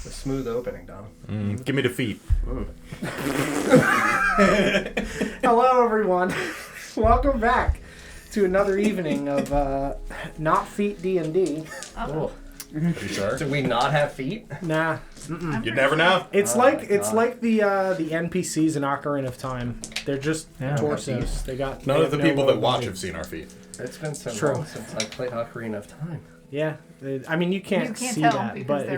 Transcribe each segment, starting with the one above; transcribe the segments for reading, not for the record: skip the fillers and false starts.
a smooth opening, Don. Give me the feet. Hello, everyone. Welcome back to another evening of Not Feet D&D. Oh. Are you sure? Do we not have feet? Nah. You never know. It's like the NPCs in Ocarina of Time. They're just torsos. They got None of the no people that watch body. have seen our feet. It's been so True. long since I played Ocarina of Time. Yeah, I mean you can't see tell that, because but they're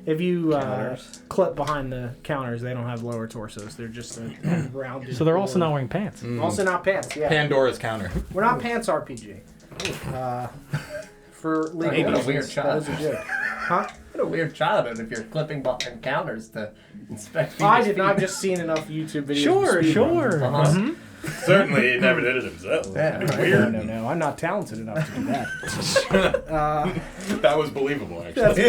if you Counters. clip behind the counters, they don't have lower torsos. They're just a rounded. So they're also not wearing pants. Also not pants. Yeah, Pandora's counter. we're not pants RPG. For legal Maybe a reasons, weird that child. is a joke. Huh? What a weird childhood if you're clipping behind counters to inspect I people's did not feet. just seen enough YouTube videos. Sure, of speedruns. sure. Uh-huh. Certainly, he never did it himself. Yeah, right. Weird. No. I'm not talented enough to do that. That was believable, actually.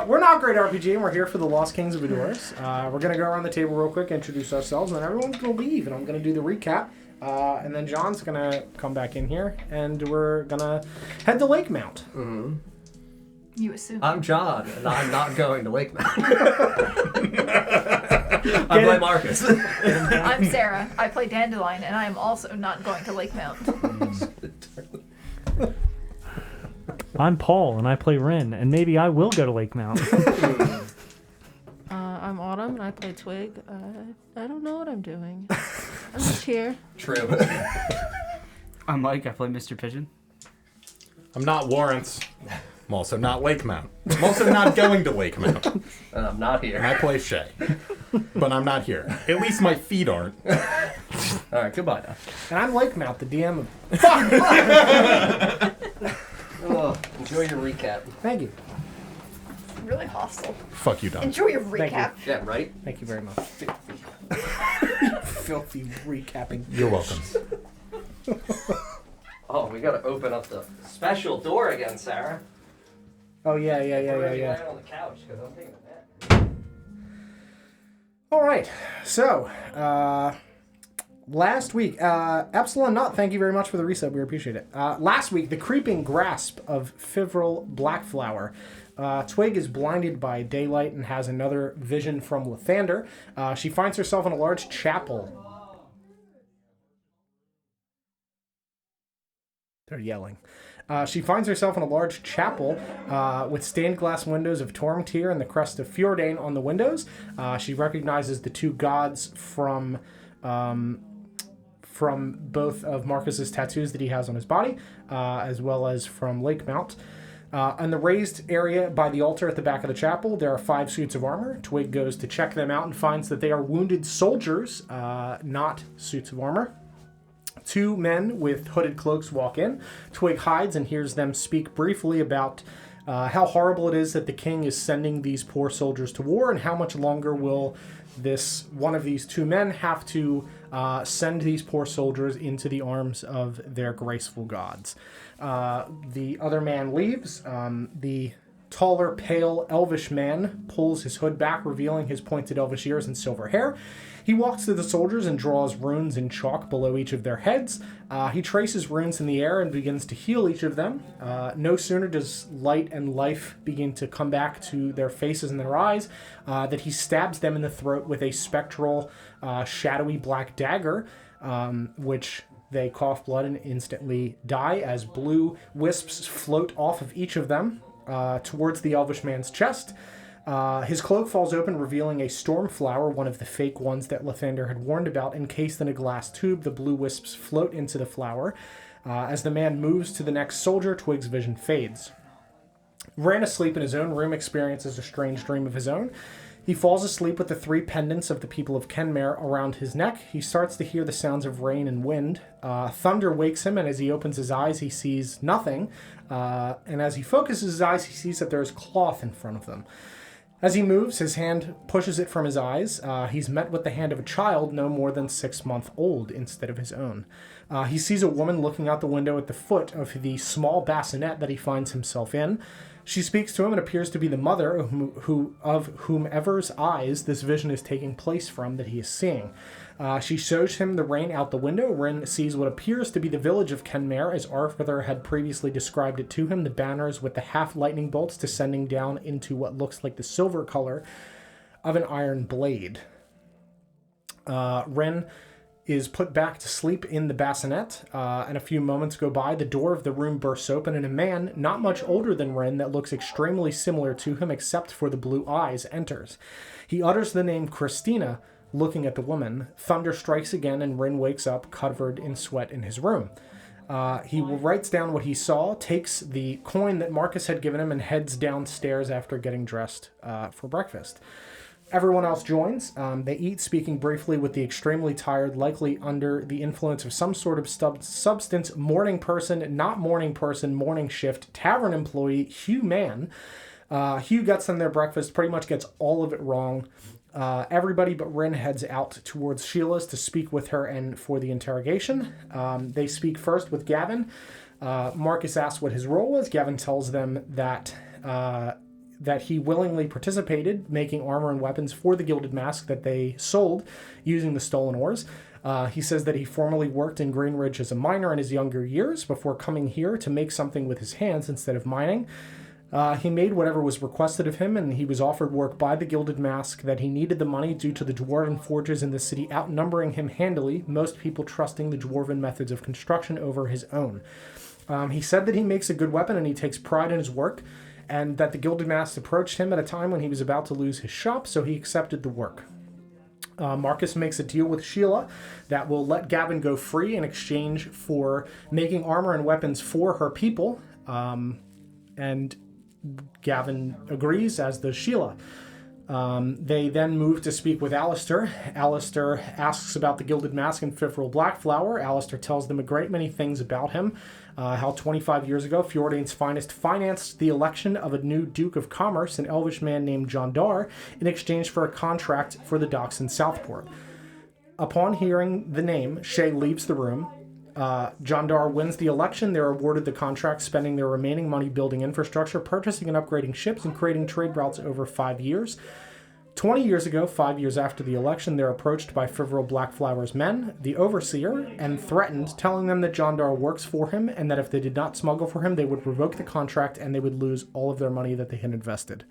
We're not Great RPG, and we're here for the Lost Kings of Adoris. We're going to go around the table real quick, introduce ourselves, and then everyone's going to leave, and I'm going to do the recap. And then John's going to come back in here, and we're going to head to Lakemount. Mm-hmm. You assume. I'm John, and I'm not going to Lakemount. I play Marcus. I'm Sarah. I play Dandelion, and I am also not going to Lakemount. I'm Paul, and I play Rin, and maybe I will go to Lakemount. I'm Autumn, and I play Twig. I don't know what I'm doing. I'm just here. True. I'm Mike. I play Mr. Pigeon. I'm not Lawrence. I'm also not Lakemount. I'm also not going to Lakemount. And I'm not And here. I play Shay. But I'm not here. At least my feet aren't. All right, goodbye now. And I'm Lakemount, the DM of... Oh, enjoy your recap. Thank you. Really hostile. Fuck you, Don. Enjoy your Thank you. recap. Yeah, right? Thank you very much. Filthy recapping. You're welcome. Oh, we gotta open up the special door again, Sarah. Oh, yeah. Right on the couch, because I'm taking a nap. All right, so last week, Epsilon Nut, thank you very much for the resub. We appreciate it. Last week, the creeping grasp of Fivril Blackflower. Twig is blinded by daylight and has another vision from Lathander. She finds herself in a large chapel. They're yelling. She finds herself in a large chapel with stained glass windows of Tormtir and the crest of Fjordain on the windows. She recognizes the two gods from both of Marcus's tattoos that he has on his body, as well as from Lakemount. On the raised area by the altar at the back of the chapel, there are 5 suits of armor. Twig goes to check them out and finds that they are wounded soldiers, not suits of armor. 2 men with hooded cloaks walk in. Twig hides and hears them speak briefly about how horrible it is that the king is sending these poor soldiers to war, and how much longer will one of these 2 men have to send these poor soldiers into the arms of their graceful gods. The other man leaves. The taller, pale, elvish man pulls his hood back, revealing his pointed elvish ears and silver hair. He walks to the soldiers and draws runes in chalk below each of their heads. He traces runes in the air and begins to heal each of them. No sooner does light and life begin to come back to their faces and their eyes that he stabs them in the throat with a spectral, shadowy black dagger, which they cough blood and instantly die as blue wisps float off of each of them towards the elvish man's chest. His cloak falls open, revealing a storm flower, one of the fake ones that Lathander had warned about. Encased in a glass tube, the blue wisps float into the flower. As the man moves to the next soldier, Twig's vision fades. Ran asleep in his own room, experiences a strange dream of his own. He falls asleep with the 3 pendants of the people of Kenmare around his neck. He starts to hear the sounds of rain and wind. Thunder wakes him, and as he opens his eyes, he sees nothing. And as he focuses his eyes, he sees that there is cloth in front of them. As he moves, his hand pushes it from his eyes. He's met with the hand of a child no more than 6 months old instead of his own. He sees a woman looking out the window at the foot of the small bassinet that he finds himself in. She speaks to him and appears to be the mother of whomever's eyes this vision is taking place from that he is seeing. She shows him the rain out the window. Rin sees what appears to be the village of Kenmare, as Arthur had previously described it to him, the banners with the half lightning bolts descending down into what looks like the silver color of an iron blade. Rin is put back to sleep in the bassinet, and a few moments go by. The door of the room bursts open, and a man, not much older than Ren, that looks extremely similar to him except for the blue eyes, enters. He utters the name Christina, looking at the woman. Thunder strikes again, and Ren wakes up covered in sweat in his room. He writes down what he saw, takes the coin that Marcus had given him, and heads downstairs after getting dressed for breakfast. Everyone else joins. They eat, speaking briefly with the extremely tired, likely under the influence of some sort of substance, morning person, not morning person, morning shift, tavern employee, Hugh Mann. Hugh gets them their breakfast, pretty much gets all of it wrong. Everybody but Rin heads out towards Sheila's to speak with her and for the interrogation. They speak first with Gavin. Marcus asks what his role was. Gavin tells them that he willingly participated, making armor and weapons for the Gilded Mask that they sold using the stolen ores. He says that he formerly worked in Greenridge as a miner in his younger years before coming here to make something with his hands instead of mining. He made whatever was requested of him, and he was offered work by the Gilded Mask that he needed the money due to the Dwarven forges in the city outnumbering him handily, most people trusting the Dwarven methods of construction over his own. He said that he makes a good weapon and he takes pride in his work, and that the Gilded Mask approached him at a time when he was about to lose his shop, so he accepted the work. Marcus makes a deal with Sheila that will let Gavin go free in exchange for making armor and weapons for her people, and Gavin agrees, as does Sheila. They then move to speak with Alistair. Alistair asks about the Gilded Mask and Fifril Blackflower. Alistair tells them a great many things about him. How 25 years ago, Fjordane's finest financed the election of a new Duke of Commerce, an elvish man named John Dar, in exchange for a contract for the docks in Southport. Upon hearing the name, Shay leaves the room. John Dar wins the election. They're awarded the contract, spending their remaining money building infrastructure, purchasing and upgrading ships, and creating trade routes over 5 years. 20 years ago, 5 years after the election, they're approached by Fivral Blackflower's men, the Overseer, and threatened, telling them that John Dar works for him and that if they did not smuggle for him, they would revoke the contract and they would lose all of their money that they had invested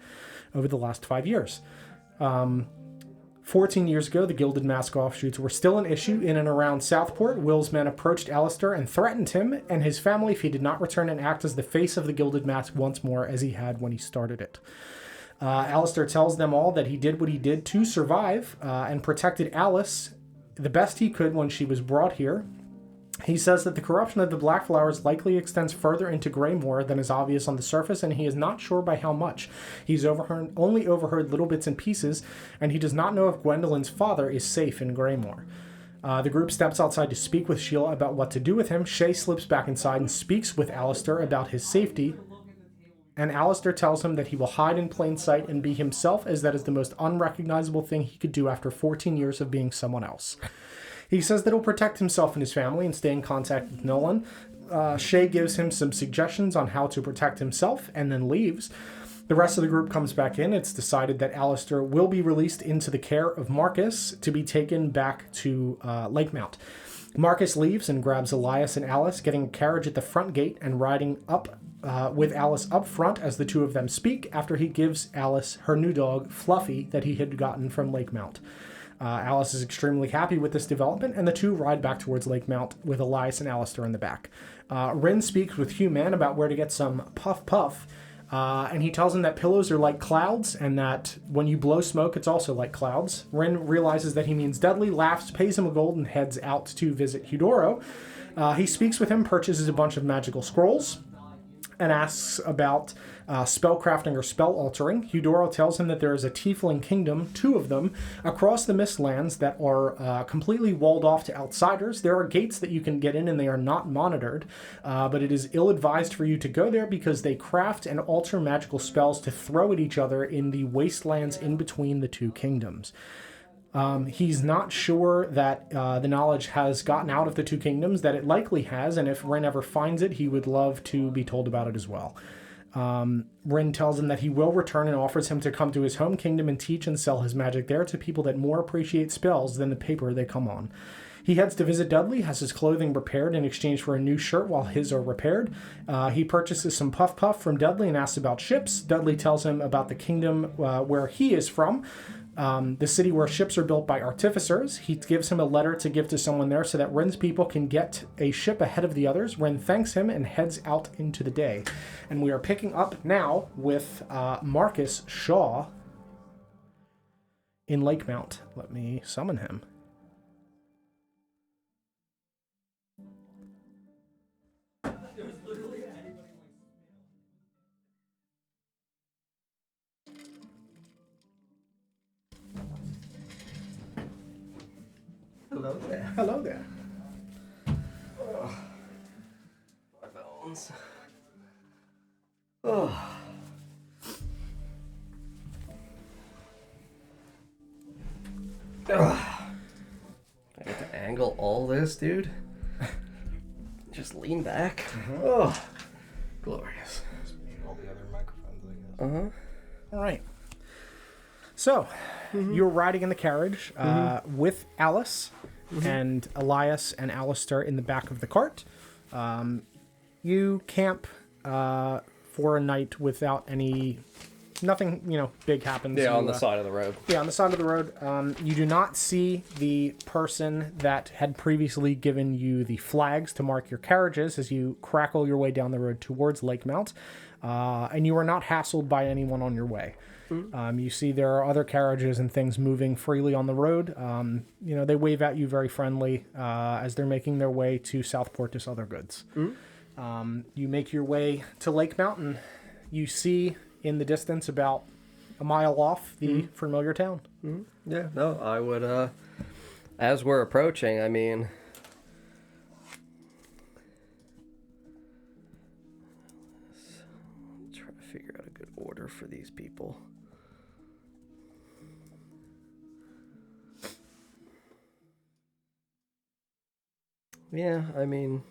over the last 5 years. 14 years ago, the Gilded Mask offshoots were still an issue in and around Southport. Will's men approached Alistair and threatened him and his family if he did not return and act as the face of the Gilded Mask once more, as he had when he started it. Alistair tells them all that he did what he did to survive and protected Alice the best he could when she was brought here. He says that the corruption of the Blackflowers likely extends further into Greymoor than is obvious on the surface, and he is not sure by how much. He's only overheard little bits and pieces, and he does not know if Gwendolyn's father is safe in Greymoor. The group steps outside to speak with Sheila about what to do with him. Shay slips back inside and speaks with Alistair about his safety, and Alistair tells him that he will hide in plain sight and be himself, as that is the most unrecognizable thing he could do after 14 years of being someone else. He says that he'll protect himself and his family and stay in contact with no one. Shay gives him some suggestions on how to protect himself and then leaves. The rest of the group comes back in. It's decided that Alistair will be released into the care of Marcus to be taken back to Lakemount. Marcus leaves and grabs Elias and Alice, getting a carriage at the front gate and riding up with Alice up front as the two of them speak, after he gives Alice her new dog, Fluffy, that he had gotten from Lakemount. Alice is extremely happy with this development, and the two ride back towards Lakemount with Elias and Alistair in the back. Rin speaks with Hugh Man about where to get some puff, and he tells him that pillows are like clouds, and that when you blow smoke, it's also like clouds. Rin realizes that he means deadly, laughs, pays him a gold, and heads out to visit Eudoro. He speaks with him, purchases a bunch of magical scrolls, and asks about spellcrafting or spell altering. Eudoro tells him that there is a tiefling kingdom, 2 of them, across the Mistlands that are completely walled off to outsiders. There are gates that you can get in and they are not monitored, but it is ill-advised for you to go there because they craft and alter magical spells to throw at each other in the wastelands in between the 2 kingdoms. He's not sure that the knowledge has gotten out of the 2 kingdoms, that it likely has, and if Ren ever finds it, he would love to be told about it as well. Rin tells him that he will return and offers him to come to his home kingdom and teach and sell his magic there to people that more appreciate spells than the paper they come on. He heads to visit Dudley, has his clothing repaired in exchange for a new shirt while his are repaired. He purchases some Puff Puff from Dudley and asks about ships. Dudley tells him about the kingdom where he is from, the city where ships are built by artificers. He gives him a letter to give to someone there so that Rin's people can get a ship ahead of the others. Rin thanks him and heads out into the day. And we are picking up now with Marcus Shaw in Lakemount. Let me summon him. Hello there. Hello there. My bones. Oh. Ugh. I get to angle all this, dude. Just lean back. Oh, glorious. All the other microphones, All right. So, you're riding in the carriage with Alice and Elias and Alistair in the back of the cart. You camp for a night without nothing, big happens. Yeah, on the side of the road. Yeah, on the side of the road. You do not see the person that had previously given you the flags to mark your carriages as you crackle your way down the road towards Lakemount. And you are not hassled by anyone on your way. You see there are other carriages and things moving freely on the road. They wave at you very friendly as they're making their way to Southport to sell their goods. You make your way to Lakemount and you see in the distance about a mile off the familiar town. Yeah, no, I would, as we're approaching, I mean, let's try to figure out a good order for these people. Yeah, I mean,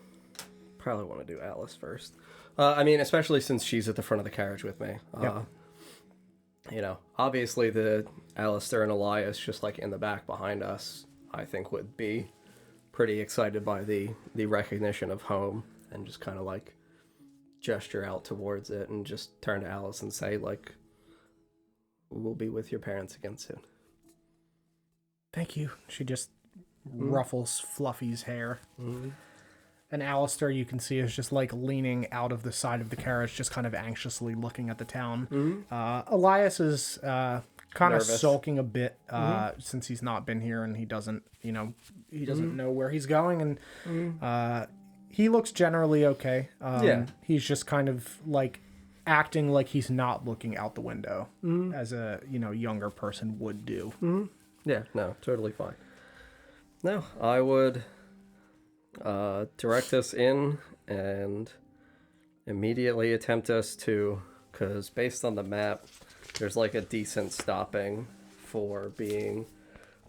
probably want to do Alice first. Especially since she's at the front of the carriage with me. Obviously the Alistair and Elias just like in the back behind us, I think would be pretty excited by the recognition of home and just kind of like gesture out towards it and just turn to Alice and say like, we'll be with your parents again soon. Thank you. She just ruffles Fluffy's hair. And Alistair, you can see, is just like leaning out of the side of the carriage, just kind of anxiously looking at the town. Elias is kind of Nervous. sulking a bit since he's not been here and he doesn't, he doesn't know where he's going. And he looks generally okay. He's just kind of like acting like he's not looking out the window as a, younger person would do. Yeah, no, totally fine. No, I would direct us in and immediately attempt us to, because based on the map, there's like a decent stopping for being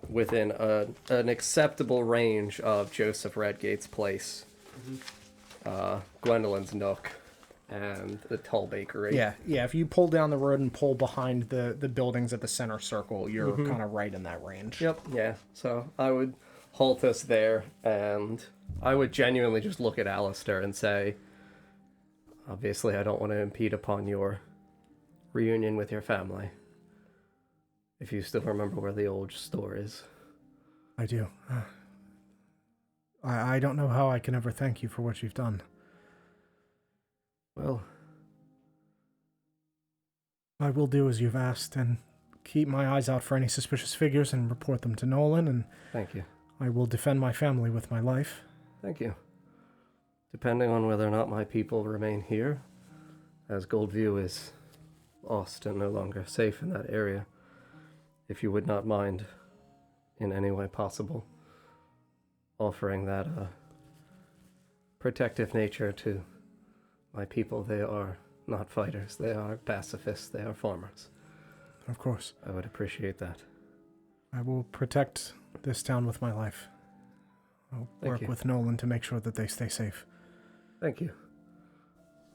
within an acceptable range of Joseph Redgate's place, Gwendolyn's Nook, and the Tull Bakery. Yeah. If you pull down the road and pull behind the buildings at the center circle, you're kind of right in that range. Yep, yeah. So I would halt us there, and I would genuinely just look at Alistair and say, obviously I don't want to impede upon your reunion with your family. If you still remember where the old store is. I do. I don't know how I can ever thank you for what you've done. Well, I will do as you've asked and keep my eyes out for any suspicious figures and report them to Nolan, and thank you. I will defend my family with my life. Thank you. Depending on whether or not my people remain here, as Goldview is lost and no longer safe in that area, if you would not mind, in any way possible, offering that protective nature to my people. They are not fighters, they are pacifists, they are farmers. Of course. I would appreciate that. I will protect this town with my life. I'll work with Nolan to make sure that they stay safe. Thank you.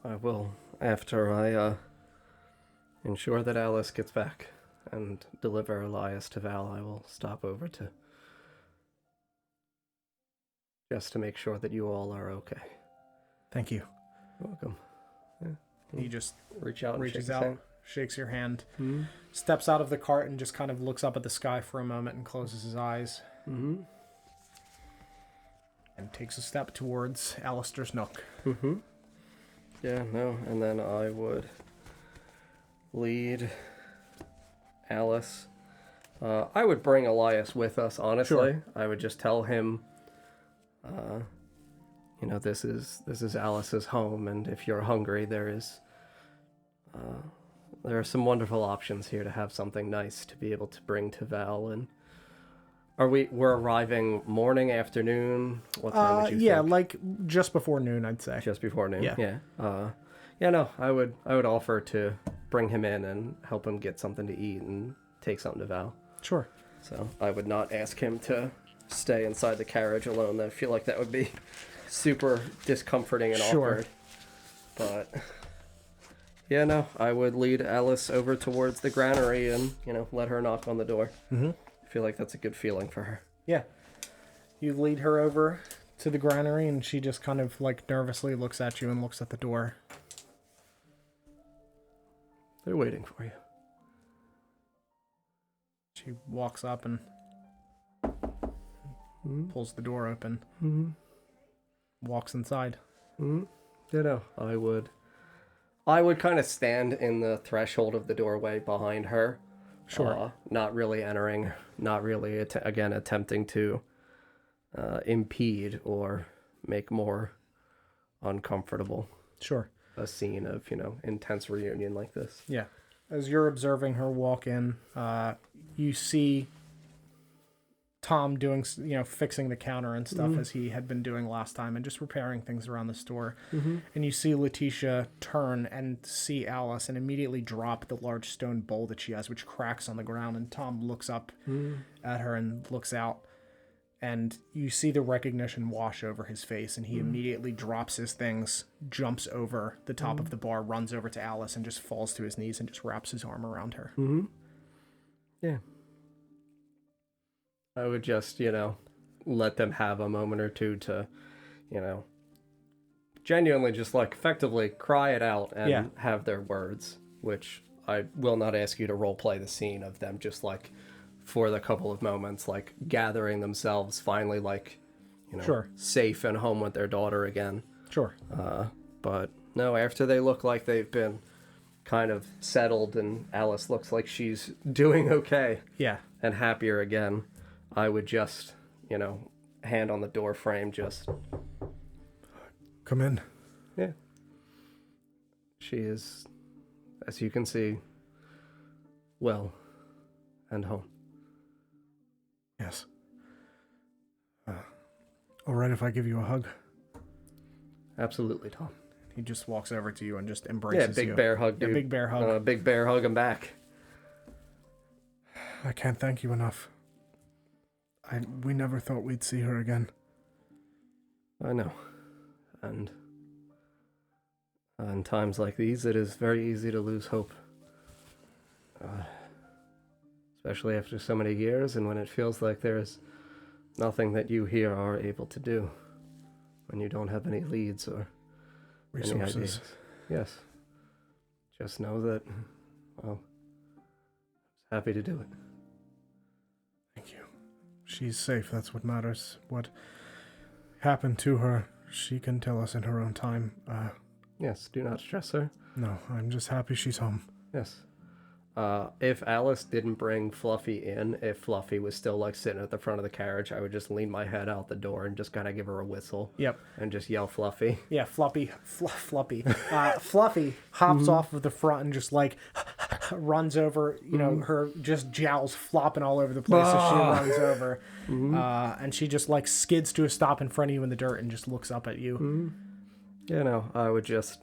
I will after I ensure that Alice gets back and deliver Elias to Val, I will stop over to just to make sure that you all are okay. Thank you. You're welcome. He just Reach out and shake reaches his out, hand. shakes your hand, Mm-hmm. steps out of the cart and just kind of looks up at the sky for a moment and closes his eyes. Mm-hmm. And takes a step towards Alistair's nook. Mm-hmm. Yeah, no, and then I would lead Alice. I would bring Elias with us, honestly. Sure. I would just tell him, this is Alice's home, and if you're hungry, there are some wonderful options here to have something nice to be able to bring to Val. And we're arriving morning, afternoon? What time would you think? like just before noon, I'd say. Just before noon. Yeah. Yeah. I would offer to bring him in and help him get something to eat and take something to Val. Sure. So I would not ask him to stay inside the carriage alone. I feel like that would be super discomforting and awkward. But yeah, no, I would lead Alice over towards the granary and, let her knock on the door. Mm-hmm. I feel like that's a good feeling for her. Yeah. You lead her over to the granary, and she just kind of like nervously looks at you and looks at the door. They're waiting for you. She walks up and pulls the door open. Mm-hmm. Walks inside. Mm-hmm. I would kind of stand in the threshold of the doorway behind her. Sure. Not really entering, not really, attempting to impede or make more uncomfortable Sure. a scene of, intense reunion like this. Yeah. As you're observing her walk in, you see Tom doing, fixing the counter and stuff as he had been doing last time and just repairing things around the store. Mm-hmm. And you see Letitia turn and see Alice and immediately drop the large stone bowl that she has, which cracks on the ground. And Tom looks up at her and looks out. And you see the recognition wash over his face, and he immediately drops his things, jumps over the top of the bar, runs over to Alice, and just falls to his knees and just wraps his arm around her. Mm-hmm. Yeah. I would just, let them have a moment or two to, genuinely just effectively cry it out and have their words, which I will not ask you to role play the scene of them just for the couple of moments, gathering themselves finally, Sure. safe and home with their daughter again. Sure. But no, after they look like they've been kind of settled and Alice looks like she's doing okay Yeah. and happier again, I would just, hand on the door frame, just... Come in. Yeah. She is, as you can see, well and home. Yes. All right if I give you a hug? Absolutely, Tom. He just walks over to you and just embraces you. Big bear hug, dude. Yeah, big bear hug. Big bear hug him back. I can't thank you enough. We never thought we'd see her again. I know. And in times like these, it is very easy to lose hope. Especially after so many years, and when it feels like there's nothing that you here are able to do. When you don't have any leads or any Resources. ideas. Yes. Just know that, well, I was happy to do it. Thank you. She's safe, that's what matters. What happened to her, she can tell us in her own time. Yes, do not stress her. No, I'm just happy she's home. Yes. If Alice didn't bring Fluffy in, if Fluffy was still sitting at the front of the carriage, I would just lean my head out the door and just kind of give her a whistle. Yep. And just yell Fluffy. Yeah, Fluffy. Fluffy hops off of the front and just runs over, her just jowls flopping all over the place as she runs over. And she just skids to a stop in front of you in the dirt and just looks up at you. I would just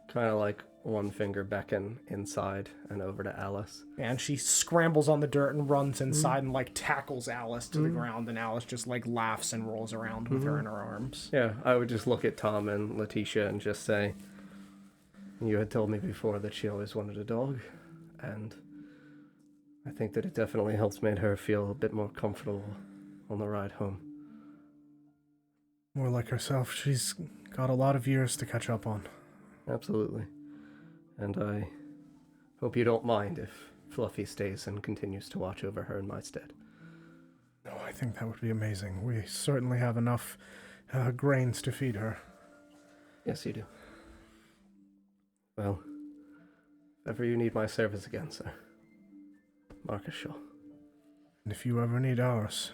kind of one finger beckon inside and over to Alice. And she scrambles on the dirt and runs inside and tackles Alice to the ground, and Alice just laughs and rolls around with her in her arms. Yeah, I would just look at Tom and Letitia and just say, You had told me before that she always wanted a dog, and I think that it definitely helps made her feel a bit more comfortable on the ride home. More like herself, she's got a lot of years to catch up on. Absolutely. And I hope you don't mind if Fluffy stays and continues to watch over her in my stead. No, I think that would be amazing. We certainly have enough grains to feed her. Yes, you do. Well, if ever you need my service again, sir, Marcus Shaw. And if you ever need ours,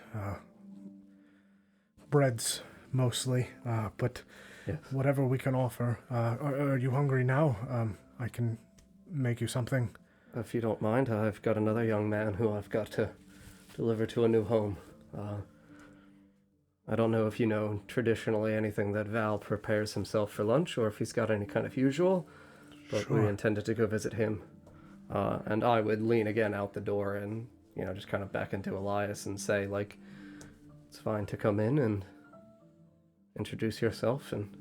breads mostly, but Yes. whatever we can offer. Are you hungry now? I can make you something. If you don't mind, I've got another young man who I've got to deliver to a new home. I don't know if you know traditionally anything that Val prepares himself for lunch or if he's got any kind of usual, but we Sure. intended to go visit him. And I would lean again out the door and, just kind of back into Elias and say, like, it's fine to come in and introduce yourself and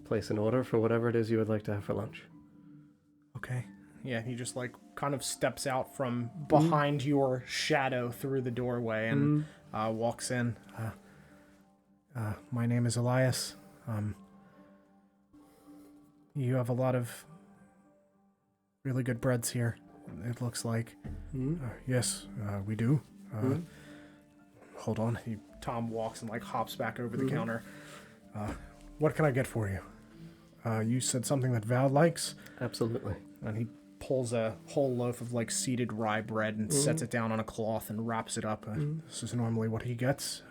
place an order for whatever it is you would like to have for lunch. Okay. Yeah, he just kind of steps out from behind your shadow through the doorway and walks in. My name is Elias. You have a lot of really good breads here, it looks like. Yes, we do. Hold on. Tom walks and hops back over the counter. What can I get for you? You said something that Val likes? Absolutely. And he pulls a whole loaf of seeded rye bread and sets it down on a cloth and wraps it up. This is normally what he gets.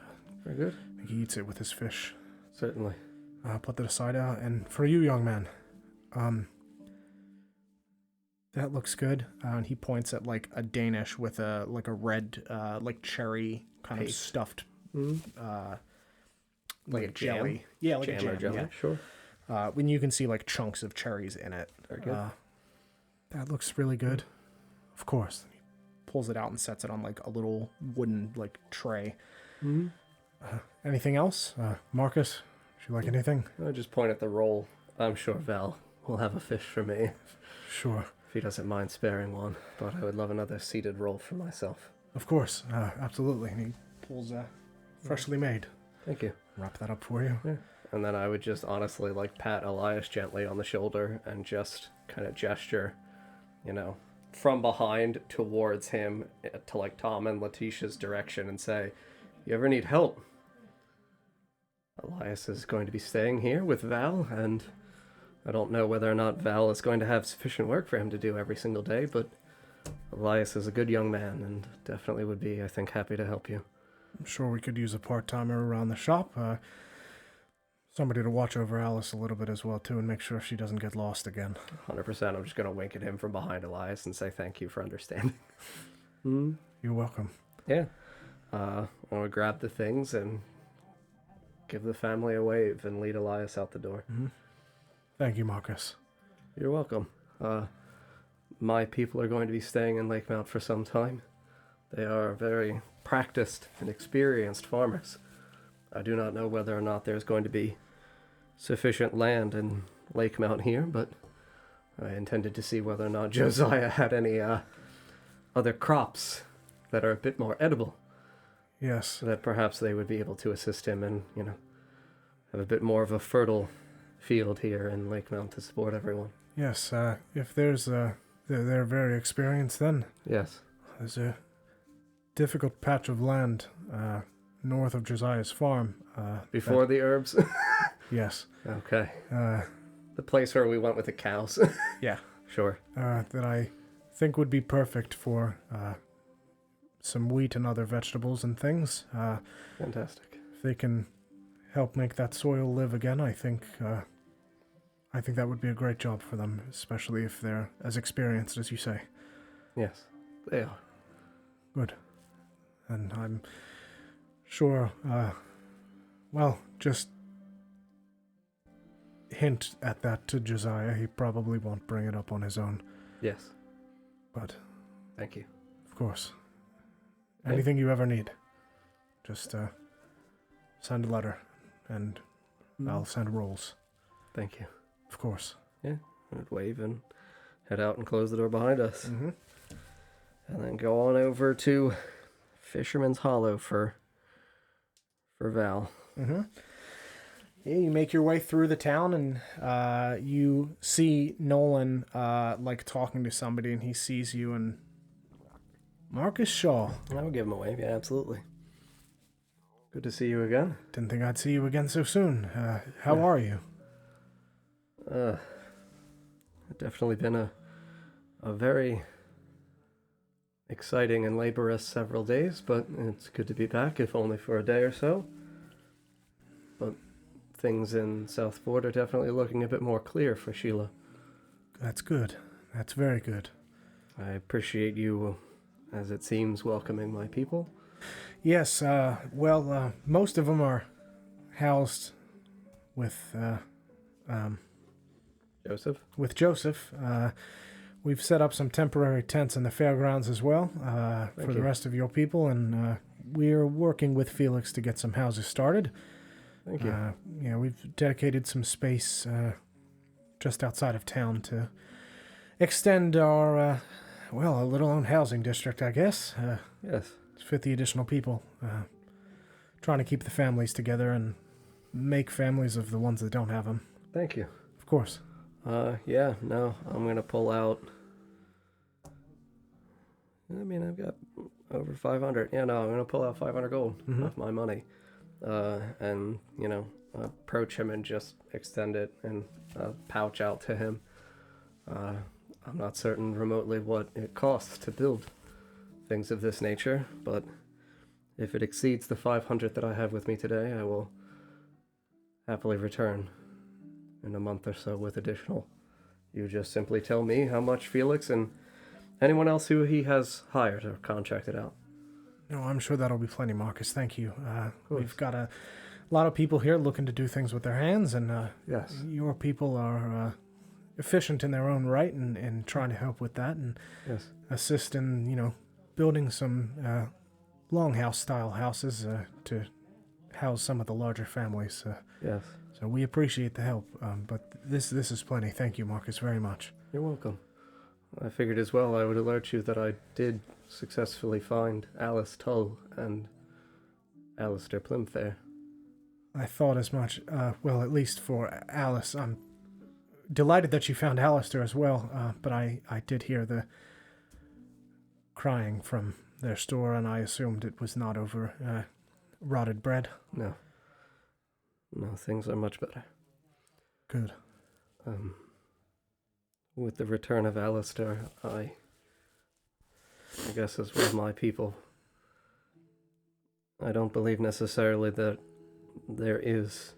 Very good. He eats it with his fish. Certainly. Put that aside. And for you, young man, that looks good. And he points at a Danish with a red cherry kind of Paste. stuffed Like a jam? jelly. Yeah, like Jam a jam. or jelly? Yeah. Sure. When you can see chunks of cherries in it. Very good. That looks really good. Of course. He pulls it out and sets it on a little wooden tray. Anything else? Marcus, would you like anything? I just point at the roll. I'm sure Val will have a fish for me Sure. if he doesn't mind sparing one, but I would love another seeded roll for myself. Of course. Absolutely. And he pulls freshly made. Thank you. Wrap that up for you. Yeah. And then I would just honestly pat Elias gently on the shoulder and just kind of gesture, from behind towards him to Tom and Letitia's direction and say, you ever need help? Elias is going to be staying here with Val, and I don't know whether or not Val is going to have sufficient work for him to do every single day, but Elias is a good young man and definitely would be, I think, happy to help you. I'm sure we could use a part-timer around the shop. Somebody to watch over Alice a little bit as well, too, and make sure she doesn't get lost again. 100%. I'm just going to wink at him from behind Elias and say thank you for understanding. You're welcome. Yeah. I would grab the things and give the family a wave and lead Elias out the door. Thank you, Marcus. You're welcome. My people are going to be staying in Lakemount for some time. They are very practiced and experienced farmers. I do not know whether or not there's going to be sufficient land in Lakemount here, but I intended to see whether or not Josiah had any other crops that are a bit more edible, Yes. that perhaps they would be able to assist him and, have a bit more of a fertile field here in Lakemount to support everyone. Yes, if there's they're very experienced then. Yes. There's a difficult patch of land north of Josiah's farm. Before the herbs? Yes. Okay. Uh, The place where we went with the cows. yeah. Sure. That I think would be perfect for some wheat and other vegetables and things. Fantastic. If they can help make that soil live again, I think that would be a great job for them, especially if they're as experienced as you say. Yes, they are. Good. And I'm sure, just hint at that to Josiah. He probably won't bring it up on his own. Yes. But, Thank you. of course, Yeah. anything you ever need, just send a letter and I'll send rolls. Thank you. Of course. I'd wave and head out and close the door behind us. Mm-hmm. And then go on over to Fisherman's Hollow for Val. Mm-hmm. Yeah, you make your way through the town, and you see Nolan like talking to somebody, and he sees you, and Marcus Shaw. I would give him a wave, yeah, absolutely. Good to see you again. Didn't think I'd see you again so soon. How are you? Definitely been a very exciting and laborious several days, but it's good to be back, if only for a day or so. But things in Southport are definitely looking a bit more clear for Sheila. That's good. That's very good. I appreciate you, as it seems, welcoming my people. Yes, well, most of them are housed with Joseph? with Joseph. We've set up some temporary tents in the fairgrounds as well for the you. rest of your people, and we're working with Felix to get some houses started. Thank you. We've dedicated some space just outside of town to extend our, a little own housing district, I guess. Yes. To fit the additional people. Trying to keep the families together and make families of the ones that don't have them. Thank you. Of course. Yeah, no, I'm going to pull out... I mean, I've got over 500. Yeah, no, I'm going to pull out 500 gold of my money. And, approach him and just extend it and pouch out to him. I'm not certain remotely what it costs to build things of this nature, but if it exceeds the 500 that I have with me today, I will happily return in a month or so with additional. You just simply tell me how much Felix and anyone else who he has hired or contracted out. No, I'm sure that'll be plenty, Marcus. Thank you. We've got a lot of people here looking to do things with their hands, and Yes. your people are efficient in their own right and trying to help with that and Yes. assist in, building some longhouse-style houses to house some of the larger families. Yes. So we appreciate the help, but this is plenty. Thank you, Marcus, very much. You're welcome. I figured as well I would alert you that I did successfully find Alice Tull and Alistair Plimfair. I thought as much. At least for Alice. I'm delighted that you found Alistair as well, but I did hear the crying from their store, and I assumed it was not over rotted bread. No. No, things are much better. Good. With the return of Alistair, I guess as well my people, I don't believe necessarily that there is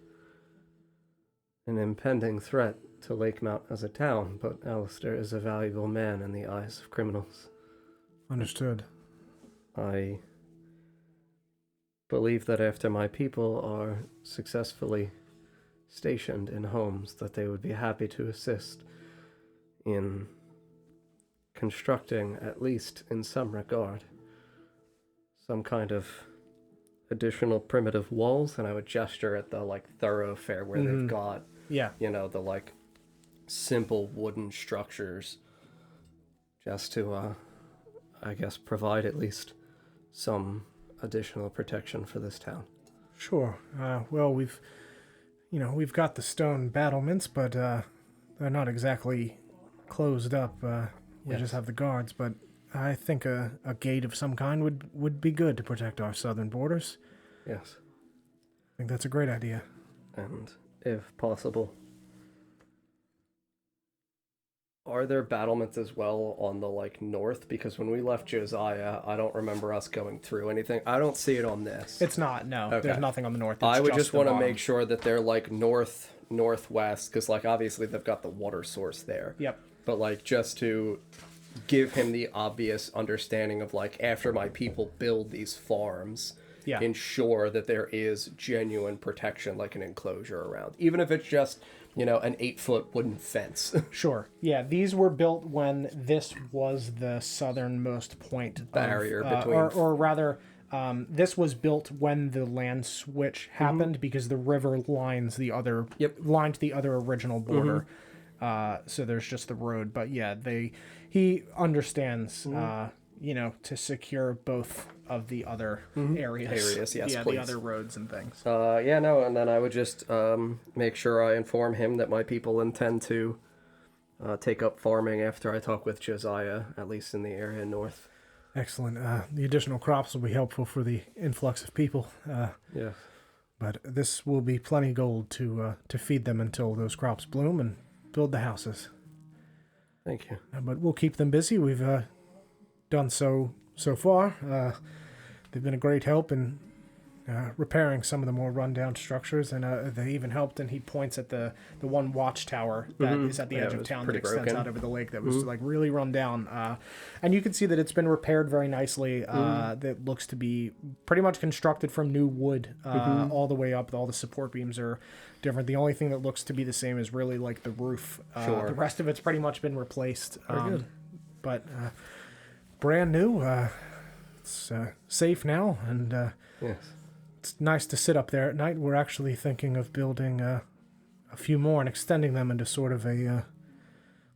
an impending threat to Lakemount as a town, but Alistair is a valuable man in the eyes of criminals. Understood. I believe that after my people are successfully stationed in homes, that they would be happy to assist in constructing, at least in some regard, some kind of additional primitive walls, and I would gesture at the thoroughfare where they've got the simple wooden structures, just to I guess provide at least some additional protection for this town. Sure. We've got the stone battlements, but they're not exactly closed up. We just have the guards, but I think a gate of some kind would be good to protect our southern borders. Yes. I think that's a great idea. And if possible, are there battlements as well on the north? Because when we left Josiah, I don't remember us going through anything. I don't see it on this. It's not. No, Okay. There's nothing on the north. It's I would just the want to bottom. make sure that they're northwest, because obviously they've got the water source there. Yep. But just to give him the obvious understanding of after my people build these farms, ensure that there is genuine protection, like an enclosure around, even if it's just an 8-foot wooden fence. Sure. Yeah, these were built when this was the southernmost point Barrier between, or rather, this was built when the land switch happened because the river lined the other original border. So there's just the road. But yeah, he understands, to secure both of the other areas. Yes, yeah, please. the other roads and things. And then I would just make sure I inform him that my people intend to take up farming after I talk with Josiah, at least in the area north. Excellent. The additional crops will be helpful for the influx of people. Yeah. But this will be plenty gold to feed them until those crops bloom and build the houses. Thank you. But we'll keep them busy. We've done so far. They've been a great help in repairing some of the more rundown structures, and they even helped. And he points at the one watchtower that is at the edge of town that extends out over the lake that was like really run down. And you can see that it's been repaired very nicely. That looks to be pretty much constructed from new wood all the way up. All the support beams are different. The only thing that looks to be the same is really like the roof. The rest of it's pretty much been replaced. Very good. But brand new. It's safe now, and Yes. it's nice to sit up there at night. We're actually thinking of building a few more and extending them into sort of a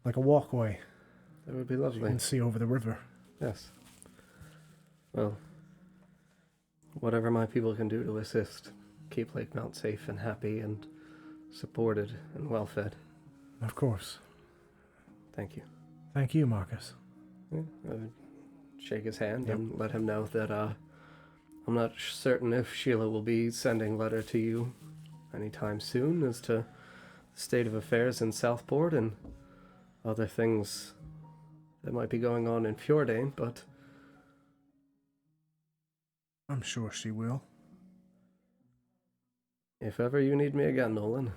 walkway. That would be You lovely. can see over the river. Yes. Well, whatever my people can do to assist, keep Lakemount safe and happy and supported and well fed. Of course. Thank you. Thank you, Marcus. I would shake his hand and let him know that I'm not certain if Sheila will be sending letter to you anytime soon as to the state of affairs in Southport and other things that might be going on in Fjordane, but I'm sure she will. if ever you need me again, Nolan,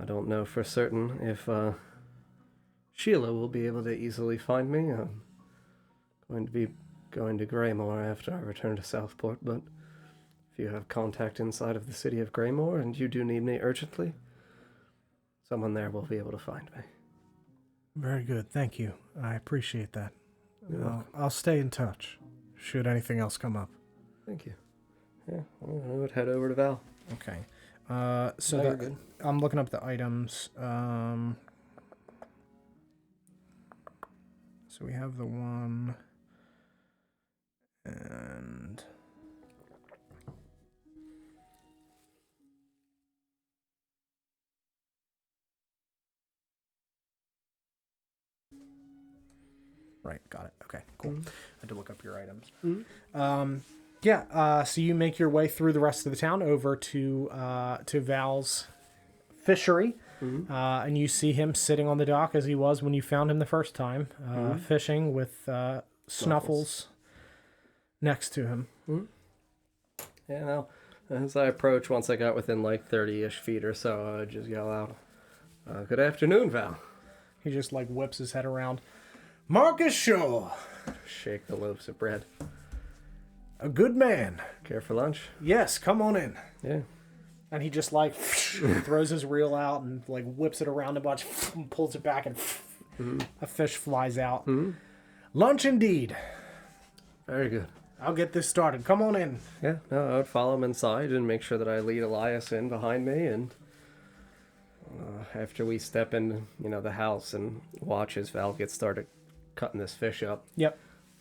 I don't know for certain if Sheila will be able to easily find me. I'm going to be going to Greymoor after I return to Southport, but if you have contact inside of the city of Greymoor and you do need me urgently, someone there will be able to find me. Very good. Thank you. I appreciate that. You're I'll stay in touch should anything else come up. Thank you. Yeah, I would head over to Val. Okay. No, you're good. I'm looking up the items. So we have the one, and right, got it. Okay, cool. I had to look up your items. So you make your way through the rest of the town over to Val's fishery. And you see him sitting on the dock as he was when you found him the first time, fishing with Snuffles next to him. Yeah, now, as I approach, once I got within like 30-ish feet or so, I just yell out, good afternoon, Val. He just like whips his head around. Marcus Shaw, Shake the loaves of bread. a good man. Care for lunch? Yes, come on in. Yeah. And he just like throws his reel out and like whips it around a bunch, and pulls it back, and a fish flies out. Lunch indeed. Very good. I'll get this started. Come on in. Yeah, no, I would follow him inside and make sure that I lead Elias in behind me, and after we step in, the house and watch as Val gets started cutting this fish up, Yep.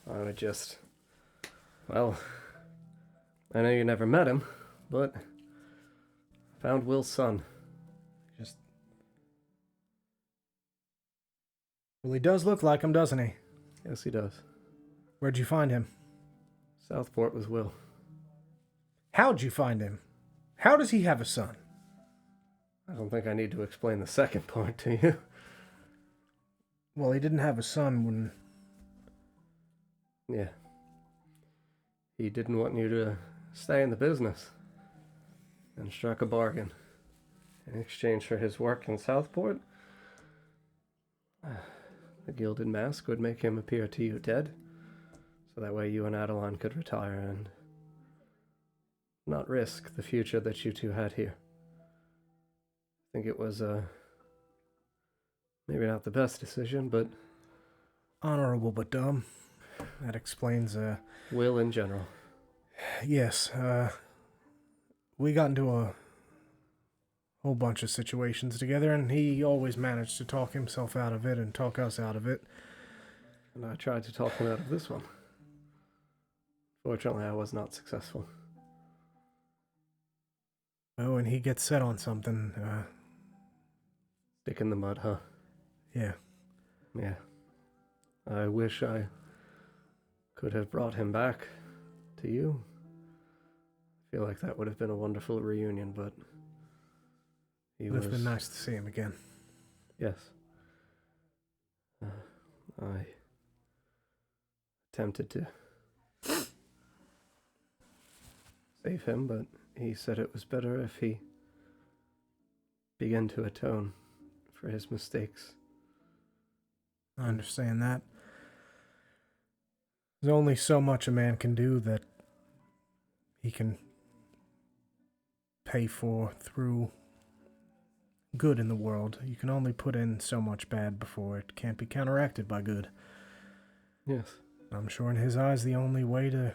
I would just, well, I know you never met him, but found Will's son. Well, he does look like him, doesn't he? Yes, he does. Where'd you find him? Southport was Will. How'd you find him? How does he have a son? I don't think I need to explain the second part to you. Well, he didn't have a son when... Yeah. He didn't want you to stay in the business, and struck a bargain. In exchange for his work in Southport, the Gilded Mask would make him appear to you dead, so that way you and Adeline could retire and not risk the future that you two had here. I think it was, maybe not the best decision, but... Honorable but dumb. That explains, Will in general. Yes, we got into a whole bunch of situations together, and he always managed to talk himself out of it and talk us out of it. And I tried to talk him out of this one. Fortunately, I was not successful. Oh, and he gets set on something. Stick in the mud, huh? Yeah. Yeah. I wish I could have brought him back to you. I feel like that would have been a wonderful reunion, but he It would have been nice to see him again. Yes. I attempted to save him, but he said it was better if he began to atone for his mistakes. I understand that. There's only so much a man can do that he can pay for through good in the world. You can only put in so much bad before it can't be counteracted by good. Yes. I'm sure in his eyes the only way to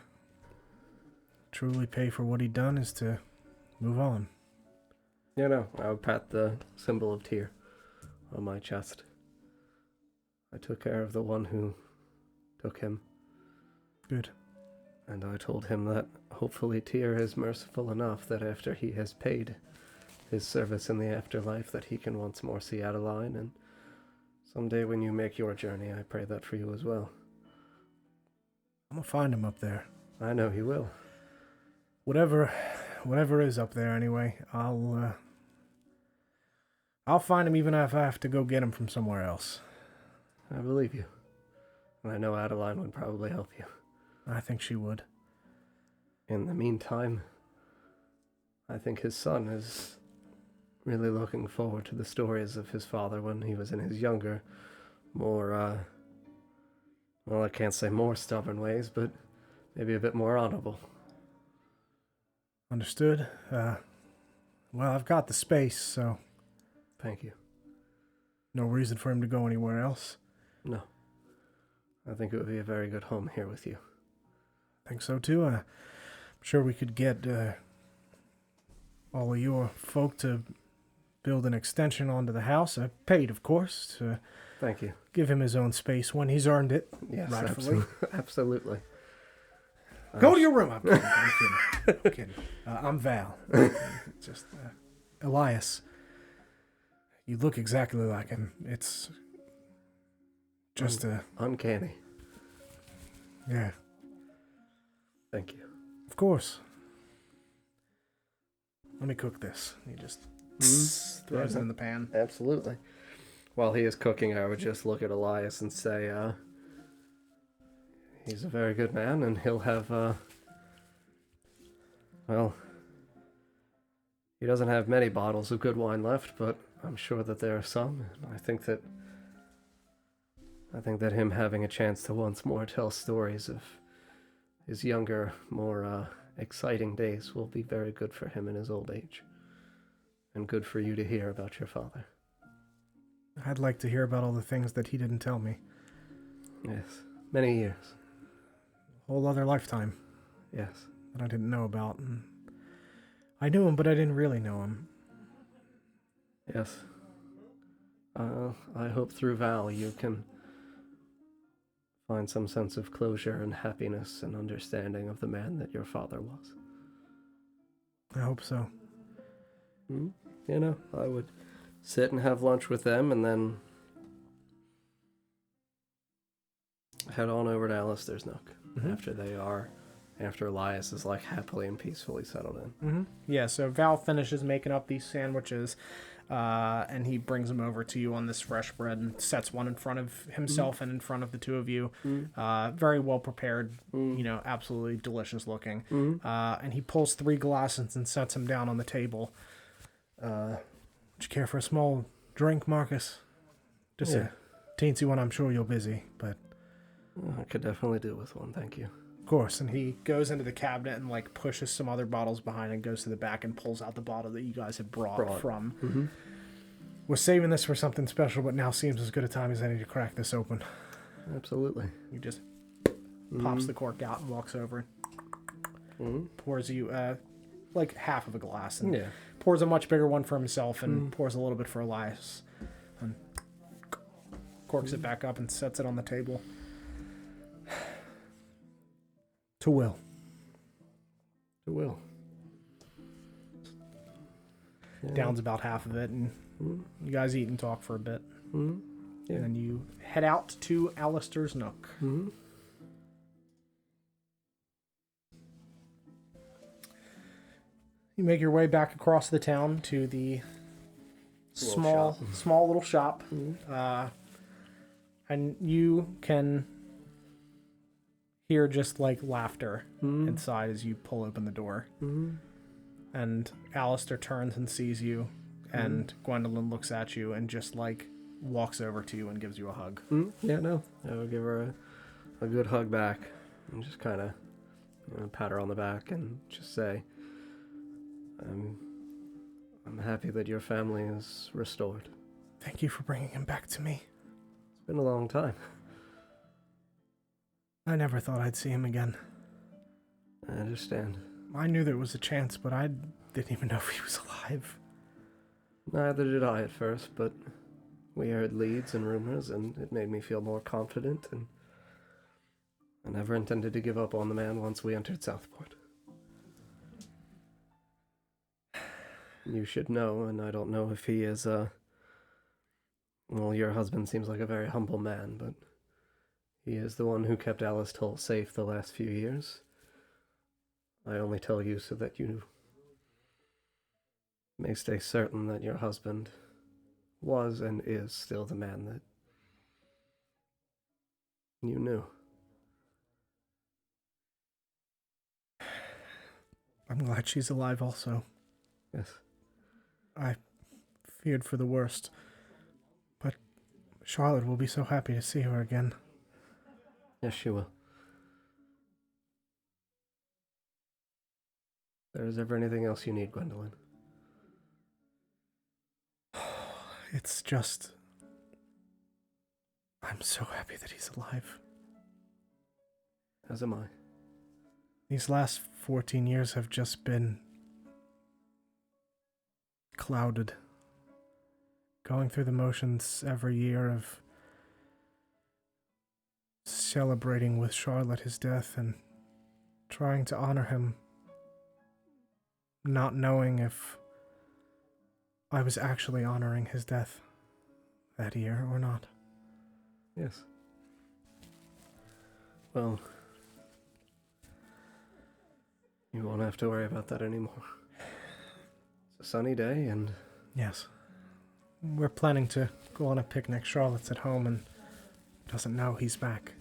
truly pay for what he'd done is to move on. You know, I would pat the symbol of tear on my chest. I took care of the one who took him. Good. And I told him that hopefully Tyr is merciful enough that after he has paid his service in the afterlife that he can once more see Adeline, and someday when you make your journey, I pray that for you as well. I'm gonna find him up there. I know he will. Whatever is up there anyway, I'll find him even if I have to go get him from somewhere else. I believe you. And I know Adeline would probably help you. I think she would. In the meantime, I think his son is really looking forward to the stories of his father when he was in his younger, more, well, I can't say more stubborn ways, but maybe a bit more honorable. Understood. Well, I've got the space, so Thank you. no reason for him to go anywhere else. No. I think it would be a very good home here with you. I think so too. I'm sure we could get all of your folk to build an extension onto the house. Paid, of course, to Thank you. give him his own space when he's earned it. Yes, Rightfully. absolutely. Go to your room. I'm kidding. I'm kidding. I'm Val. Just Elias. You look exactly like him. It's just Uncanny. yeah. Thank you. Of course. Let me cook this. He just throws it in the pan. Absolutely. While he is cooking, I would just look at Elias and say, he's a very good man, and he'll have, well, he doesn't have many bottles of good wine left, but I'm sure that there are some. And I think that him having a chance to once more tell stories of his younger, more exciting days will be very good for him in his old age. And good for you to hear about your father. I'd like to hear about all the things that he didn't tell me. Yes. Many years. Whole other lifetime Yes. that I didn't know about. And I knew him, but I didn't really know him. Yes. I hope through Val you can find some sense of closure and happiness and understanding of the man that your father was. I hope so. You know, I would sit and have lunch with them and then head on over to Alistair's Nook after Elias is like happily and peacefully settled in. Mm-hmm. Yeah, so Val finishes making up these sandwiches, and he brings them over to you on this fresh bread and sets one in front of himself and in front of the two of you. Very well prepared, you know, absolutely delicious looking. And he pulls 3 glasses and sets them down on the table. Would you care for a small drink, Marcus? Just a teensy one. I'm sure you're busy, but I could definitely do with one, thank you. of course. And he goes into the cabinet and like pushes some other bottles behind and goes to the back and pulls out the bottle that you guys had brought from. Was saving this for something special, but now seems as good a time as any to crack this open. Absolutely. He just pops the cork out and walks over and pours you like half of a glass and pours a much bigger one for himself and pours a little bit for Elias. And corks it back up and sets it on the table. To Will. To Will. Yeah. Downs about half of it, and you guys eat and talk for a bit. Yeah. And then you head out to Alistair's nook. You make your way back across the town to the small little shop. And you can hear just like laughter inside as you pull open the door. And Alistair turns and sees you, and Gwendolyn looks at you and just like walks over to you and gives you a hug. Yeah, no. I would give her a good hug back and just kind of pat her on the back and just say, I'm happy that your family is restored. Thank you for bringing him back to me. It's been a long time. I never thought I'd see him again. I understand. I knew there was a chance, but I didn't even know if he was alive. Neither did I at first, but we heard leads and rumors, and it made me feel more confident, and I never intended to give up on the man once we entered Southport. You should know, and I don't know if he is, well, your husband seems like a very humble man, but he is the one who kept Alice Tull safe the last few years. I only tell you so that you may stay certain that your husband was and is still the man that you knew. I'm glad she's alive also. Yes. I feared for the worst, but Charlotte will be so happy to see her again. Yes, she will. If there is ever anything else you need, Gwendolyn. It's just... I'm so happy that he's alive. As am I. These last 14 years have just been clouded. Going through the motions every year of celebrating with Charlotte his death and trying to honor him, not knowing if I was actually honoring his death that year or not. Yes. Well, you won't have to worry about that anymore. It's a sunny day, and Yes. We're planning to go on a picnic. Charlotte's at home and doesn't know he's back.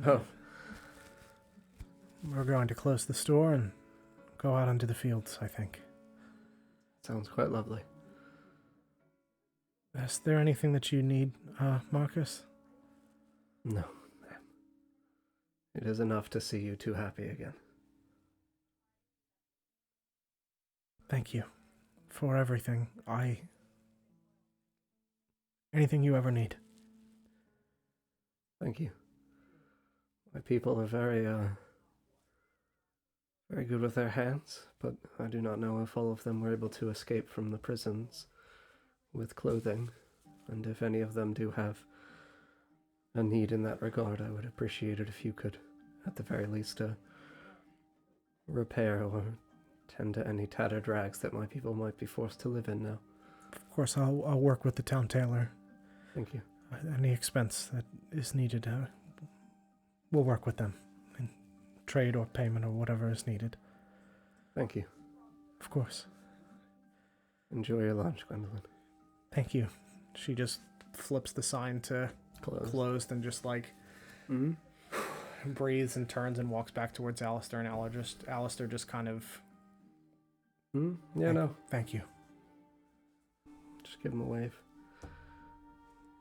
oh, We're going to close the store and go out into the fields, I think. sounds quite lovely. Is there anything that you need, Marcus? No, ma'am. It is enough to see you two happy again. Thank you for everything. Anything you ever need. Thank you. My people are very good with their hands, but I do not know if all of them were able to escape from the prisons with clothing, and if any of them do have a need in that regard, I would appreciate it if you could, at the very least, repair or tend to any tattered rags that my people might be forced to live in now. Of course, I'll work with the town tailor. Thank you. Any expense that is needed, we'll work with them in trade or payment or whatever is needed. Thank you. Of course. Enjoy your lunch, Gwendolyn. Thank you. She just flips the sign to closed and just like breathes and turns and walks back towards Alistair, and Alistair just kind of... Yeah, no. Thank you. Just give him a wave.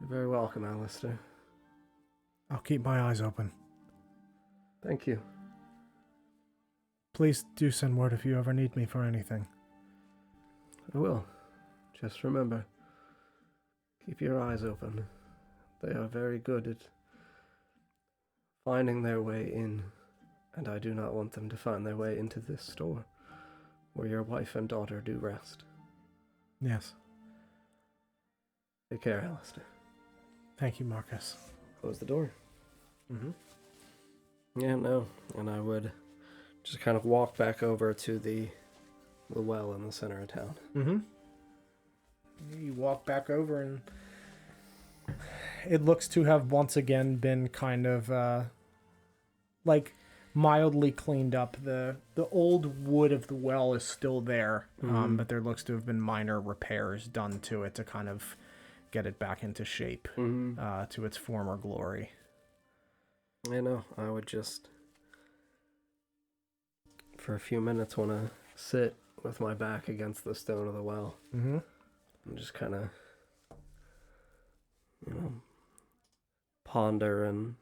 You're very welcome, Alistair. I'll keep my eyes open. Thank you. Please do send word if you ever need me for anything. I will. Just remember, keep your eyes open. They are very good at finding their way in, and I do not want them to find their way into this store, where your wife and daughter do rest. Yes. Take care, Alistair. Thank you, Marcus. Close the door. Mm-hmm. Yeah, no. And I would just kind of walk back over to the well in the center of town. Mm-hmm. You walk back over, and it looks to have once again been kind of like mildly cleaned up. The old wood of the well is still there, but there looks to have been minor repairs done to it to kind of get it back into shape to its former glory. You know, I would just, for a few minutes, want to sit with my back against the stone of the well. Mm-hmm. And just kind of, ponder and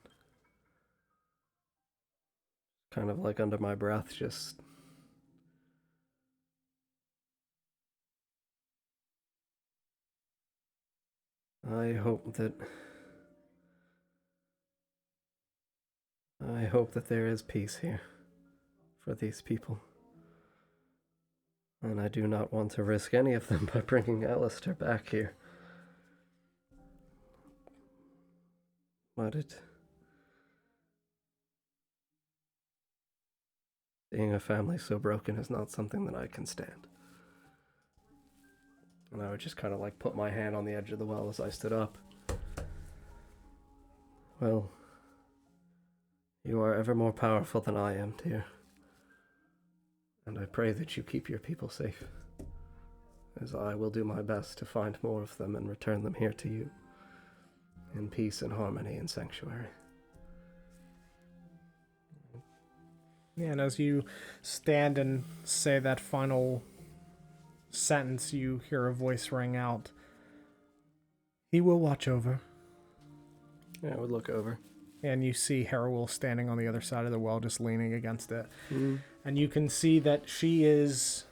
kind of like under my breath, just I hope that there is peace here for these people. And I do not want to risk any of them by bringing Alistair back here. But seeing a family so broken is not something that I can stand. And I would just kind of like put my hand on the edge of the well as I stood up. Well, you are ever more powerful than I am, dear. And I pray that you keep your people safe, as I will do my best to find more of them and return them here to you, in peace and harmony and sanctuary. Yeah, and as you stand and say that final sentence, you hear a voice ring out. He will watch over. Yeah, I would look over. And you see Harrowell standing on the other side of the well, just leaning against it. Mm. And you can see that she is,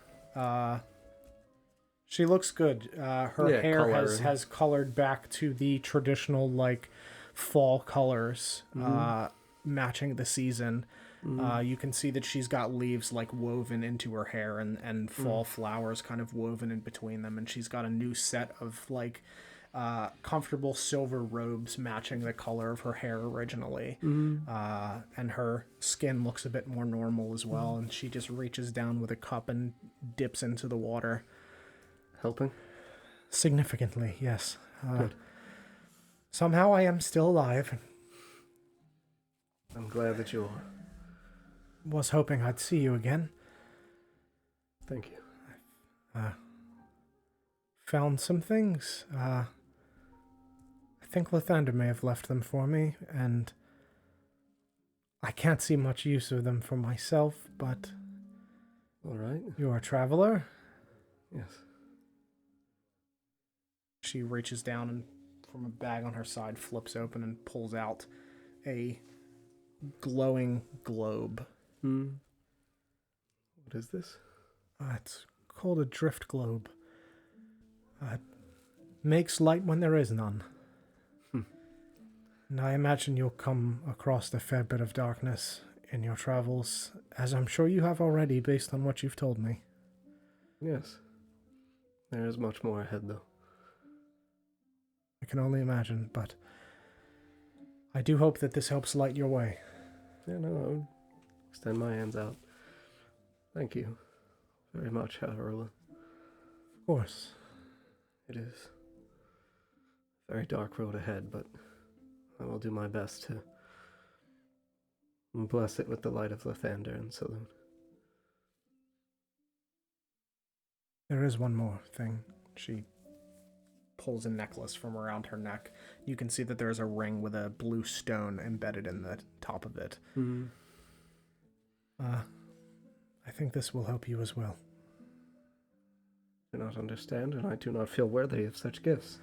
she looks good. Her hair has colored back to the traditional, like, fall colors, matching the season. You can see that she's got leaves, like, woven into her hair and fall flowers kind of woven in between them. And she's got a new set of, like, comfortable silver robes matching the color of her hair originally. And her skin looks a bit more normal as well, and she just reaches down with a cup and dips into the water. Helping? Significantly, yes. Good. Somehow I am still alive. I'm glad that you are. Was hoping I'd see you again. Thank you. Found some things. I think Lathander may have left them for me, and I can't see much use of them for myself, but... All right. You're a traveler? Yes. She reaches down and, from a bag on her side, flips open and pulls out a glowing globe. What is this? It's called a drift globe. It makes light when there is none. And I imagine you'll come across a fair bit of darkness in your travels, as I'm sure you have already based on what you've told me. Yes. There is much more ahead, though. I can only imagine, but I do hope that this helps light your way. Yeah, no, I would extend my hands out. Thank you very much, Adoris. Of course. It is a very dark road ahead, but I will do my best to bless it with the light of Lathander and Saloon. There is one more thing. She pulls a necklace from around her neck. You can see that there is a ring with a blue stone embedded in the top of it. I think this will help you as well. I do not understand, and I do not feel worthy of such gifts.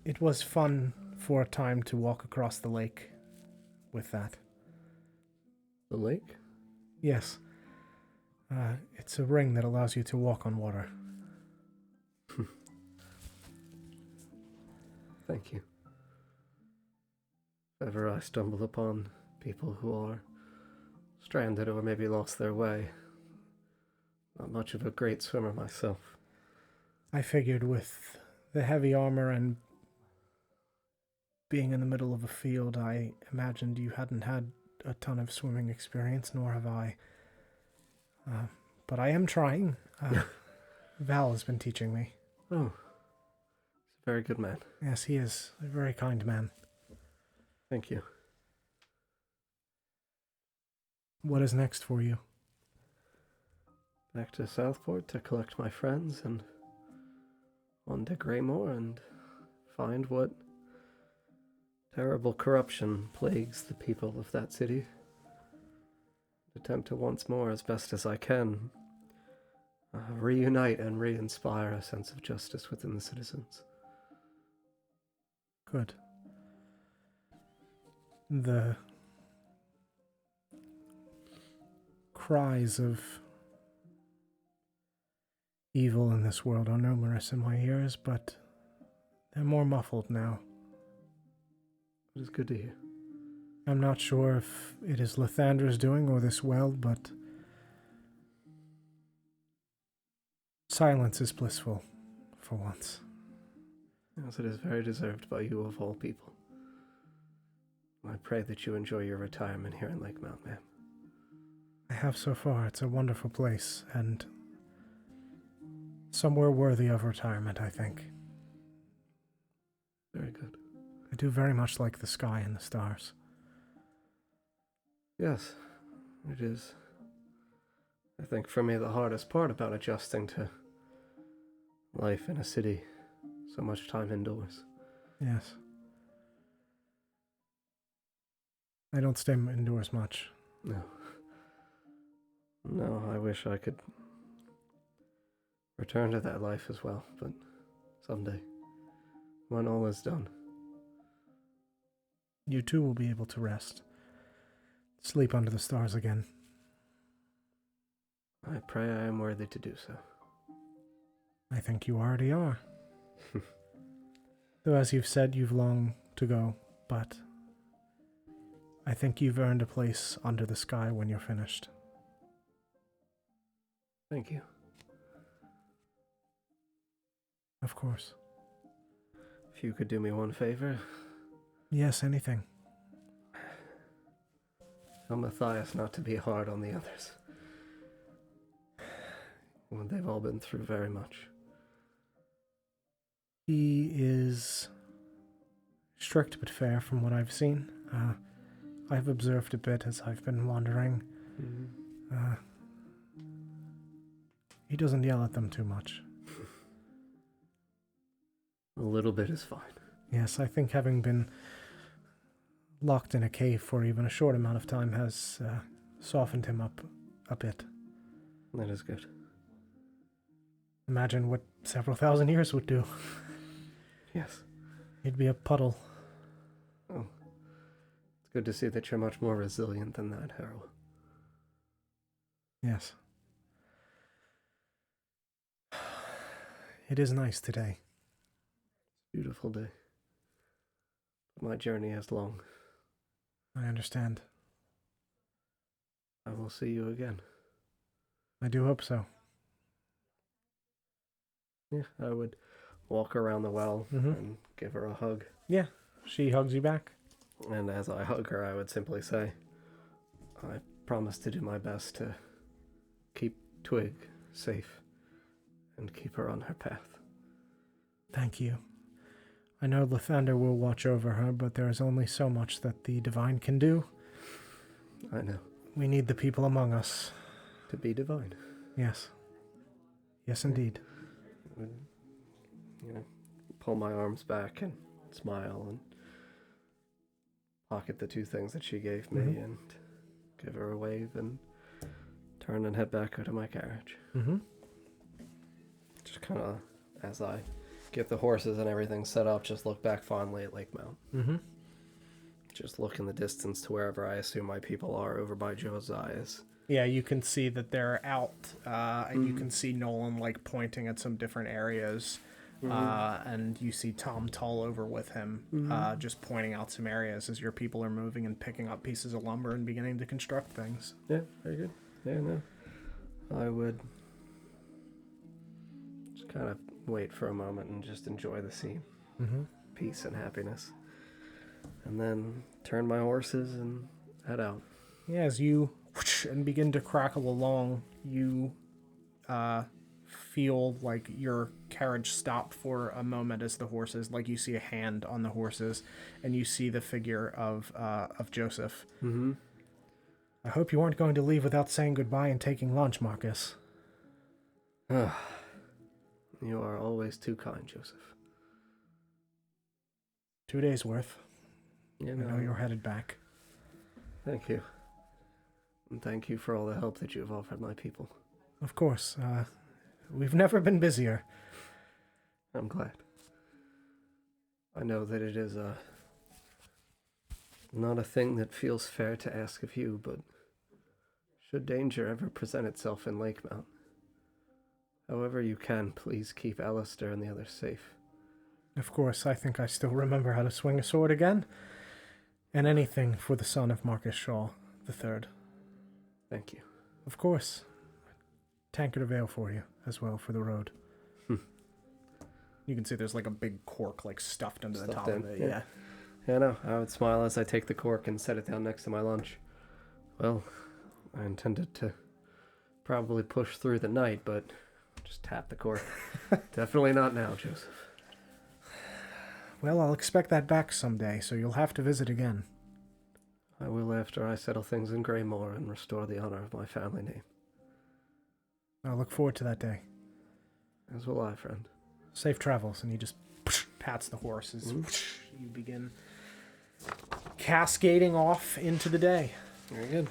It was fun for a time to walk across the lake with that. The lake? Yes. It's a ring that allows you to walk on water. Thank you. If ever I stumble upon people who are stranded or maybe lost their way, Not much of a great swimmer myself. I figured with the heavy armor and being in the middle of a field, I imagined you hadn't had a ton of swimming experience, nor have I. But I am trying. Val has been teaching me. Oh, he's a very good man. Yes, he is a very kind man. Thank you. What is next for you? Back to Southport to collect my friends and on to Greymoor and find what terrible corruption plagues the people of that city. Attempt to once more, as best as I can, reunite and re-inspire a sense of justice within the citizens. Good. The cries of evil in this world are numerous in my ears, but they're more muffled now. It is good to hear. I'm not sure if it is Lathandra's doing or this well, but silence is blissful, for once. Yes, it is very deserved by you of all people. I pray that you enjoy your retirement here in Lakemount, ma'am. I have so far. It's a wonderful place, and somewhere worthy of retirement, I think. Very good. I do very much like the sky and the stars. Yes, it is. I think for me the hardest part about adjusting to life in a city, so much time indoors. Yes. I don't stay indoors much. No. No, I wish I could return to that life as well, but someday, when all is done. You too will be able to rest. Sleep under the stars again. I pray I am worthy to do so. I think you already are. Though as you've said, you've long to go, but I think you've earned a place under the sky when you're finished. Thank you. Of course. If you could do me one favor, Yes, anything. tell Matthias not to be hard on the others. Well, they've all been through very much. He is strict but fair from what I've seen. I've observed a bit as I've been wandering. He doesn't yell at them too much. A little bit is fine. Yes, I think having been locked in a cave for even a short amount of time has softened him up a bit. That is good. Imagine what several thousand years would do. Yes. He'd be a puddle. Oh. It's good to see that you're much more resilient than that, Harold. Yes. It is nice today. Beautiful day. But my journey is long. I understand. I will see you again. I do hope so. Yeah, I would walk around the well and give her a hug. Yeah, she hugs you back. And as I hug her, I would simply say, I promise to do my best to keep Twig safe and keep her on her path. Thank you. I know Lathander will watch over her, but there is only so much that the divine can do. I know. We need the people among us. To be divine. Yes. Yes, indeed. Would, pull my arms back and smile and pocket the two things that she gave me and give her a wave and turn and head back out to my carriage. Just kind of, as I get the horses and everything set up, just look back fondly at Lakemount. Just look in the distance to wherever I assume my people are over by Josiah's. Yeah, you can see that they're out, and you can see Nolan like pointing at some different areas, and you see Tom Tull over with him, just pointing out some areas as your people are moving and picking up pieces of lumber and beginning to construct things. Yeah, very good. Yeah, no. I would kind of wait for a moment and just enjoy the scene. Mm-hmm. Peace and happiness. And then turn my horses and head out. Yeah, as you and begin to crackle along, you feel like your carriage stop for a moment as the horses, like you see a hand on the horses, and you see the figure of Joseph. Mm-hmm. I hope you weren't going to leave without saying goodbye and taking lunch, Marcus. You are always too kind, Joseph. 2 days worth. You I know you're headed back. Thank you. And thank you for all the help that you have offered my people. Of course. We've never been busier. I'm glad. I know that it is not a thing that feels fair to ask of you, but should danger ever present itself in Lakemount, however you can, please keep Alistair and the others safe. Of course, I think I still remember how to swing a sword again. And anything for the son of Marcus Shaw III. Thank you. Of course. Tankard of ale for you as well for the road. You can see there's like a big cork like stuffed into the top of it. Yeah. Yeah, I know. I would smile as I take the cork and set it down next to my lunch. Well, I intended to probably push through the night, but just tap the cork. Definitely not now, Joseph. Well, I'll expect that back someday, so you'll have to visit again. I will after I settle things in Greymoor and restore the honor of my family name. I'll look forward to that day. As will I, friend. Safe travels, and he just pats the horse as you begin cascading off into the day. Very good.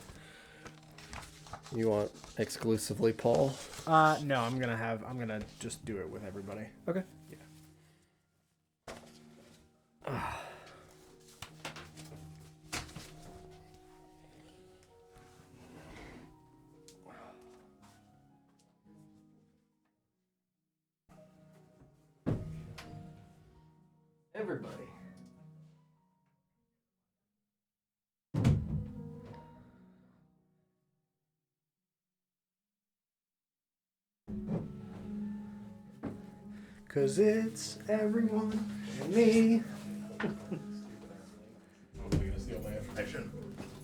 You want exclusively Paul? No, I'm gonna just do it with everybody. Okay. Yeah. Everybody. Cause it's everyone and me. I'm going to steal my information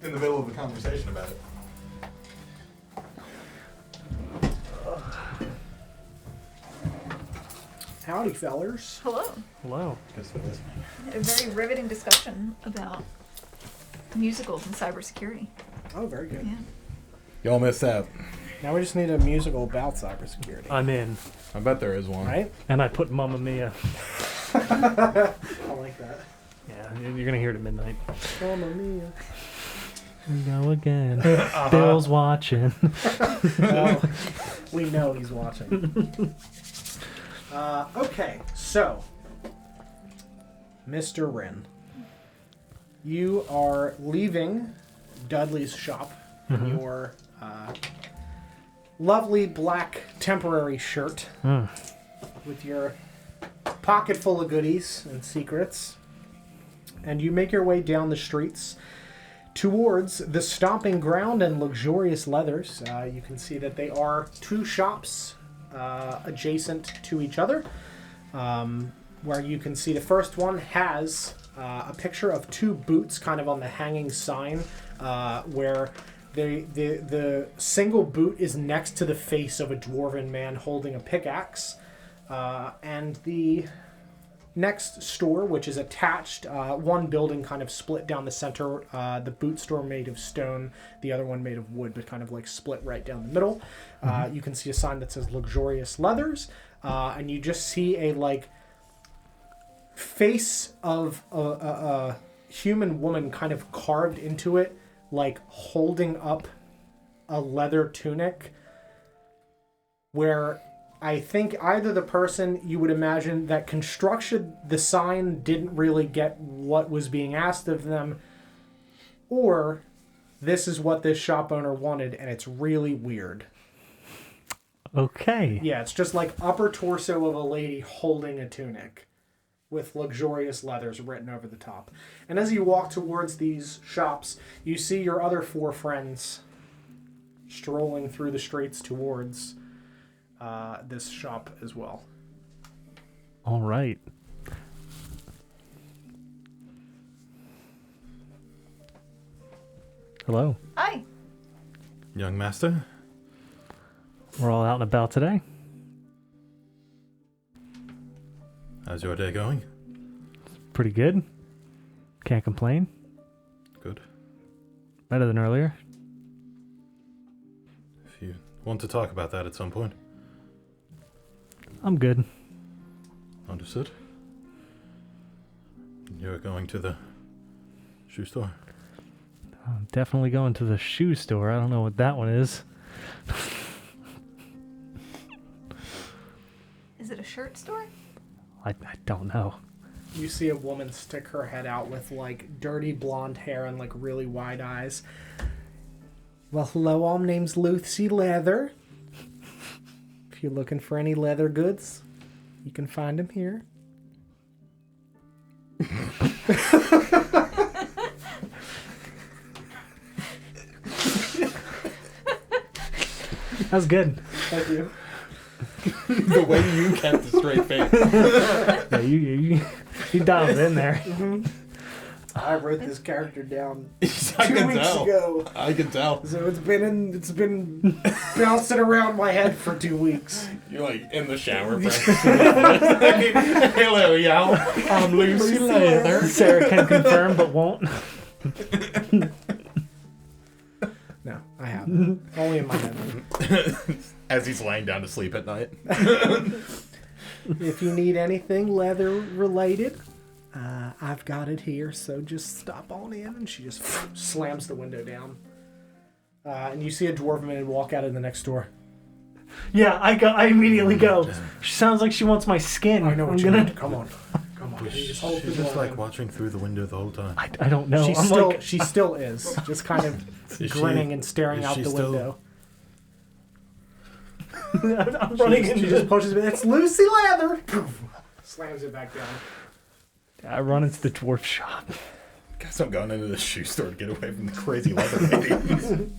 in the middle of the conversation about it. Howdy, fellers. Hello. Hello. Guess what this A very riveting discussion about musicals and cybersecurity. Oh, very good. Yeah. Y'all missed out. Now we just need a musical about cybersecurity. I'm in. I bet there is one. Right? And I put Mamma Mia. I like that. Yeah, you're going to hear it at midnight. Mamma mia. Here we go again. Bill's watching. Well, we know he's watching. Okay, so, Mr. Wren, you are leaving Dudley's shop in your lovely black temporary shirt with your pocket full of goodies and secrets, and you make your way down the streets towards the stomping ground and luxurious leathers. You can see that they are two shops adjacent to each other, where you can see the first one has a picture of two boots kind of on the hanging sign, where the single boot is next to the face of a dwarven man holding a pickaxe, and the next store, which is attached, one building kind of split down the center, the boot store made of stone, the other one made of wood, but kind of like split right down the middle. You can see a sign that says luxurious leathers, and you just see a like face of a human woman kind of carved into it, like holding up a leather tunic, where I think either the person you would imagine that constructed the sign didn't really get what was being asked of them, or this is what this shop owner wanted, and it's really weird. Okay. Yeah, it's just like upper torso of a lady holding a tunic with luxurious leathers written over the top. And as you walk towards these shops, you see your other four friends strolling through the streets towards this shop as well. All right. Hello. Hi. Young master? We're all out and about today. How's your day going? Pretty good. Can't complain. Good. Better than earlier. If you want to talk about that at some point. I'm good. Understood. You're going to the shoe store? I'm definitely going to the shoe store. I don't know what that one is. Is it a shirt store? I don't know. You see a woman stick her head out with like dirty blonde hair and like really wide eyes. Well, hello, all. My name's Lucy Leather. If you're looking for any leather goods, you can find them here. That's good. Thank you. The way you kept the straight face. Yeah, you dialed it in there. I wrote this character down I 2 can weeks tell. ago, I can tell. so it's been bouncing around my head for 2 weeks. You're like in the shower. Hello, y'all. I'm Lucy Leather. Sarah can confirm, but won't. No, I haven't. Only in my head. As he's laying down to sleep at night. If you need anything leather related, I've got it here, so just stop on in. And she just slams the window down. And you see a dwarven walk out of the next door. Yeah, I immediately go. She sounds like she wants my skin. I know what I'm you gonna. mean. Come on. You just hold the She's door just like open. watching through the window the whole time. I don't know. She still is. Just kind of Is grinning and staring is out she the still- window. I'm running She into. just pushes it. It's Lucy Leather! Poof. Slams it back down. I run into the dwarf shop. Guess I'm going into the shoe store to get away from the crazy leather lady.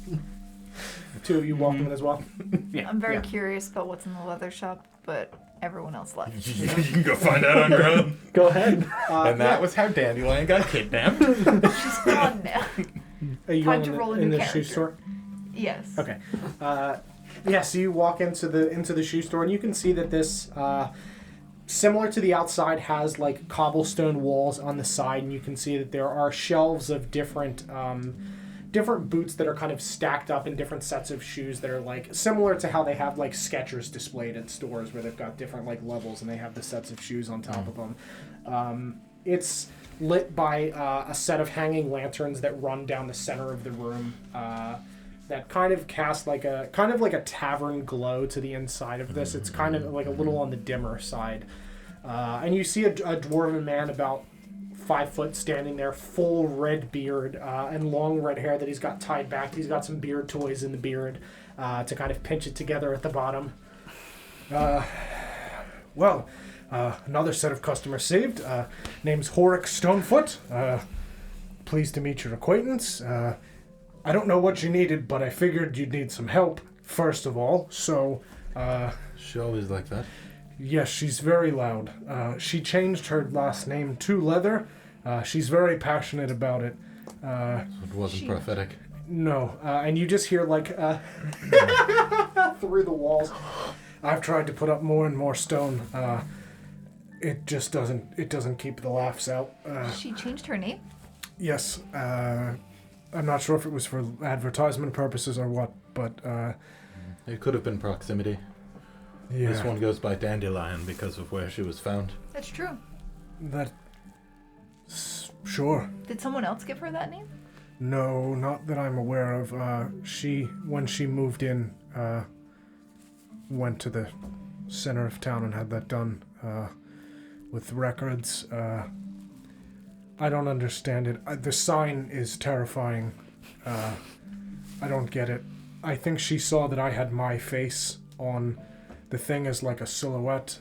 Two of you walk in as well. I'm very Yeah. curious about what's in the leather shop, but everyone else left. You can go find out on your own. Go ahead. And that was how Dandelion got kidnapped. She's gone now. Are you Time going to roll a in new the shoe character. store? Yes. Okay. Yeah, so you walk into the shoe store and you can see that this, similar to the outside, has like cobblestone walls on the side, and you can see that there are shelves of different boots that are kind of stacked up in different sets of shoes that are like similar to how they have like Skechers displayed at stores where they've got different like levels and they have the sets of shoes on top of them. It's lit by a set of hanging lanterns that run down the center of the room. That kind of cast like a tavern glow to the inside of this. It's kind of like a little on the dimmer side. And you see a dwarven man about 5 foot standing there, full red beard and long red hair that he's got tied back. He's got some beard toys in the beard to kind of pinch it together at the bottom. Well, another set of customers saved. Name's Horik Stonefoot. Pleased to meet your acquaintance. I don't know what you needed, but I figured you'd need some help, first of all. So, She always like that. yes, she's very loud. She changed her last name to Leather. She's very passionate about it. So it wasn't prophetic. No, and you just hear like through the walls. I've tried to put up more and more stone. It just doesn't keep the laughs out. She changed her name? Yes, I'm not sure if it was for advertisement purposes or what, but It could have been proximity. yeah. This one goes by Dandelion because of where she was found. That's true. Sure. Did someone else give her that name? No, not that I'm aware of. When she moved in, went to the center of town and had that done, with records. I don't understand it. The sign is terrifying. I don't get it. I think she saw that I had my face on the thing as like a silhouette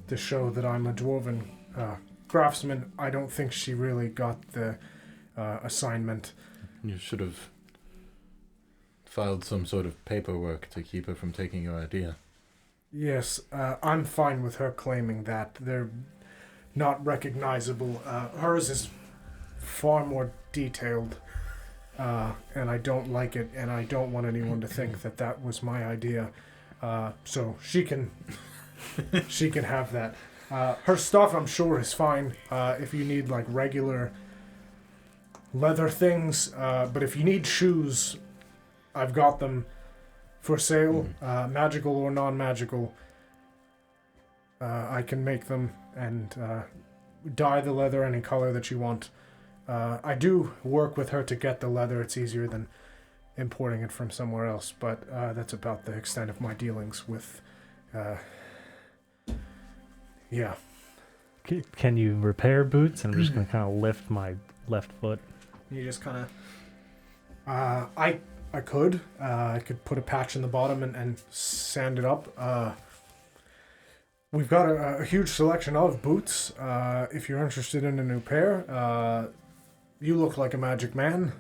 to show that I'm a dwarven craftsman. I don't think she really got the assignment. You should have filed some sort of paperwork to keep her from taking your idea. Yes, I'm fine with her claiming that. They're not recognizable. Hers is far more detailed, and I don't like it, and I don't want anyone to think that that was my idea. So she can have that. Her stuff, I'm sure, is fine. If you need like regular leather things, but if you need shoes, I've got them for sale, magical or non-magical. I can make them and dye the leather any color that you want. I do work with her to get the leather. It's easier than importing it from somewhere else, but that's about the extent of my dealings with... yeah. Can you repair boots? I'm just going to kind of lift my left foot. You just kind of... I could. I could put a patch in the bottom and sand it up. We've got a huge selection of boots. If you're interested in a new pair, you look like a magic man.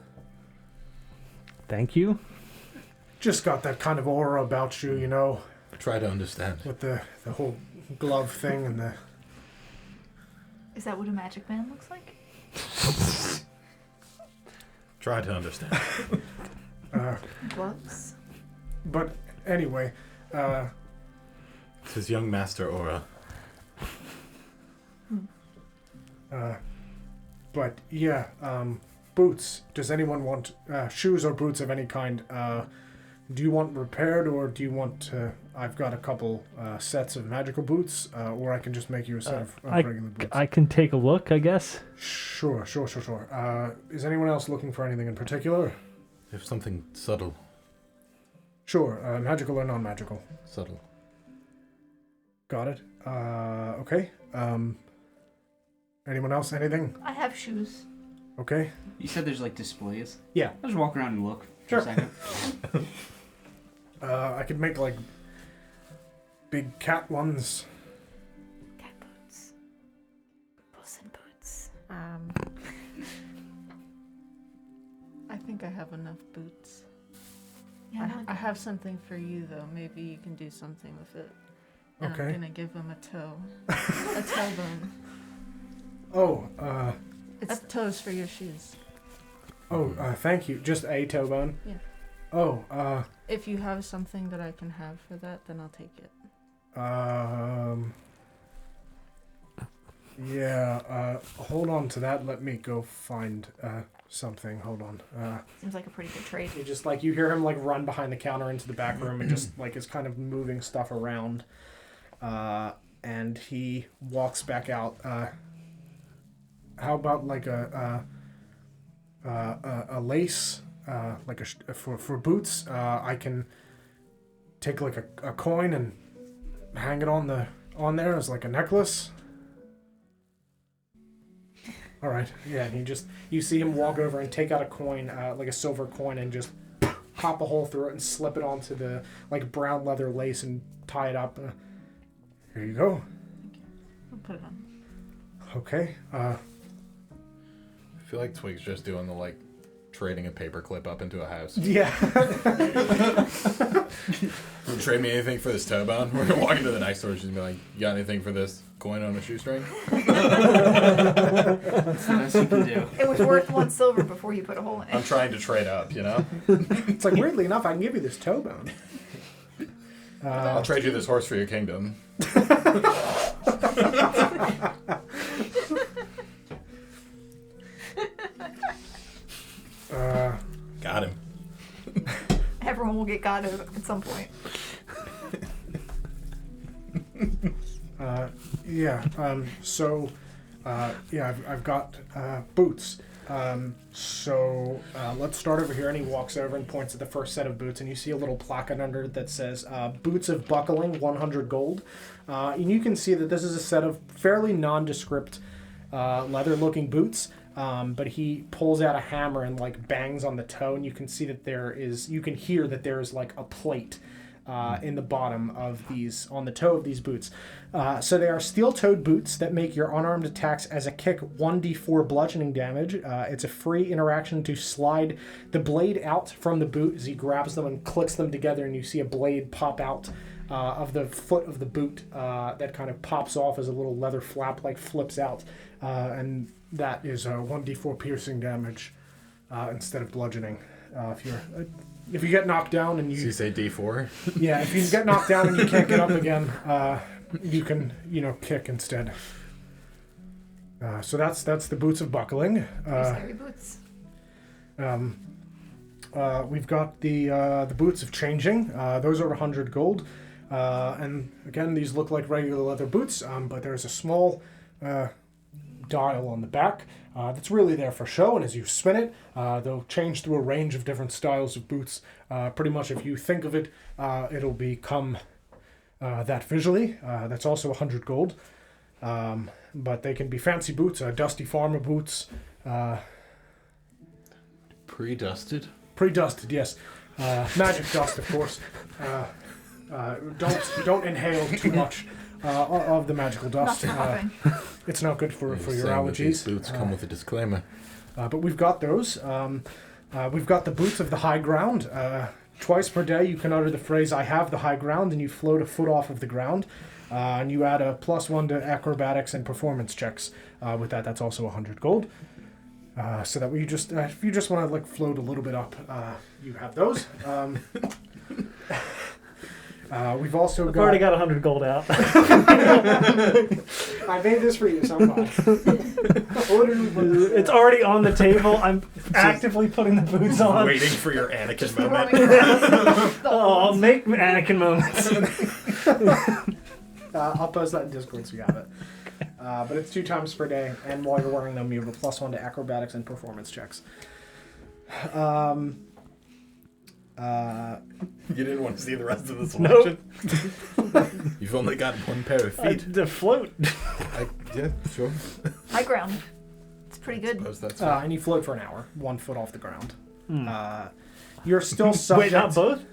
Thank you. Just got that kind of aura about you, you know, Try to understand. with the whole glove thing and the... Is that what a magic man looks like? Try to understand. Gloves? But anyway, It's his young master aura. but yeah, boots. Does anyone want shoes or boots of any kind? Do you want repaired or do you want I've got a couple sets of magical boots, or I can just make you a set of regular boots. I can take a look, I guess. Sure. Is anyone else looking for anything in particular? If something subtle. Sure, magical or non-magical. Subtle. Got it. Okay. Anyone else? Anything? I have shoes. Okay. You said there's like displays. Yeah. I'll just walk around and look Sure. for a second. I could make like big cat ones. Cat boots. Puss in boots. I think I have enough boots. Yeah, I have something for you though. Maybe you can do something with it. And Okay. I'm gonna give him a toe. A toe bone. Oh, It's toes for your shoes. thank you. Just a toe bone? Yeah. Oh, If you have something that I can have for that, then I'll take it. yeah, hold on to that. Let me go find, something. Hold on. Seems like a pretty good trade. You just, like, you hear him, like, run behind the counter into the back room and just, like, is kind of moving stuff around. And he walks back out. How about, like, a lace, like, for boots? I can take, like, a coin and hang it on there as, like, a necklace. All right. Yeah, and you see him walk over and take out a coin, like a silver coin, and just pop a hole through it and slip it onto the like brown leather lace and tie it up. Here you go. I'll put it on. Okay. I feel like Twig's just doing the like trading a paperclip up into a house. Yeah. Trade me anything for this toe bone? We're gonna walk into the next store. She's gonna be like, "You got anything for this coin on a shoestring?" That's the best you can do. It was worth 1 silver before you put a hole in I'm it. trying to trade up, you know. It's like weirdly enough, I can give you this toe bone. I'll trade you this horse for your kingdom. Got him. Everyone will get got at some point. I've got boots. Let's start over here. And he walks over and points at the first set of boots, and you see a little placard under it that says "Boots of Buckling, 100 gold." And you can see that this is a set of fairly nondescript leather-looking boots. But he pulls out a hammer and like bangs on the toe, and you can see that you can hear that there is like a plate in the bottom of these, on the toe of these boots. So they are steel-toed boots that make your unarmed attacks as a kick 1d4 bludgeoning damage. It's a free interaction to slide the blade out from the boot as he grabs them and clicks them together, and you see a blade pop out of the foot of the boot that kind of pops off as a little leather flap, like flips out, and that is 1d4 piercing damage instead of bludgeoning. If you get knocked down and So you say D4? yeah, if you get knocked down and you can't get up again, you can kick instead. So that's the boots of buckling. Scary boots. We've got the boots of changing. Those are 100 gold. And again, these look like regular leather boots, but there's a small dial on the back that's really there for show, and as you spin it, they'll change through a range of different styles of boots. Pretty much if you think of it, it'll become that visually. That's also 100 gold. But they can be fancy boots, dusty farmer boots. Pre-dusted? Pre-dusted, yes. Magic dust, of course. Don't inhale too much of the magical dust. It's not good for your allergies. These boots come with a disclaimer. But we've got those. We've got the boots of the high ground. Twice per day you can utter the phrase, I have the high ground, and you float a foot off of the ground. And you add a +1 to acrobatics and performance checks. With that, that's also 100 gold. So that if you just want to float a little bit up, you have those. We've also I've already got 100 gold out. I made this for you somehow. It's already on the table. I'm actively putting the boots on. Waiting for your Anakin moment. Oh, I'll make Anakin moments. I'll post that in Discord so you have it. But it's 2 times per day, and while you're wearing them, you have a +1 to acrobatics and performance checks. You didn't want to see the rest of this Nope. selection? You've only got one pair of feet. The float. Yeah, sure. High ground. It's pretty good. Suppose that's And you float for an hour, 1 foot off the ground. You're still subject... Wait, not both?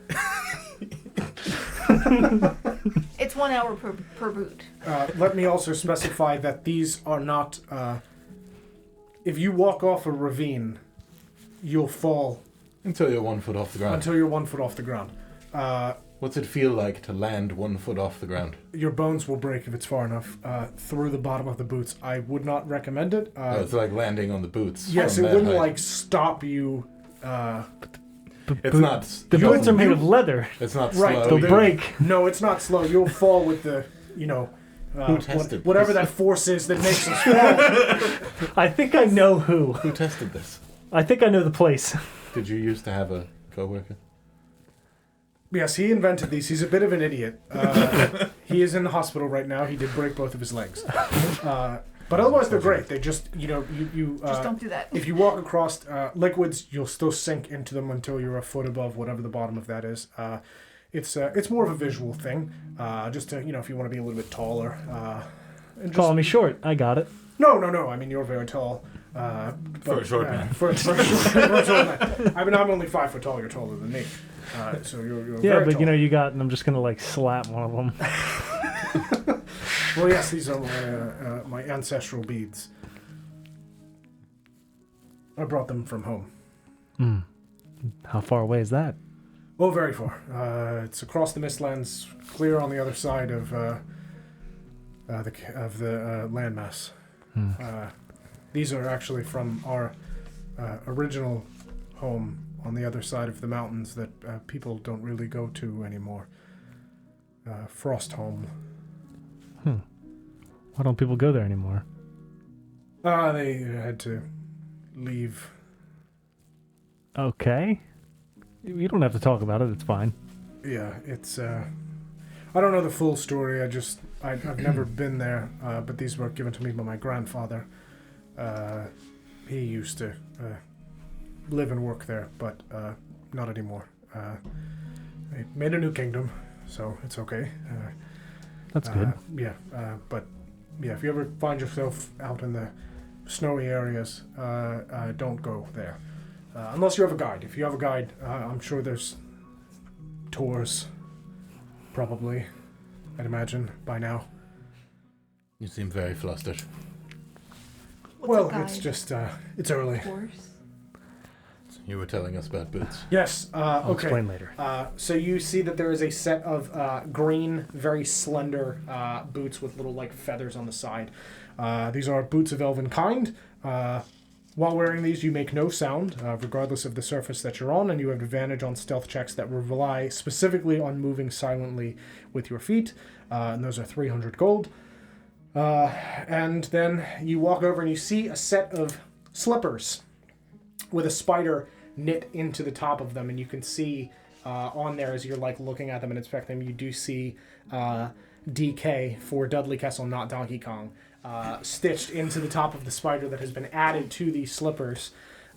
It's 1 hour per boot. Let me also specify that these are not... if you walk off a ravine, you'll fall... Until you're 1 foot off the ground. Until you're 1 foot off the ground. What's it feel like to land 1 foot off the ground? Your bones will break if it's far enough through the bottom of the boots. I would not recommend it. It's like landing on the boots. Yes, it from that wouldn't height. stop you. It's not. The boots are made of leather. It's not Right, slow. They'll break. No, it's not slow. You'll fall with the, Who tested whatever this? that force is that makes us fall. I think I know who. Who tested this? I think I know the place. Did you used to have a coworker? Yes, he invented these. He's a bit of an idiot. He is in the hospital right now. He did break both of his legs. But otherwise, they're great. They just, you Just don't do that. if you walk across liquids, you'll still sink into them until you're a foot above whatever the bottom of that is. It's more of a visual thing. Just to, if you want to be a little bit taller. And just, Calling me short. I got it. No. I mean, you're very tall. For a short man. For a short man. I mean, I'm only 5 foot tall. You're taller than me. So you're Yeah, very but tall. you got, and I'm just gonna slap one of them. Well, yes, these are my ancestral beads. I brought them from home. How far away is that? Oh, very far. It's across the Mistlands, clear on the other side of the landmass. These are actually from our original home on the other side of the mountains that people don't really go to anymore. Frostholm. Why don't people go there anymore? They had to leave. Okay. You don't have to talk about it. It's fine. Yeah, it's. I don't know the full story. I've never been there. But these were given to me by my grandfather. He used to live and work there, but not anymore. They made a new kingdom, so it's okay. That's good. But if you ever find yourself out in the snowy areas, don't go there. Unless you have a guide. If you have a guide, I'm sure there's tours, probably, I'd imagine, by now. You seem very flustered. What's a Well, guide? it's just, it's early. Horse. You were telling us about boots. Yes. I'll Okay. explain later. So you see that there is a set of green, very slender boots with little like feathers on the side. These are boots of elven kind. While wearing these, you make no sound, regardless of the surface that you're on, and you have advantage on stealth checks that rely specifically on moving silently with your feet. And those are 300 gold. And then you walk over and you see a set of slippers with a spider knit into the top of them, and you can see on there as you're like looking at them and inspecting them, you do see DK for Dudley Kessel, not Donkey Kong, stitched into the top of the spider that has been added to these slippers.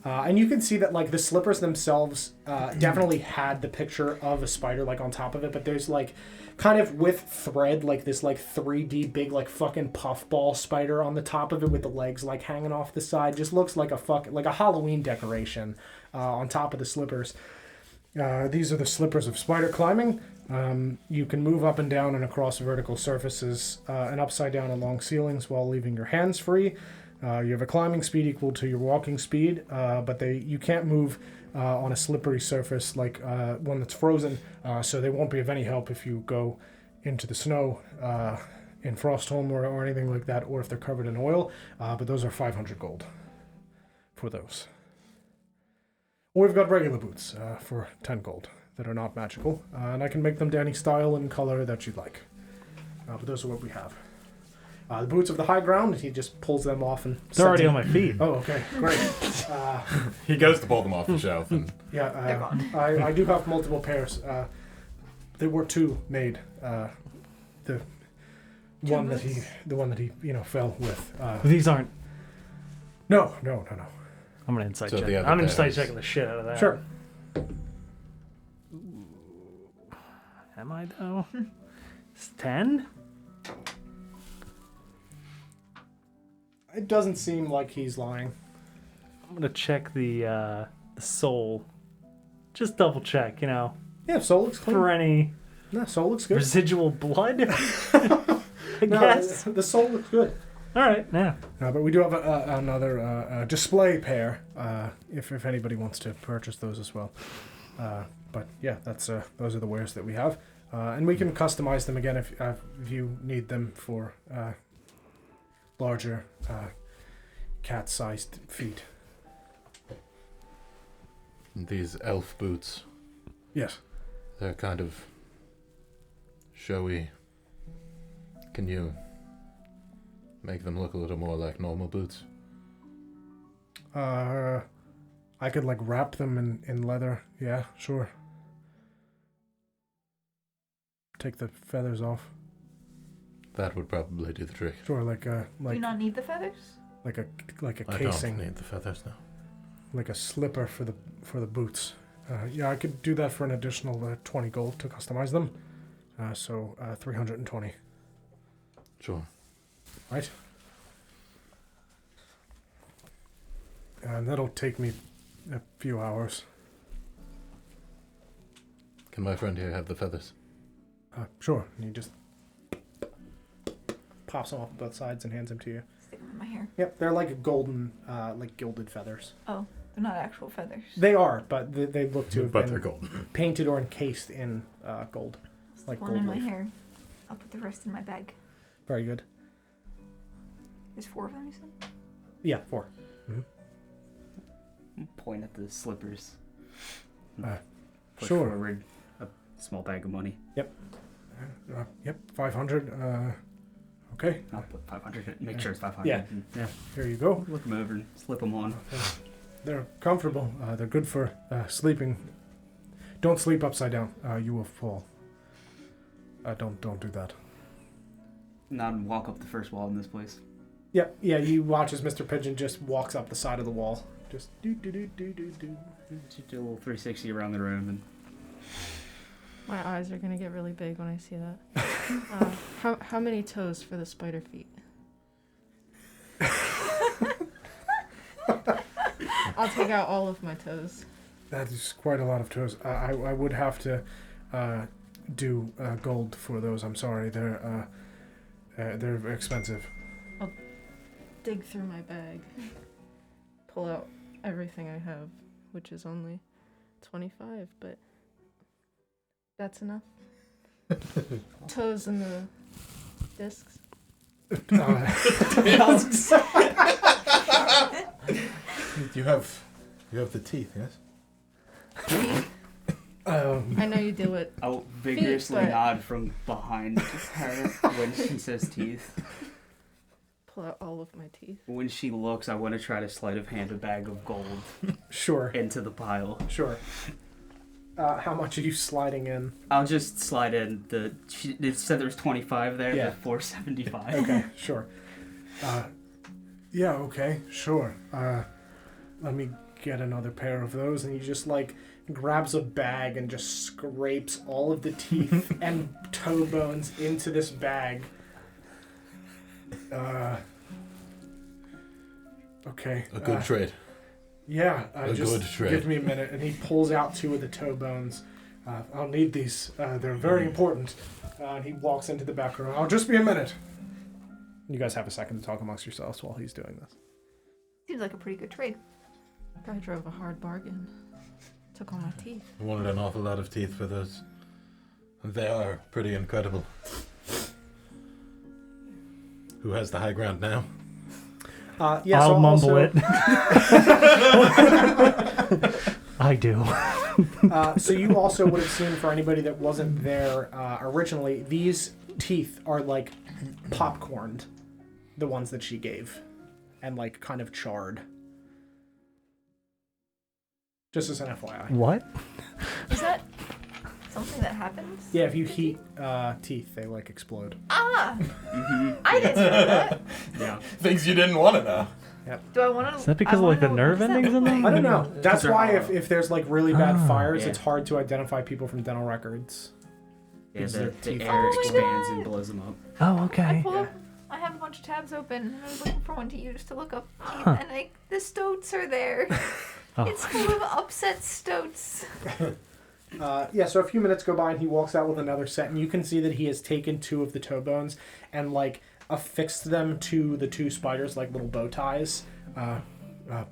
And you can see that like the slippers themselves definitely had the picture of a spider like on top of it, but there's like kind of with thread like this like 3D big like fucking puffball spider on the top of it with the legs like hanging off the side. Just looks like a Halloween decoration on top of the slippers. These are the slippers of spider climbing. You can move up and down and across vertical surfaces and upside down along ceilings while leaving your hands free. You have a climbing speed equal to your walking speed, but you can't move on a slippery surface like one that's frozen, so they won't be of any help if you go into the snow in Frostholm or anything like that, or if they're covered in oil, but those are 500 gold for those. Or we've got regular boots for 10 gold that are not magical, and I can make them to any style and color that you'd like. But those are what we have. The boots of the high ground, he just pulls them off and... They're already on my feet. Oh, okay, great. He goes to pull them off the shelf, and Yeah, I do have multiple pairs. There were two made. The one that he fell with. These aren't. No. I'm gonna insight So check. the other I'm insight pairs. checking the shit out of that. Sure. Am I though? It's 10. It doesn't seem like he's lying. I'm gonna check the soul. Just double check, Yeah, soul looks clean. for any No, soul looks good. residual blood. I guess. The soul looks good. All right, yeah. But we do have another display pair if anybody wants to purchase those as well. But yeah, that's those are the wares that we have, and we can customize them again if you need them for larger cat-sized feet. these elf boots, Yes. they're kind of showy. Can you make them look a little more like normal boots? I could like wrap them in leather. Yeah, sure. Take the feathers off. That would probably do the trick. Sure, Do you not need the feathers? like a I casing, don't need the feathers now. like a slipper for the boots. Yeah, I could do that for an additional 20 gold to customize them. So 320, Sure. right? And that'll take me a few hours. Can my friend here have the feathers? Sure. And he just pops them off both sides and hands them to you. Stick them in my hair. Yep, they're like golden, like gilded feathers. Oh, they're not actual feathers. They are, but they look to have But been they're golden. painted or encased in gold. Stick like one gold in my leaf. hair. I'll put the rest in my bag. Very good. There's 4 of them, you said? Yeah, 4. Point at the slippers. Push Sure. forward a small bag of money. Yep, 500. Okay, I'll put 500 in it. Make sure it's 500. Yeah. And, yeah. here you go. Look them over and slip them on. They're comfortable. They're good for sleeping. Don't sleep upside down. You will fall. Don't do that. Not walk up the first wall in this place. Yeah. You watch as Mr. Pigeon just walks up the side of the wall. Just do. Just do a little 360 around the room and My eyes are gonna get really big when I see that. How many toes for the spider feet? I'll take out all of my toes. That is quite a lot of toes. I would have to do gold for those. I'm sorry. They're expensive. Dig through my bag, pull out everything I have, which is only 25, but that's enough. Toes in the discs. You have the teeth, yes? I know you do it. I'll vigorously but- nod from behind her when she says teeth. Pull out all of my teeth. When she looks, I want to try to sleight of hand a bag of gold Sure. into the pile. Sure. How much are you sliding in? I'll just slide in it said there was 25 there, Yeah. but 475. Okay, sure. Yeah, okay, sure. Let me get another pair of those, and he just like grabs a bag and just scrapes all of the teeth and toe bones into this bag. Okay. A good trade. Yeah, A just good trade. give me a minute. And he pulls out 2 of the toe bones. I'll need these. They're very important. And he walks into the back room. I'll just be a minute. You guys have a second to talk amongst yourselves while he's doing this. Seems like a pretty good trade. I drove a hard bargain. Took all my teeth. I wanted an awful lot of teeth for those. And they are pretty incredible. Who has the high ground now? Yes, I'll mumble also, it. I do. So you also would have seen, for anybody that wasn't there originally, these teeth are like popcorned, the ones that she gave, and like kind of charred. Just as an FYI. What? Is that something that happens? Yeah, if you heat teeth, they like explode. Ah! Mm-hmm. I didn't know that. Yeah. Things you didn't want to know. Do I want to? Is that because of like the nerve endings in them? I don't know. That's they're why hollow. if there's like really bad Ah. fires, Yeah. it's hard to identify people from dental records. Yeah, Is the it teeth? air Oh my expands God. and blows them up. Oh, I okay. pull up. I have a bunch of tabs open, and I was looking for one to use to look up teeth, Huh. and the stoats are there. Oh. It's full of upset stoats. Yeah, so a few minutes go by and he walks out with another set, and you can see that he has taken 2 of the toe bones and like affixed them to the 2 spiders like little bow ties.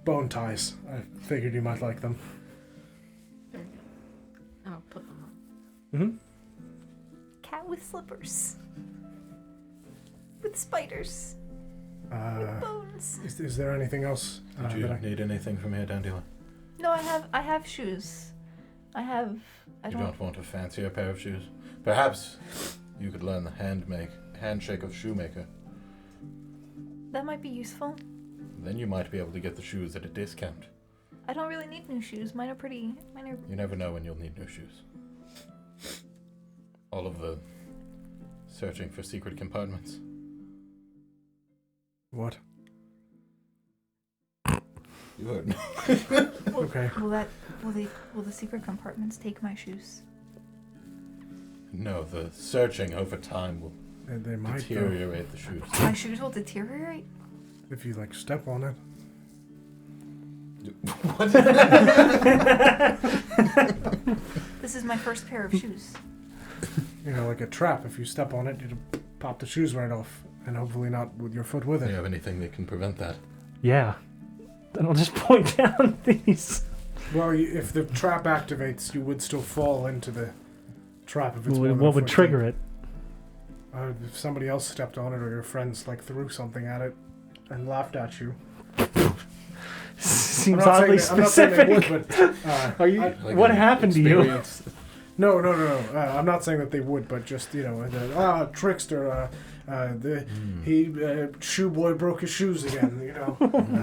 Bone ties. I figured you might like them. Very good. I'll put them on. Mm-hmm. Cat with slippers. With spiders. Uh, Bones. is there anything else Do you that I... need anything from here, Dandelion? No, I have shoes. I You don't want a fancier pair of shoes? Perhaps you could learn the handshake of shoemaker. That might be useful. Then you might be able to get the shoes at a discount. I don't really need new shoes. Mine are pretty. Mine are. You never know when you'll need new shoes. All of the searching for secret compartments. What? You heard me. Will, Okay. Will the secret compartments take my shoes? No, the searching over time will They might though, deteriorate the shoes. My shoes will deteriorate. if you like step on it. What? This is my first pair of shoes. You know, like a trap. If you step on it, it'll pop the shoes right off, and hopefully not with your foot with Do it. you have anything that can prevent that? Yeah. Then I'll just point down these. Well, if the trap activates, you would still fall into the trap if it's more than What a would foot trigger deep. it? If somebody else stepped on it, or your friends like threw something at it and laughed at you. Seems I'm not oddly saying they specific. would, but Are you? Like What an happened to you? experience? no. I'm not saying that they would, but just trickster. Shoe boy broke his shoes again. You know.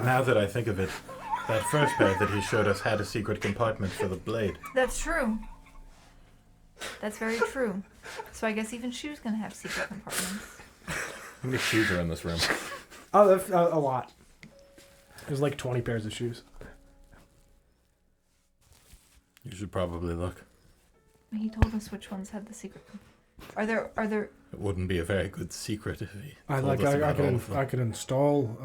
Now that I think of it, that first pair that he showed us had a secret compartment for the blade. That's true. That's very true. So I guess even shoes gonna have secret compartments. How many shoes are in this room? Oh, that's a lot. There's like 20 pairs of shoes. You should probably look. He told us which ones had the secret. Are there? It wouldn't be a very good secret if he I told us about all of them. could install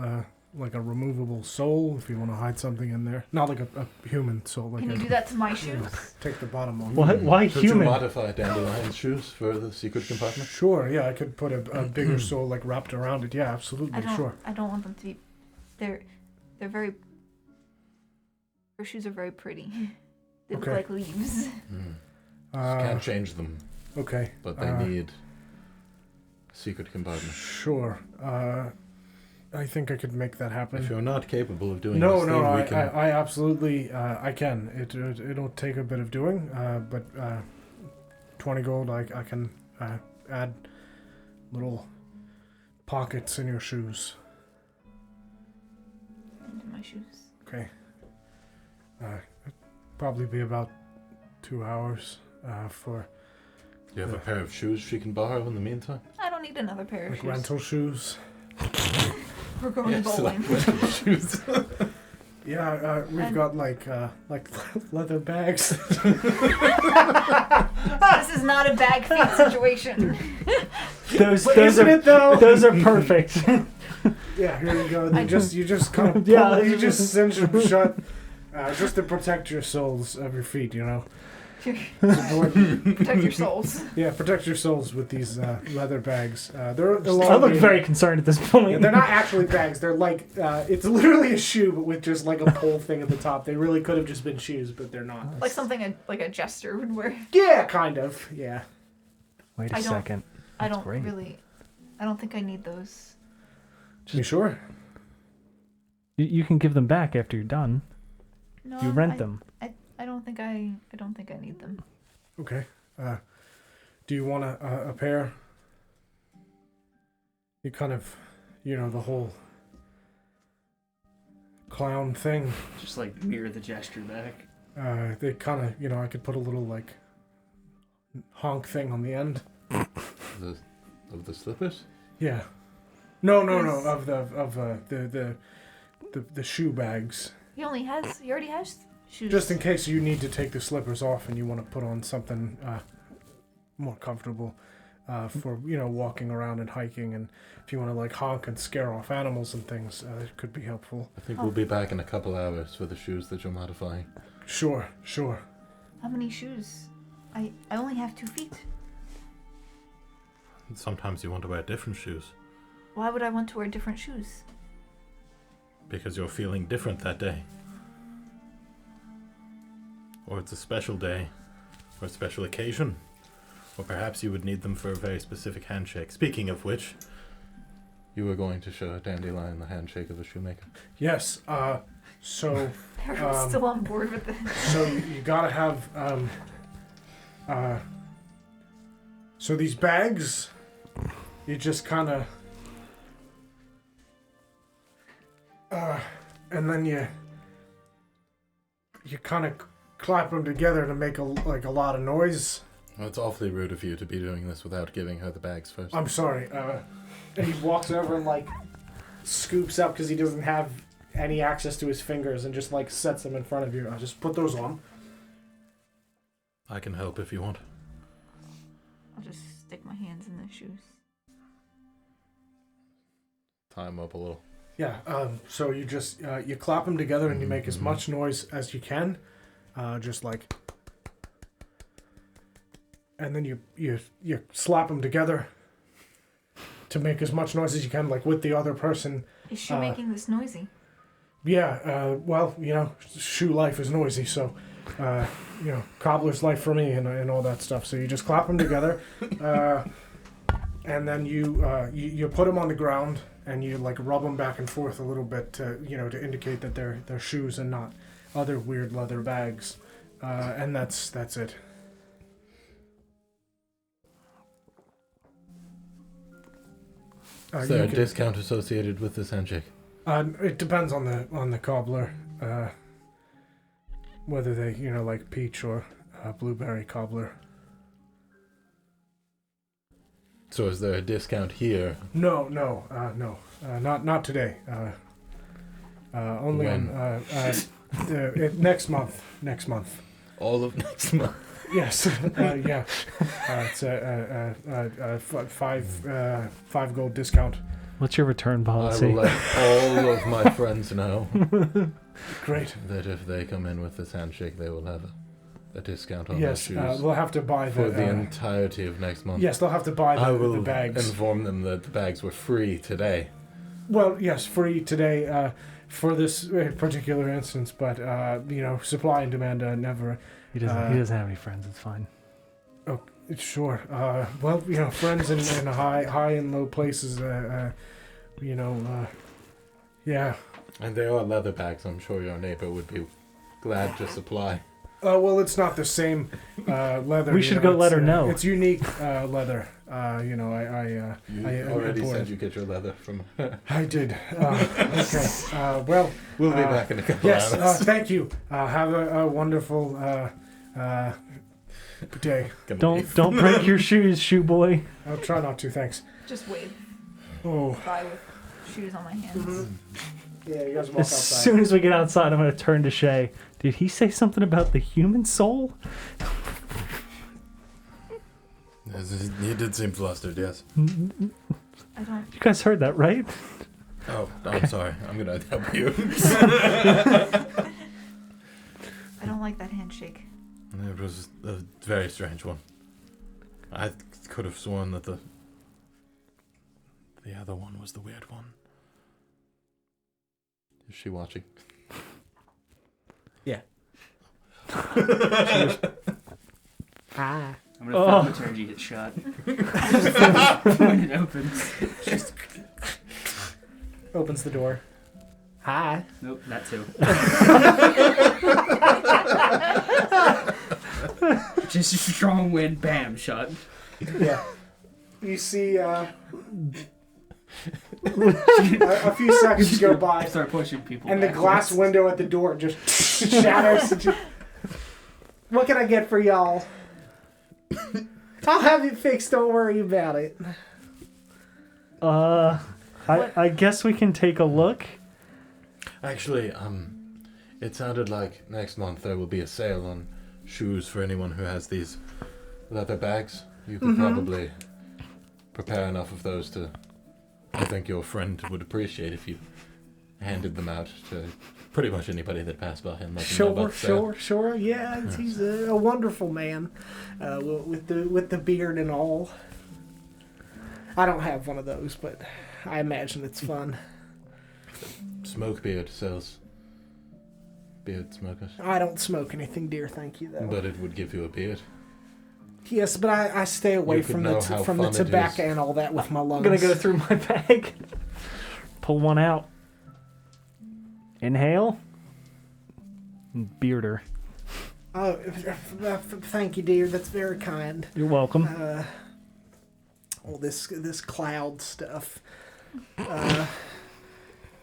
like a removable sole if you want to hide something in there. Not like a human soul. Like Can you do that to my shoes? Take the bottom off. Why Could you human? modify Dandelion's shoes for the secret compartment? Sure, yeah, I could put a bigger sole like wrapped around it. Yeah, absolutely, I don't. sure. I don't want them to be. They're very. Her shoes are very pretty. They look Okay. like leaves. Can't change them, Okay. but they need a secret compartment. Sure. I think I could make that happen. If you're not capable of doing No, this no, thing, we I can... absolutely, I can. It'll take a bit of doing, but 20 gold, I can add little pockets in your shoes. Into my shoes. Okay. Probably be about 2 hours for Do you have a pair of shoes she can borrow in the meantime? I don't need another pair of like shoes. rental shoes. We're going bowling. shoes. Yeah, we've got like leather bags. This is not a bag feet situation. Those Isn't it though? those are perfect. Yeah, here you go. You just kind of Yeah. you just cinch them shut, just to protect your soles of your feet. You know. Protect your souls. Yeah, protect your soles with these leather bags. They're I look elongated. very concerned at this point. Yeah, they're not actually bags. They're like it's literally a shoe, but with just like a pole thing at the top. They really could have just been shoes, but they're not. Like something like a jester would wear. Yeah, kind of. Yeah. Wait I a don't- second. I That's don't great. really. I don't think I need those. You sure? You can give them back after you're done. No, You rent them. I don't think I need them. Okay. Do you want a pair? You kind of, the whole clown thing. Just like mirror the gesture back. They kind of, I could put a little like honk thing on the end. Of the slippers? Yeah. No. Yes. Of the shoe bags. He already has shoes. Just in case you need to take the slippers off and you want to put on something more comfortable for walking around and hiking, and if you want to like honk and scare off animals and things, it could be helpful. I think we'll be back in a couple hours for the shoes that you're modifying. Sure. How many shoes? I only have 2 feet. Sometimes you want to wear different shoes Why would I want to wear different shoes? because you're feeling different that day. Or it's a special day, or a special occasion, or perhaps you would need them for a very specific handshake. Speaking of which, you were going to show Dandelion the handshake of a shoemaker. Yes. So Everyone's still on board with this. so you gotta have so these bags, you just kind of and then you kind of clap them together to make a lot of noise. Well, it's awfully rude of you to be doing this without giving her the bags first. I'm sorry. And he walks over and like scoops up because he doesn't have any access to his fingers, and just like sets them in front of you. I just put those on. I can help if you want. I'll just stick my hands in the shoes. Tie them up a little. Yeah. So you just you clap them together and you make as much noise as you can, just like, and then you slap them together to make as much noise as you can, like with the other person. Is she making this noisy? Yeah. Well, shoe life is noisy, so cobbler's life for me and all that stuff. So you just clap them together, and then you put them on the ground. And you like rub them back and forth a little bit to to indicate that they're shoes and not other weird leather bags, and that's it. Is there a discount associated with this handshake? It depends on the cobbler, whether they like peach or blueberry cobbler. So is there a discount here? No, not today. Only When? on next month. Next month. All of next month. Yes. Yeah. It's a 5 gold discount. What's your return I policy? will let all of my friends know Great. that if they come in with this handshake, they will have a discount on Yes. their shoes They'll have to buy for the the. entirety of next month. Yes, they'll have to buy I the will bags. inform them that the bags were free today. Well, yes, free today. for this particular instance, but supply and demand never. He doesn't have any friends. It's fine. Sure. Friends in high and low places. Yeah. And they are leather bags. I'm sure your neighbor would be glad to supply. Well, it's not the same leather. We should go let her know. It's unique leather. You already said you get your leather from her. I did. Okay. We'll be back in a couple hours. Yes, thank you. Have a wonderful day. Don't break your shoes, shoe boy. I'll try not to, thanks. Just wave Oh. by with shoes on my hands. Mm-hmm. Yeah, you guys walk As outside. soon as we get outside, I'm going to turn to Shay. Did he say something about the human soul? He did seem flustered, yes. I don't. You guys heard that, right? Oh, I'm sorry. I'm going to help you. I don't like that handshake. It was a very strange one. I could have sworn that the other one was the weird one. Is she watching? Yeah. I'm gonna thaumaturgy get shot. When it opens. Opens the door. Hi. Nope, that too. Just a strong wind, bam, shot. Yeah. You see a few seconds go by, Start pushing people. and the glass window at the door just shatters. What can I get for y'all? I'll have it fixed. Don't worry about it. I guess we can take a look. Actually, it sounded like next month there will be a sale on shoes for anyone who has these leather bags. You could probably prepare enough of those to... I think your friend would appreciate if you handed them out to pretty much anybody that passed by and let them know about the sale. Sure. Yeah, he's a wonderful man with the beard and all. I don't have one of those, but I imagine it's fun. Smoke Beard sells beard smokers. I don't smoke anything, dear. Thank you, though. But it would give you a beard. Yes, but I stay away You could from know the how from the fun it tobacco is. and all that with my lungs. I'm going to go through my bag. Pull one out. Inhale. Bearder. Oh, thank you, dear. That's very kind. You're welcome. All this cloud stuff.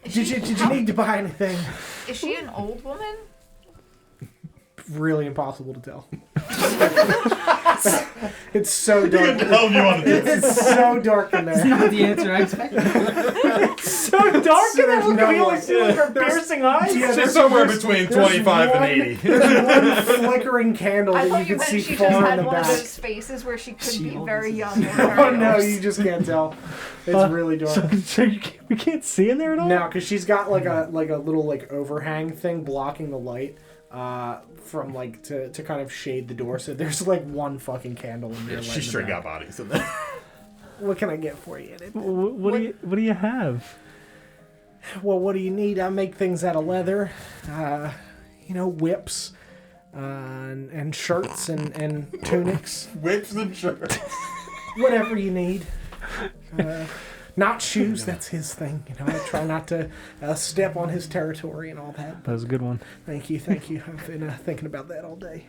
Did you need to buy anything? Is she an old woman? Really impossible to tell. It's so dark. It's so dark in That's there. not the answer I expected. So dark in there. There's no We only way. see like her piercing eyes. Yeah, It's there's somewhere there's- between there's 25 and one- 80. There's one flickering candle I that thought you you can meant see she just far in had the one of back. those faces where she could She be always very is. young. Or Oh very no, old. you just can't tell. It's really dark. We can't see in there at all? No, because she's got like a little overhang thing blocking the light from to kind of shade the door. So there's one fucking candle in there. She's sure got bodies in there. What can I get for you? What do you have? Well, what do you need? I make things out of leather. Whips, and shirts and tunics. Whips and shirts. Whatever you need. Not shoes, that's his thing. I try not to step on his territory and all that. That was a good one. Thank you. I've been thinking about that all day.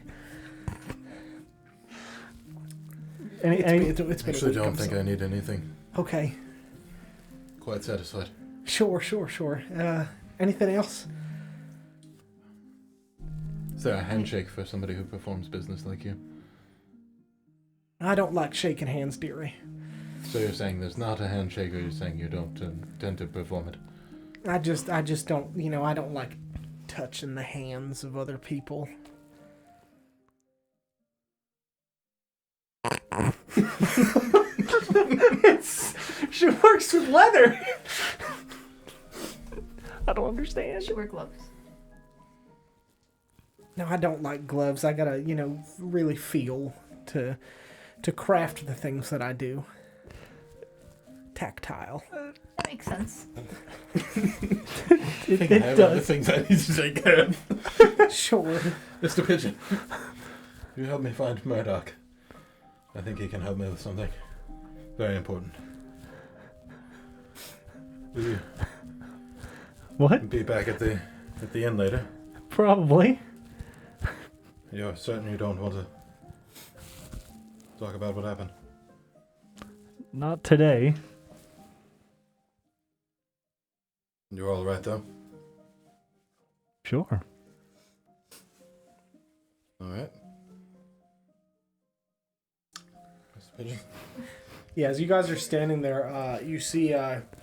It's been a Actually, week, don't I'm think sorry. I need anything. Okay. Quite satisfied. Sure. Anything else? Is there a handshake for somebody who performs business like you? I don't like shaking hands, dearie. So you're saying there's not a handshake, or you're saying you don't tend to perform it? I just don't, I don't like touching the hands of other people. She works with leather. I don't understand. She wear gloves. No, I don't like gloves. I gotta, really feel to craft the things that I do. tactile. That makes sense. I think I have other things I need to take care of. Sure. Mr. Pigeon, you help me find Murdoch. I think he can help me with something very important. Will you What? be back at the inn later? Probably. You're certain you don't want to talk about what happened? Not today. You're all right, though? Sure. All right. Mr. Pigeon? Yeah, as you guys are standing there, you see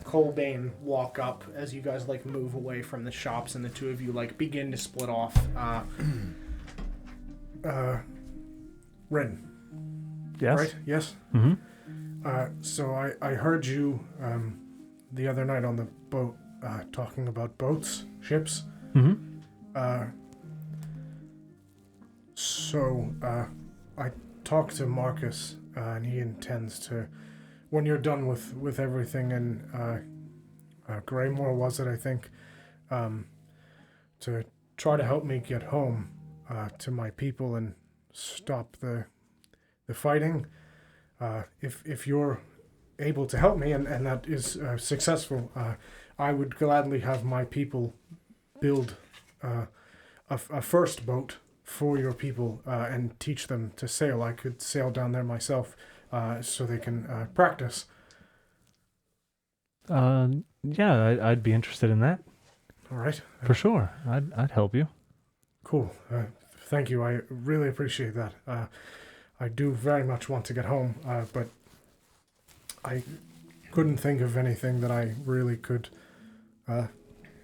Colbane walk up as you guys like move away from the shops, and the two of you like begin to split off. Ren, Yes. right? Yes. Mm-hmm. So I heard you the other night on the boat talking about boats, ships. Mm-hmm. So I talked to Marcus, and he intends to, when you're done with everything in Greymoor, was it, I think, to try to help me get home to my people and stop the fighting. If you're able to help me and that is successful, I would gladly have my people build a first boat for your people and teach them to sail. I could sail down there myself so they can practice. Yeah, I'd be interested in that. All right. For sure. I'd help you. Cool. Thank you. I really appreciate that. I do very much want to get home, but I couldn't think of anything that I really could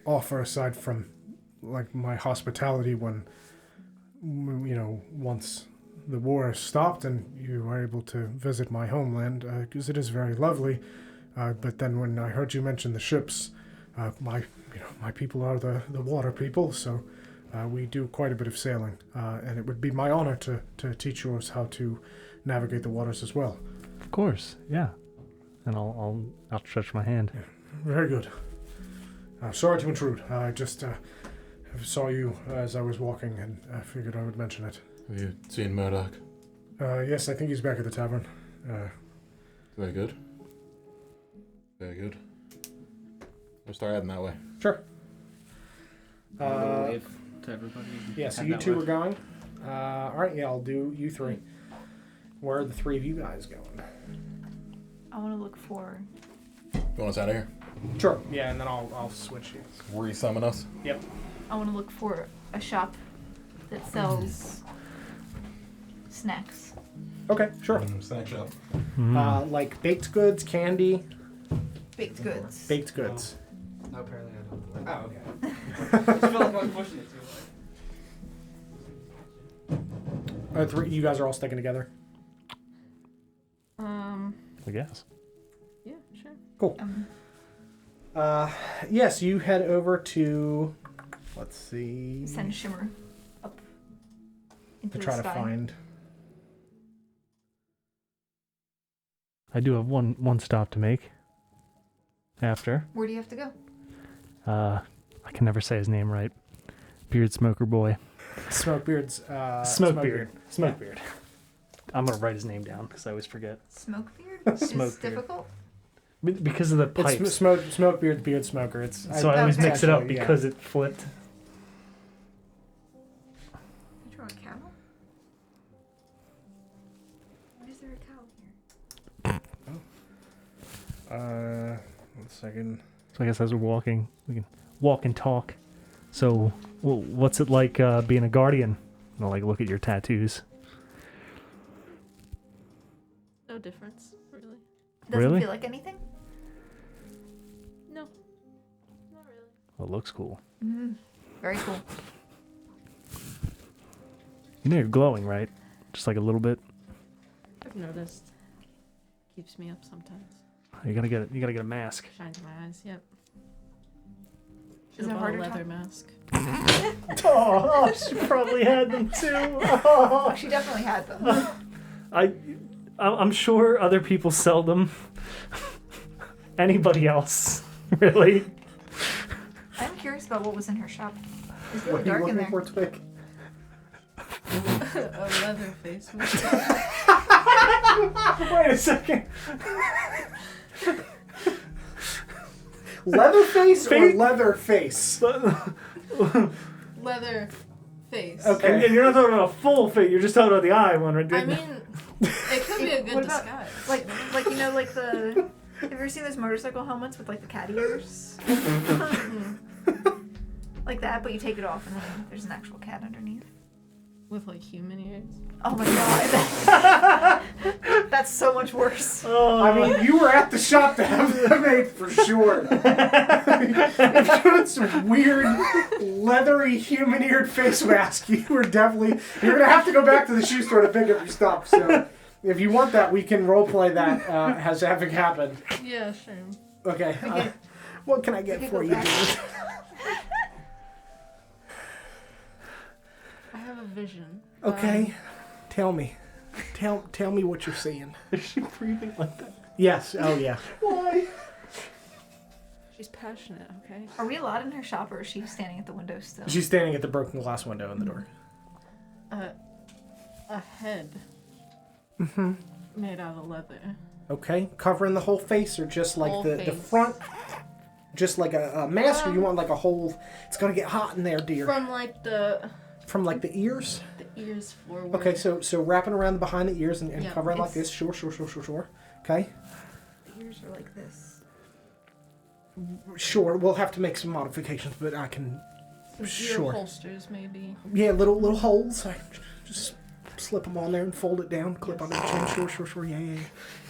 offer aside from like my hospitality when, once the war stopped and you were able to visit my homeland, because it is very lovely. But then when I heard you mention the ships, my people are the water people, so we do quite a bit of sailing, and it would be my honor to teach yours how to navigate the waters as well. Of course, yeah. And I'll stretch my hand. Yeah, very good. Sorry to intrude. I just saw you as I was walking, and I figured I would mention it. Have you seen Murdoch? Yes, I think he's back at the tavern. Very good. Very good. We'll start heading that way. Sure. Wave to everybody. Yeah, so Head you that two way. are going. All right, yeah, I'll do you three. Where are the three of you guys going? I want to look for. You want us out of here? Sure. Yeah, and then I'll switch you. Resummon us? Yep. I want to look for a shop that sells snacks. Okay, sure. Snack shop. Like baked goods, candy, Baked goods. baked goods. No, apparently I don't. Oh, okay. I just feel like I'm pushing it too much. Three. You guys are all sticking together. I guess. Yeah, sure. Cool. Yes, you head over to. Let's see. Send Shimmer up into To the try to sky. find. I do have one stop to make. After. Where do you have to go? I can never say his name right. Beard Smoker Boy. Smokebeard's. Smokebeard. Smokebeard. I'm gonna write his name down because I always forget. Smokebeard? Is Smokebeard. difficult? Because of the pipes. It's Smokebeard's beard smoker. It's. So I always Okay. mix it up Actually, yeah. because it flipped. You draw a cow? Why is there a cow here? 1 second. So I guess as we're walking, we can walk and talk. So, what's it like being a guardian? I'll like look at your tattoos. No difference, really. Doesn't Really? feel like anything? No, not really. Well, it looks cool. Very cool. You know you're glowing, right? Just like a little bit. I've noticed. Keeps me up sometimes. You gotta get a mask. Shines my eyes. Yep. Is Should've it bought harder a to leather mask. Oh, she probably had them too. Oh, she definitely had them. I'm sure other people sell them. anybody else, really. I'm curious about what was in her shop. It's really What are you dark in looking there. for, Twig? A leather face mask. Wait a second. Leatherface or Face? Leatherface? Leather face. Okay. And you're not talking about a full face. You're just talking about the eye one, right? I mean, it could be a good What about- disguise. Like you know, like the. Have you ever seen those motorcycle helmets with like the cat ears? Like that, but you take it off and then there's an actual cat underneath. With like human ears. Oh my god. That's so much worse. Oh, I mean, you were at the shop to have them made for sure. If you had some weird, leathery, human-eared face mask, you were definitely... You're going to have to go back to the shoe store to pick up your stuff. So, if you want that, we can roleplay that as having happened. Yeah, sure. Okay. What can I get for you, dude? I have a vision. Okay. Tell me. Tell me what you're seeing. is she breathing like that? Yes. Oh, yeah. Why? She's passionate, okay? Are we allowed in her shop or is she standing at the window still? She's standing at the broken glass window in the door. A head. Made out of leather. Okay. Covering the whole face or just like Whole the face. front? Just like a mask or you want like a whole... It's going to get hot in there, dear. From like the From like the ears? ears forward. Okay, so wrapping around behind the ears and Yeah, covering like it's- this. Sure. Okay. The ears are like this. Sure, we'll have to make some modifications, but I can... Some ear sure. holsters, maybe. Yeah, little holes. I just slip them on there and fold it down, clip on the chin. Sure. Yeah.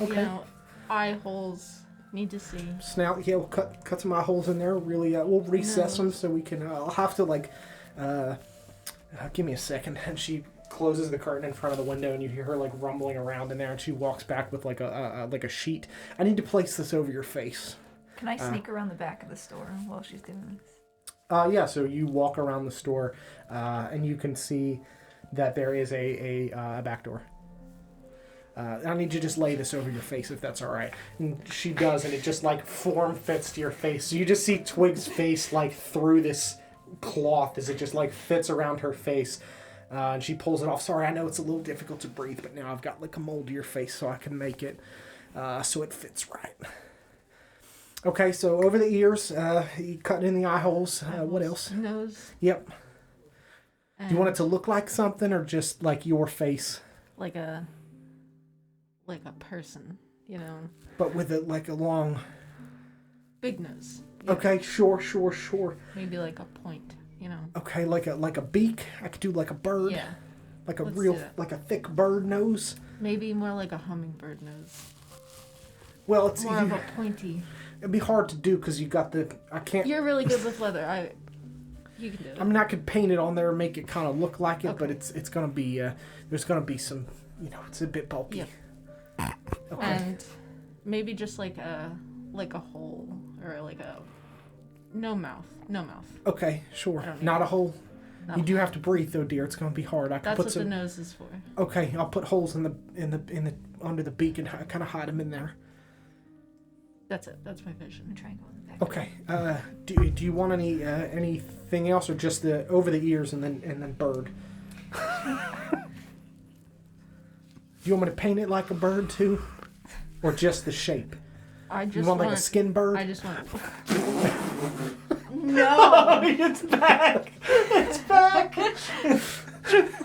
Okay. You know, eye holes. Need to see. Snout, yeah, we'll cut some eye holes in there. Really, we'll recess them so we can... I'll have to, like... give me a second. And she closes the curtain in front of the window and you hear her, like, rumbling around in there and she walks back with, like, a sheet. I need to place this over your face. Can I sneak around the back of the store while she's doing this? Yeah, so you walk around the store, and you can see that there is a back door. I need you to just lay this over your face, if that's all right. And she does, and it just, like, form fits to your face. So you just see Twig's face, like, through this cloth as it just, like, fits around her face. And she pulls it off. Sorry, I know it's a little difficult to breathe, but now I've got, like, a mold to your face so I can make it so it fits right. Okay, so over the ears, you cut in the eye holes. What else? Nose. Yep. Do you want it to look like something or just like your face? Like a person, you know. But with a long... Big nose. Yeah. Okay, sure. Maybe like a point, you know. Okay, like a beak. I could do like a bird. Yeah. Like a Let's real, do that. like a thick bird nose. Maybe more like a hummingbird nose. Well, it's More of a pointy. it'd be hard to do because you got the... I can't... You're really good with leather. You can do it. I mean, I could paint it on there and make it kind of look like it, Okay. but it's gonna be... there's gonna be some... You know, it's a bit bulky. Yep. Okay. And maybe just like a hole or like a no mouth. Okay, sure. I don't Not a hole. No. You do have to breathe though, dear. It's gonna be hard. I can That's put what some... the nose is for. Okay, I'll put holes in the under the beak and kind of hide them in there. That's it. That's my vision. I'm trying to go in the back. Okay. Do you want anything else or just the over the ears and then bird? Do you want me to paint it like a bird too, or just the shape? I You just want like a skin bird? I just want. No! It's back.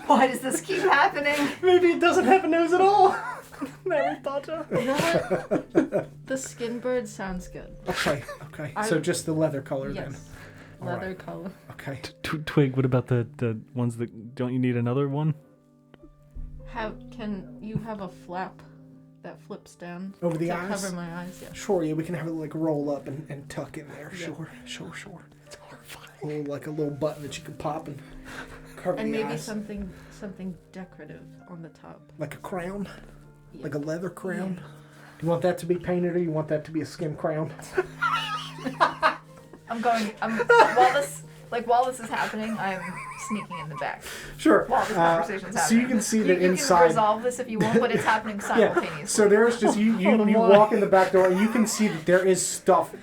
Why does this keep happening? Maybe it doesn't have a nose at all. Never thought of. You know what? The skin bird sounds good. Okay. So just the leather color Yes. then. Leather Alright. color. Okay. Twig, what about the ones that don't you need another one? Can you have a flap that flips down Over the to eyes? cover my eyes? Yeah. Sure. Yeah, we can have it like roll up and tuck in there. Yeah. Sure. It's horrifying. Like a little button that you can pop and cover And the maybe eyes. something decorative on the top. Like a crown, Yeah. like a leather crown. Do you want that to be painted or you want that to be a skin crown? While Like, while this is happening, I'm sneaking in the back. Sure. While this conversation's happening. So you can see that you inside. can resolve this if you want, but it's happening simultaneously. Yeah. So there's just you walk in the back door and you can see that there is stuff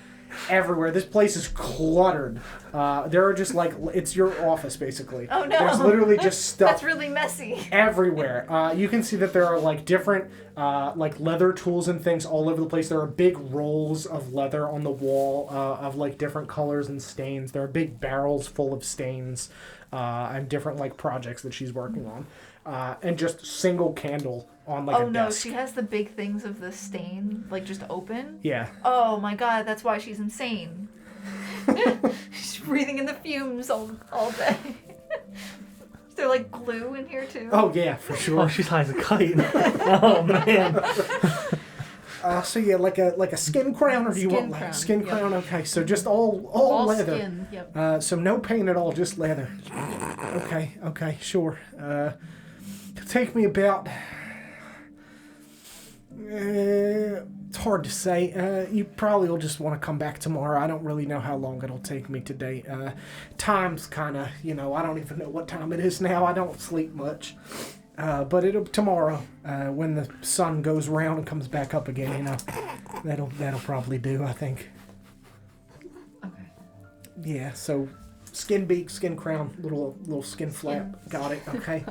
everywhere. This place is cluttered. There are just like it's your office basically. Oh no! There's literally just stuff. That's really messy. Everywhere. You can see that there are like different like leather tools and things all over the place. There are big rolls of leather on the wall of like different colors and stains. There are big barrels full of stains and different like projects that she's working on. And just single candle on like a no, desk. she has the big things of the stain like just open. Yeah. Oh my god, that's why she's insane. She's breathing in the fumes all day. Is there like glue in here too? Oh yeah, for sure. Oh, she's high as a kite. Oh man. So yeah, like a skin crown, or do you Skin want like crown, skin yep. crown? Okay, so just all leather. Skin, yep. So no paint at all, just leather. Okay, sure. It'll take me about. It's hard to say. You probably will just want to come back tomorrow. I don't really know how long it'll take me today. Time's kind of, I don't even know what time it is now. I don't sleep much. But it'll tomorrow, when the sun goes round and comes back up again, that'll probably do, I think. Okay. Yeah, so skin beak, skin crown, little skin flap. Got it. Okay.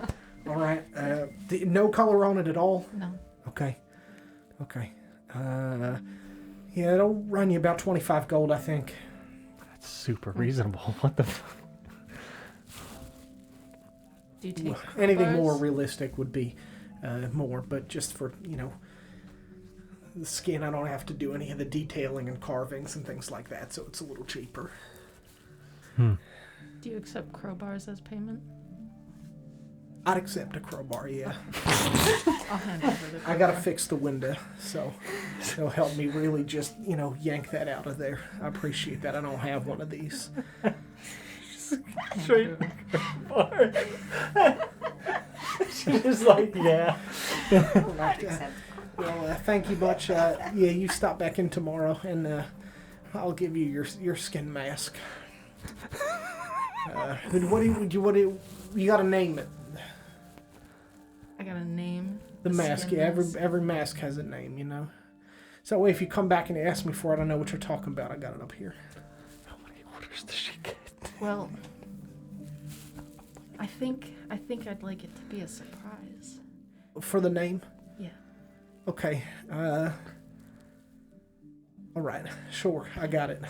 All right. No color on it at all? No. Okay. Yeah, it'll run you about 25 gold, I think. That's super reasonable. What the fuck? Do you take Anything crowbars? more realistic would be more, but just for, the skin, I don't have to do any of the detailing and carvings and things like that, so it's a little cheaper. Do you accept crowbars as payment? I'd accept a crowbar, yeah. I'll hand over the crowbar. I gotta fix the window, so it'll help me really just, yank that out of there. I appreciate that. I don't have one of these. Straight bar. She's just like, yeah. Well, thank you much. Yeah, you stop back in tomorrow, and I'll give you your skin mask. What do you gotta name it? I got a name. The mask, skin yeah. mask. Every mask has a name, So that way, if you come back and ask me for it, I know what you're talking about. I got it up here. How many orders does she get? Well, I think I'd like it to be a surprise. For the name? Yeah. Okay. All right. Sure. I got it.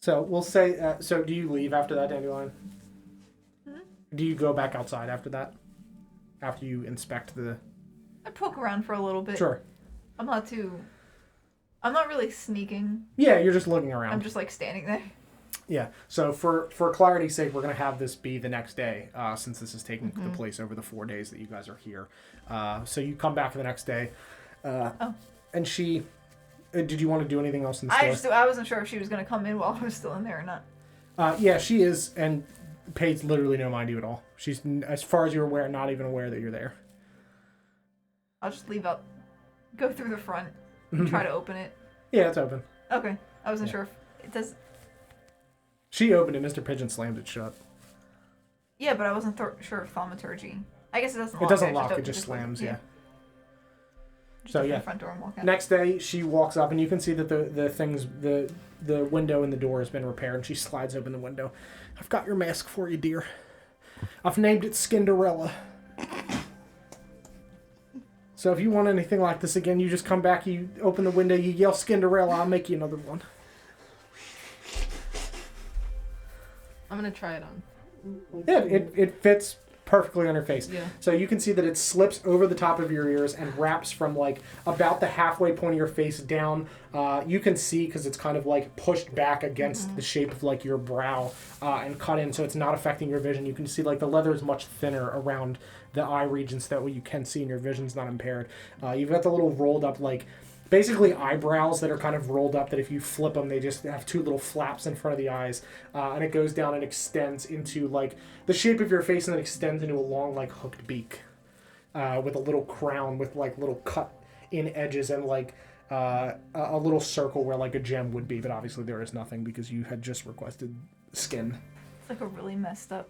So we'll say. So do you leave after that, Dandelion? Mm-hmm. Do you go back outside after that? After you inspect the. I poke around for a little bit. Sure. I'm not really sneaking. Yeah, you're just looking around. I'm just like standing there. Yeah. So for clarity's sake, we're gonna have this be the next day, since this is taking the place over the 4 days that you guys are here. So you come back the next day. And she. Did you want to do anything else in the store? I wasn't sure if she was gonna come in while I was still in there or not. Yeah, she is, and pays literally no mind to you at all. She's, as far as you're aware, not even aware that you're there. I'll just leave out, go through the front, and try to open it. Yeah, it's open. Okay. I wasn't sure if it does. She opened it. Mr. Pigeon slammed it shut. Yeah, but I wasn't sure of thaumaturgy. I guess it doesn't lock. It doesn't I lock. just It just slams. Yeah. Just So open yeah. the front door and walk out. Next day, she walks up, and you can see that the window in the door has been repaired. And she slides open the window. I've got your mask for you, dear. I've named it Skinderella. So if you want anything like this again, you just come back, you open the window, you yell Skinderella, I'll make you another one. I'm gonna try it on. Yeah, it fits perfectly on her face. Yeah. So you can see that it slips over the top of your ears and wraps from like about the halfway point of your face down. You can see because it's kind of like pushed back against the shape of like your brow and cut in, so it's not affecting your vision. You can see like the leather is much thinner around the eye region, so that way you can see and your vision's not impaired. You've got the little rolled up like basically eyebrows that are kind of rolled up that if you flip them, they just have two little flaps in front of the eyes. And it goes down and extends into like the shape of your face and then extends into a long like hooked beak with a little crown with like little cut in edges and like a little circle where like a gem would be, but obviously there is nothing because you had just requested skin. It's like a really messed up.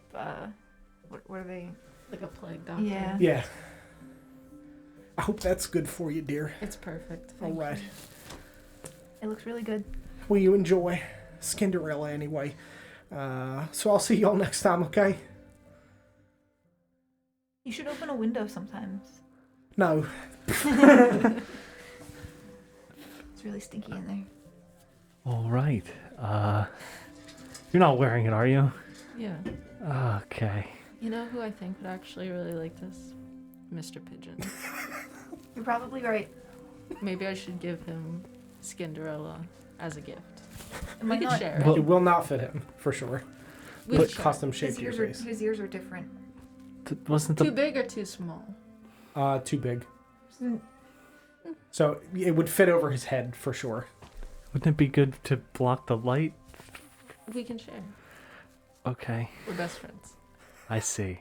What are they? Like a plague doctor. Yeah. Yeah. I hope that's good for you, dear. It's perfect. All Thank right. you. It looks really good. Well, you enjoy Skinderella anyway. So I'll see y'all next time, okay? You should open a window sometimes. No. It's really stinky in there. All right. You're not wearing it, are you? Yeah. Okay. You know who I think would actually really like this? Mr. Pigeon. You're probably right. Maybe I should give him Skinderella as a gift. It We might could not. share. Well- It will not fit him, for sure. We But could share. custom shaped His to your ears, face. his ears are different. Wasn't Too the big or too small? Too big. Mm, So it would fit over his head, for sure. wouldn't it be good to block the light? We can share. Okay, We're best friends. I see.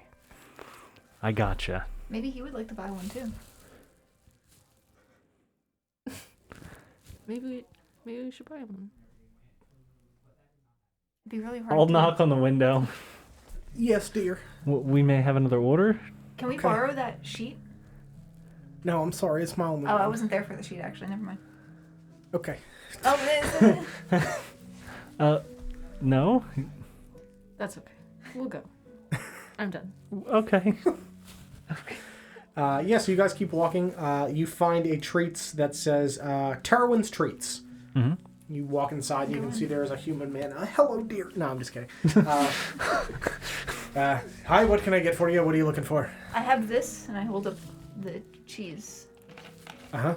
I gotcha. Maybe he would like to buy one too. Maybe we should buy one. It'd be really hard. I'll to... knock on the window. Yes, dear. We may have another order. Can we Okay. borrow that sheet? No, I'm sorry. It's my only Oh, I one. wasn't there for the sheet actually. Never mind. Okay. Oh, it is. No? That's okay. We'll go. I'm done. Okay. So you guys keep walking. You find a treats that says Terwin's Treats. Mm-hmm. You walk inside. You can see there is a human man. Hello, dear. No, I'm just kidding. Hi, what can I get for you? What are you looking for? I have this, and I hold up the cheese. Uh-huh.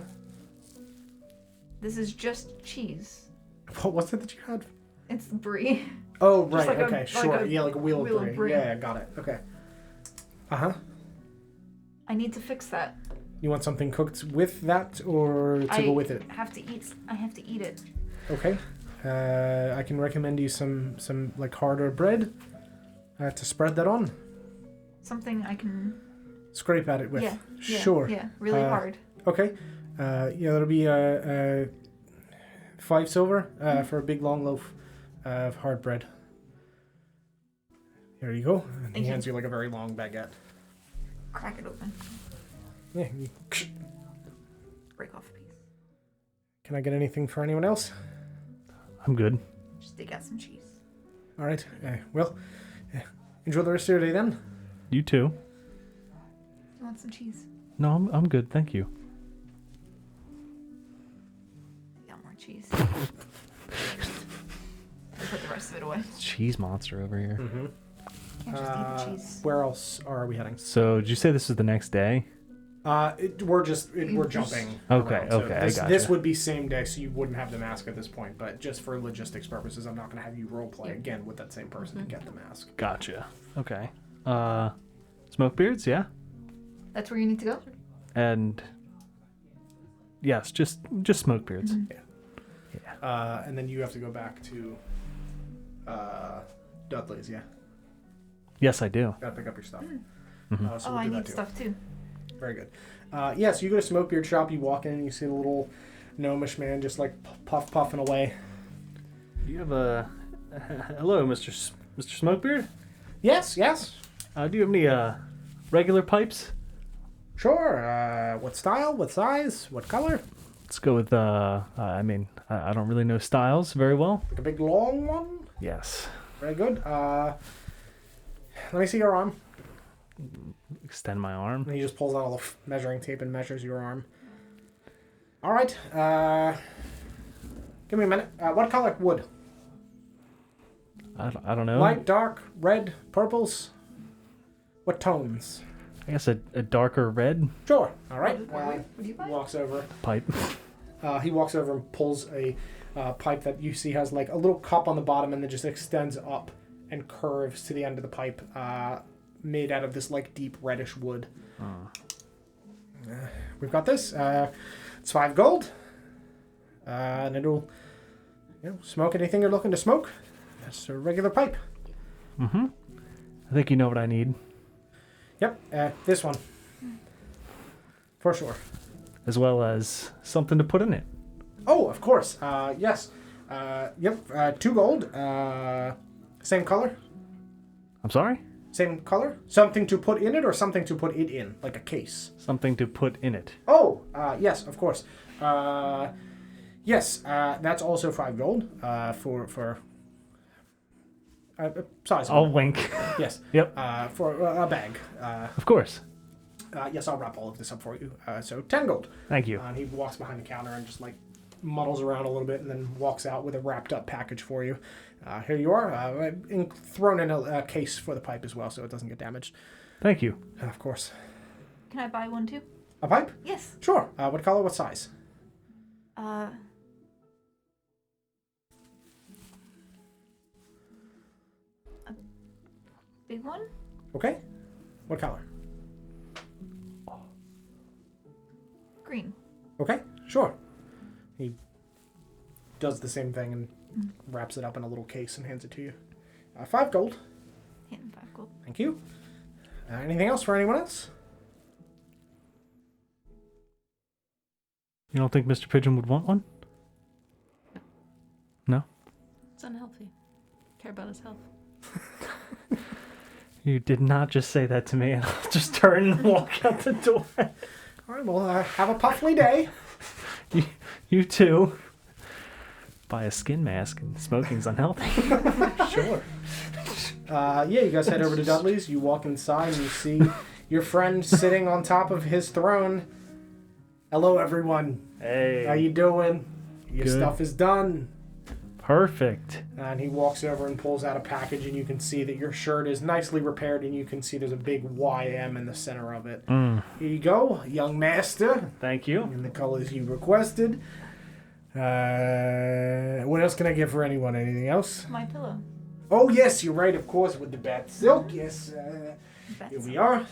This is just cheese. What was it that you had? It's brie. Oh, right. like a- Okay, like sure. a Yeah, like a wheel wheel of of brie. brie. Yeah, got it. Okay. Uh-huh. I need to fix that. You want something cooked with that or to go with it? I have to eat it. Okay. I can recommend you some like harder bread to spread that on. Something I can. Scrape at it with. Yeah. Sure. Yeah. Really Uh, hard. Okay. That'll be 5 silver for a big long loaf of hard bread. Here you go. And Thank he you. hands you like a very long baguette. Crack it open. Yeah. Break off a piece. Can I get anything for anyone else? I'm good. Just dig out some cheese. All right. Enjoy the rest of your day then. You too. You want some cheese? No, I'm good. Thank you. I got more cheese. I put the rest of it away. Cheese monster over here. Mm-hmm. Can't just eat the cheese. Where else are we heading? So, did you say this is the next day? We're jumping. Okay, around, so okay, I This gotcha. would be same day, so you wouldn't have the mask at this point. But just for logistics purposes, I'm not going to have you roleplay again with that same person to get the mask. Gotcha. Okay. Smokebeards, yeah? That's where you need to go? And yes, just Smokebeards. Mhm. And then you have to go back to Dudley's. Yeah, Yes, I do. gotta pick up your stuff. Mhm. So Oh, we'll I do that need too. stuff too. Very good. So you go to Smokebeard shop. You walk in, and you see the little gnomish man just like puffing away. Do you have a hello, Mr. Smokebeard? Yes. Do you have any regular pipes? Sure. What style? What size? What color? Let's go with I don't really know styles very well. Like a big long one. Yes. Very good. Let me see your arm. Extend my arm. And he just pulls out all the measuring tape and measures your arm. All right. Give me a minute. What color wood? I don't know. Light, dark, red, purples. What tones? I guess a darker red Sure. All right. What do you buy? He walks over. pipe. He walks over and pulls a pipe that you see has like a little cup on the bottom and then just extends up and curves to the end of the pipe, made out of this like deep reddish wood. We've got this. It's 5 gold, and it'll smoke anything you're looking to smoke. That's a regular pipe. Mm-hmm. I think you know what I need. Yep. This one. For sure. As well as something to put in it. Oh, of course. Yes. Yep. 2 gold. Same color. I'm sorry? Same color. Something to put in it, or something to put it in, like a case. Something to put in it. Oh, yes, of course. Yes. That's also 5 gold. For size. I'll wink. Yes. Yep. For a bag. Of course. Yes, I'll wrap all of this up for you. So 10 gold. Thank you. And he walks behind the counter and just like muddles around a little bit and then walks out with a wrapped up package for you. Here you are. Thrown in a case for the pipe as well, so it doesn't get damaged. Thank you. Of course. Can I buy one too? A pipe? Yes. Sure. What color? What size? A big one? Okay. What color? Green. Okay. Sure. He does the same thing and wraps it up in a little case and hands it to you. 5 gold. Hitting 5 gold. Thank you. Anything else for anyone else? You don't think Mr. Pigeon would want one? No? It's unhealthy. Care about his health. You did not just say that to me, and I'll just turn and walk out the door. All right. Well, have a puffly day. You too. Buy a skin mask, and smoking's unhealthy. Sure. Yeah, you guys head over to Dudley's. You walk inside and you see your friend sitting on top of his throne. Hello, everyone. Hey. How you doing? Your Good. stuff is done. Perfect. And he walks over and pulls out a package, and you can see that your shirt is nicely repaired, and you can see there's a big YM in the center of it. Here you go, young master, Thank you. in the colors you requested. What else can I get for anyone? Anything else? My pillow. Oh, yes, you're right, of course, with the bat silk. Yes, That's here we are.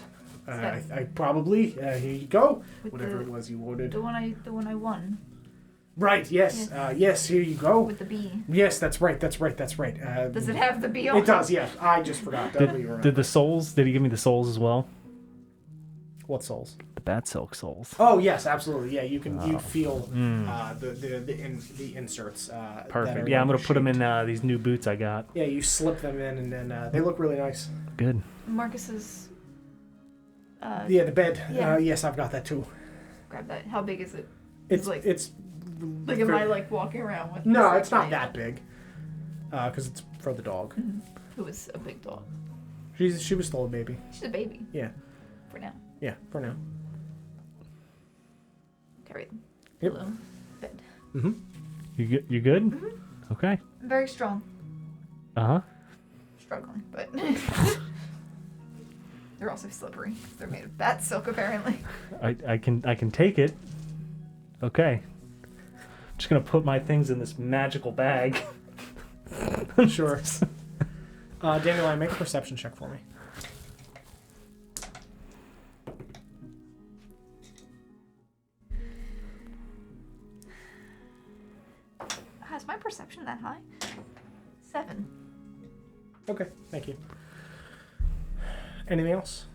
I probably, here you go. With Whatever the- it was you ordered. the one I won Right, yes, yes, here you go. with the bee. Yes, that's right. Does it have the bee on It does, yes. I just forgot. Dudley, you Did the souls? Did he give me the souls as well? What souls? The bat silk souls. Oh yes, absolutely. Yeah, you can you feel the inserts. that Perfect. are Yeah, I'm gonna put them shaped. in these new boots I got. Yeah, you slip them in, and then they look really nice. Good. Marcus's. Yeah, the bed. Yeah. Yes, I've got that too. Grab that. How big is it? It's Like- it's. Like, am I like walking around with? No, this, it's not like, that big. Because it's for the dog. Who was a big dog? She was still a baby. She's a baby Yeah, for now. yeah, for now. Carry them. Yep. Pillow. Bed. You good? Okay. I'm very strong. Uh huh. Struggling, but they're also slippery. They're made of bat silk, apparently. I can take it. Okay. Just gonna put my things in this magical bag. Sure. Dandelion, make a perception check for me. Is my perception that high? 7. Okay, thank you. Anything else?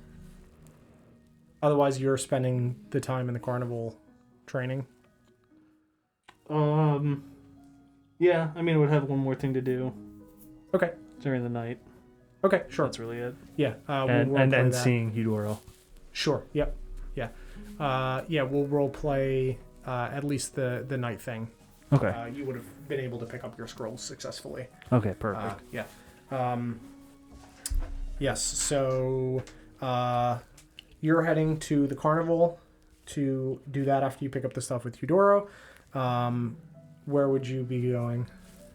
Otherwise, you're spending the time in the carnival training. Yeah. I mean, I would have one more thing to do Okay. during the night. Okay, sure. That's really it. Yeah. And we'll roleplay that. seeing Eudoro. Sure. Yep. Yeah. Yeah. We'll role play at least the night thing. Okay. You would have been able to pick up your scrolls successfully. Okay. Perfect. Yeah. Yes. So you're heading to the carnival to do that after you pick up the stuff with Eudoro. Where would you be going?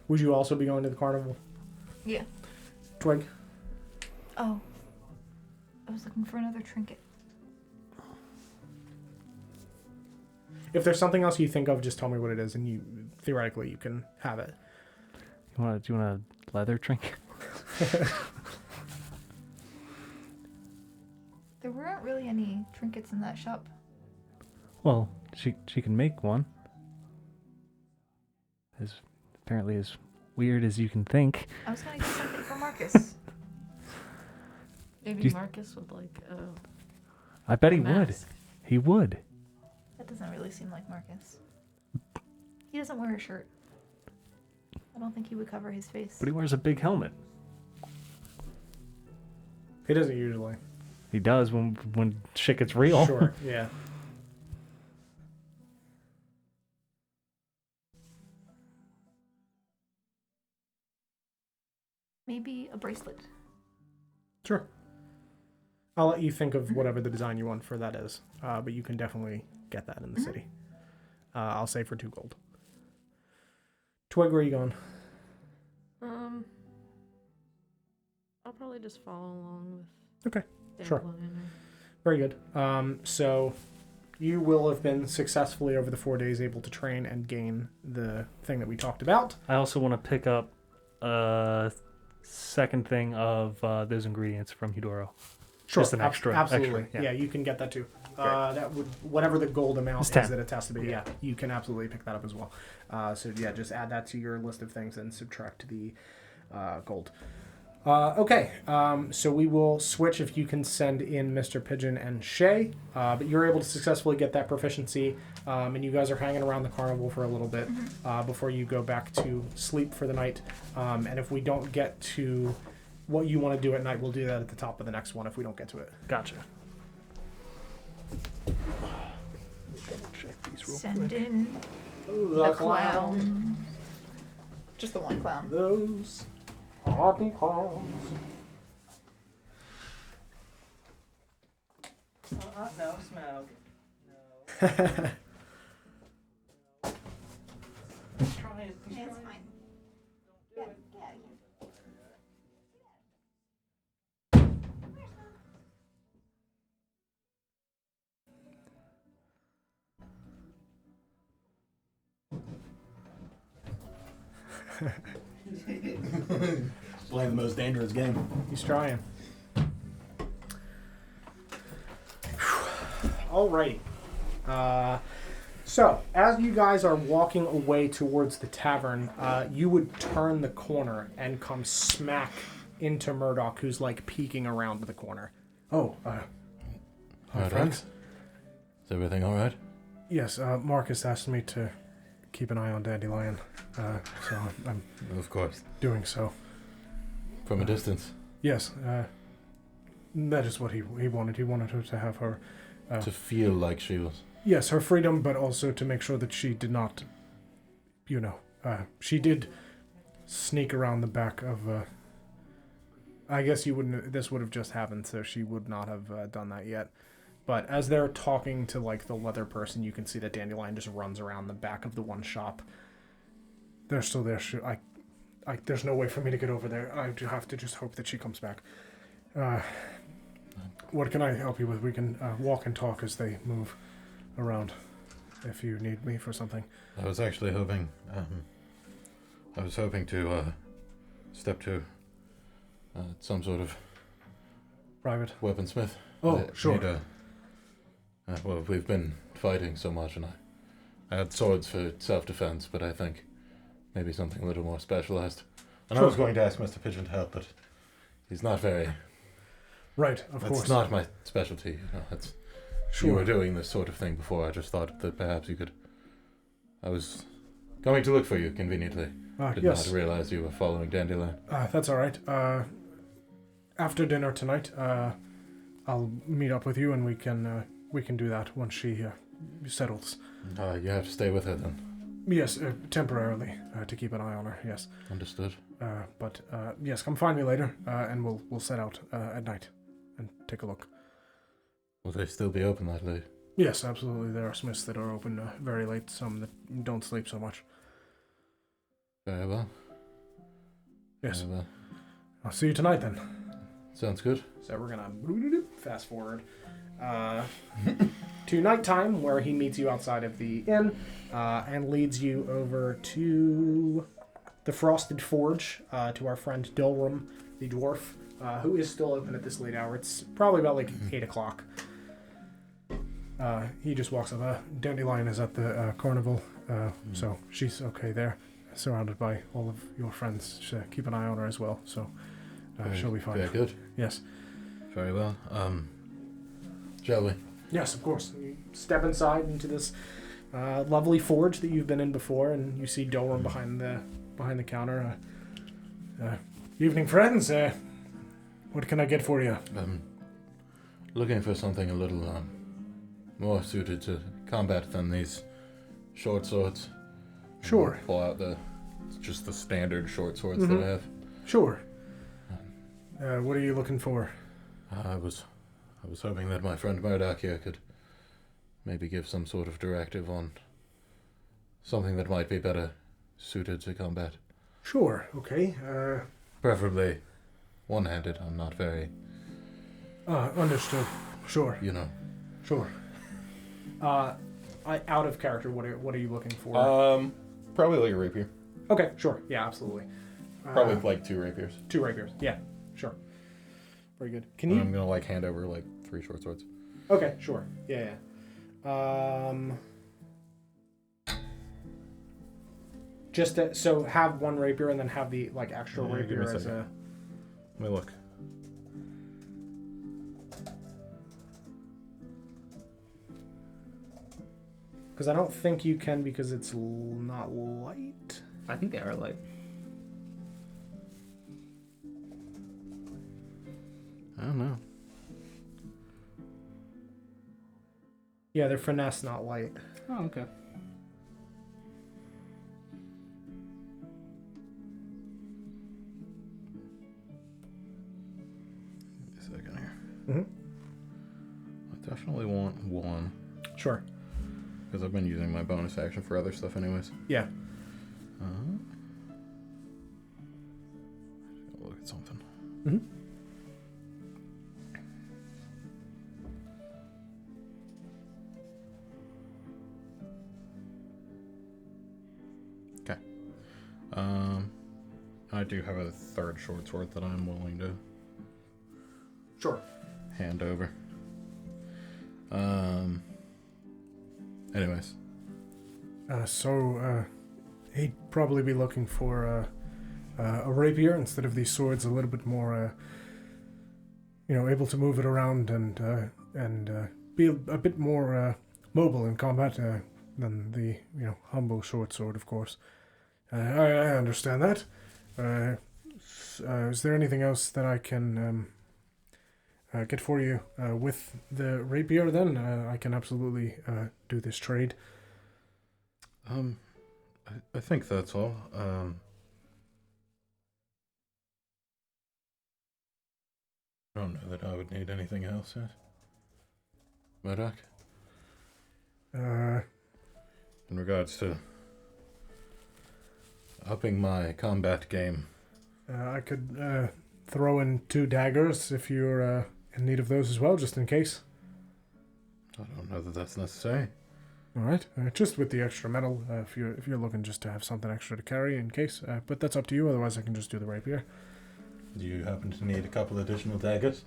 Would you also be going to the carnival? Yeah. Twig? Oh. I was looking for another trinket. If there's something else you think of, just tell me what it is, and you theoretically you can have it. Do you want a leather trinket? There weren't really any trinkets in that shop. Well, she can make one. Apparently as weird as you can think. I was gonna get something for Marcus. Maybe You- Marcus would like I bet he a would. mask. He would. That doesn't really seem like Marcus. He doesn't wear a shirt. I don't think he would cover his face. But he wears a big helmet. He doesn't usually. He does when shit gets real. Sure, yeah. Maybe a bracelet. Sure. I'll let you think of whatever the design you want for that is. But you can definitely get that in the city. I'll say for 2 gold. Twig, where are you going? I'll probably just follow along with. Okay, sure. Dandelion Very good. So you will have been successfully over the 4 days able to train and gain the thing that we talked about. I also want to pick up a second thing of those ingredients from Hidoro. Sure, Just an extra. absolutely. Extra, Yeah, you can get that too. That would whatever the gold amount It's is 10. that it has to be. Yeah, you can absolutely pick that up as well. So yeah, just add that to your list of things and subtract the gold. Okay, so we will switch if you can send in Mr. Pigeon and Shay, but you're able to successfully get that proficiency, and you guys are hanging around the carnival for a little bit before you go back to sleep for the night. And if we don't get to what you want to do at night, we'll do that at the top of the next one if we don't get to it. Gotcha. Check these real Send quick. in the clown. Just the one clown. Those hardy clowns. No smoke. It's fine. Playing the most dangerous game. He's trying. Alrighty. So, as you guys are walking away towards the tavern, you would turn the corner and come smack into Murdoch, who's like peeking around the corner. Oh, hi, Alright, friends. Rex? Is everything alright? Yes, Marcus asked me to keep an eye on Dandelion, so I'm Of course. doing so. From a distance. Yes, that is what he wanted. He wanted her to have her, To feel like she was. yes, her freedom, but also to make sure that she did not, she did sneak around the back of, I guess this would have just happened, so she would not have done that yet. But as they're talking to, like, the leather person, you can see that Dandelion just runs around the back of the one shop. They're still there. There's no way for me to get over there. I have to just hope that she comes back. What can I help you with? We can walk and talk as they move around if you need me for something. I was actually hoping, to step to some sort of Private. weaponsmith. Oh, I sure. need well, we've been fighting so much, and I had swords for self-defense, but I think maybe something a little more specialized. And I Sure. was going to ask Mr. Pigeon to help, but he's not very... Right, of course. That's not my specialty. It's, Sure. You were doing this sort of thing before. I just thought that perhaps you could... I was going to look for you, conveniently. Did Yes. not realize you were following Dandelion. That's all right. After dinner tonight, I'll meet up with you, and we can do that once she settles. You have to stay with her then. Yes, temporarily to keep an eye on her. Yes, Understood. but yes, come find me later, and we'll set out at night and take a look. Will they still be open that late? Yes, absolutely. There are smiths that are open very late. Some that don't sleep so much. Very well. Yes, Very well. I'll see you tonight then. Sounds good. So we're gonna fast forward to nighttime, where he meets you outside of the inn and leads you over to the Frosted Forge to our friend Dilrum, the dwarf, who is still open at this late hour. It's probably about like 8 o'clock. He just walks up. Dandelion is at the carnival, so she's okay there, surrounded by all of your friends. Keep an eye on her as well, so she'll be fine. Very good. Yes. Very well. Shall we? Yes, of course. You step inside into this Lovely forge that you've been in before, and you see Doran behind the counter. Evening, friends. What can I get for you? Looking for something a little more suited to combat than these short swords. Sure. Pull out the standard short swords that I have. Sure. What are you looking for? I was hoping that my friend Murdoch here could maybe give some sort of directive on something that might be better suited to combat. Sure. Okay. Preferably one-handed. I'm not very... Understood. Sure. You know. Sure. Out of character, what are you looking for? Probably like a rapier. Okay, sure. Yeah, absolutely. Probably like 2 rapiers. 2 rapiers. Yeah, sure. Very good. Can And you... I'm gonna like hand over like 3 short swords. Okay, sure. Yeah. Just so have 1 rapier and then have the like extra Yeah, give me rapier a as second. a... Let me look. Because I don't think you can because it's not light. I think they are light. I don't know. Yeah, they're finesse, not light. Oh, okay. A second here. Mm-hmm. I definitely want 1 Sure. because I've been using my bonus action for other stuff anyways. Yeah. Look at something. Mm-hmm. I do have a 3rd short sword that I'm willing to Sure. hand over. Anyways. He'd probably be looking for a rapier instead of these swords, a little bit more, able to move it around and be a bit more mobile in combat than the humble short sword, of course. I understand that. Is there anything else that I can get for you with the rapier? Then I can absolutely do this trade. I think that's all. I don't know that I would need anything else yet. Murdoch? In regards to upping my combat game. I could throw in 2 daggers if you're in need of those as well, just in case. I don't know that that's necessary. All right, just with the extra metal, if you're looking just to have something extra to carry in case. But that's up to you. Otherwise, I can just do the rapier. Do you happen to need a couple additional daggers?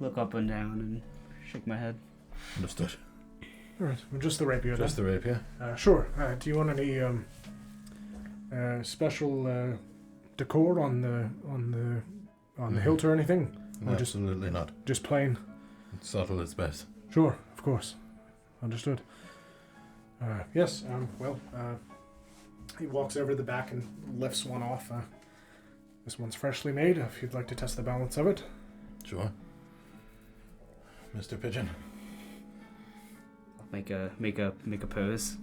Look up and down and shake my head. Understood. All right, well, just the rapier. Just the rapier? Sure. Do you want any special decor on the hilt or anything? Or Absolutely not. Just plain? Subtle is best. Sure, of course. Understood. Yes, he walks over to the back and lifts one off. This one's freshly made, if you'd like to test the balance of it. Sure. Mr. Pigeon. I'll make a pose.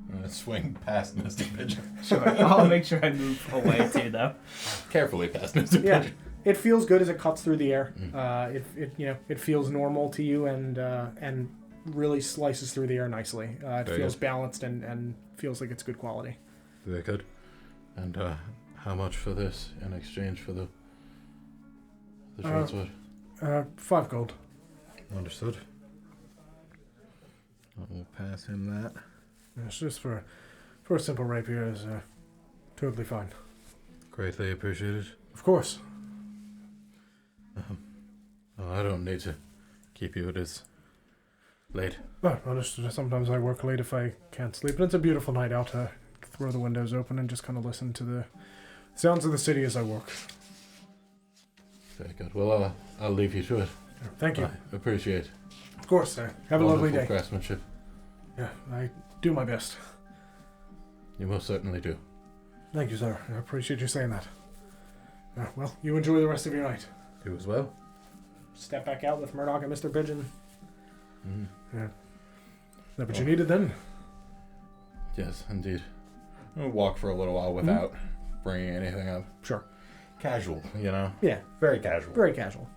I'm gonna swing past Mr. Pigeon. Sure. I'll make sure I move away too, though. Carefully past Mr. Yeah. Pigeon. It feels good as it cuts through the air. Mm. It feels normal to you and really slices through the air nicely. It Very feels good. balanced and feels like it's good quality. Very good. And how much for this in exchange for the short sword? 5 gold. Understood. I will pass him that. It's just for a simple rapier is totally fine. Greatly appreciated. Of course. I don't need to keep you. It is late. Well, understood. Sometimes I work late if I can't sleep, but it's a beautiful night out. Throw the windows open and just kind of listen to the sounds of the city as I work. Very good. Well, I'll leave you to it. Thank you. I appreciate Of course, sir. Have a lovely wonderful day. craftsmanship. Yeah, I do my best. You most certainly do. Thank you, sir. I appreciate you saying that. Well, you enjoy the rest of your night. You as well. Step back out with Murdoch and Mr. Pigeon. Mm. Yeah. Is that what you needed then? Yes, indeed. I'll walk for a little while without bringing anything up. Sure. Casual, you know? Yeah, Very casual. very casual.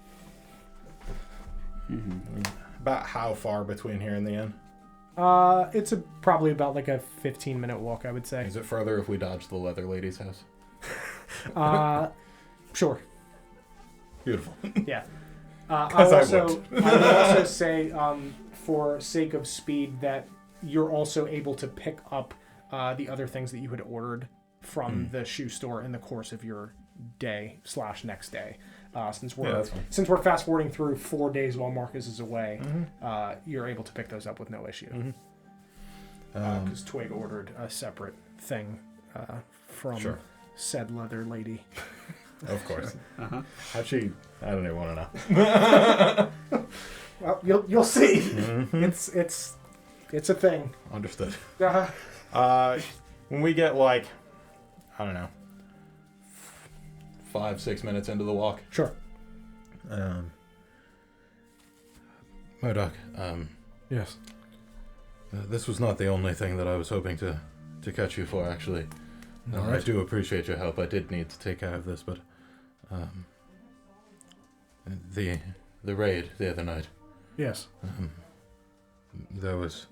About how far between here and the inn? It's probably about like a 15-minute walk, I would say. Is it further if we dodge the leather lady's house? Sure. Beautiful. Yeah. I I would. would also say, for sake of speed, that you're also able to pick up the other things that you had ordered from the shoe store in the course of your day/next day. Since we're fast forwarding through 4 days while Marcus is away, you're able to pick those up with no issue. Because Twig ordered a separate thing from said leather lady. Of course. Uh-huh. How'd she... I don't even want to know. Well, you'll see. It's a thing. Understood. Uh, When we get like, I don't know, 5-6 minutes into the walk. sure. Murdoch, Yes. this was not the only thing that I was hoping to catch you for, actually. All I right. do appreciate your help. I did need to take care of this, but the raid the other night, Yes. there was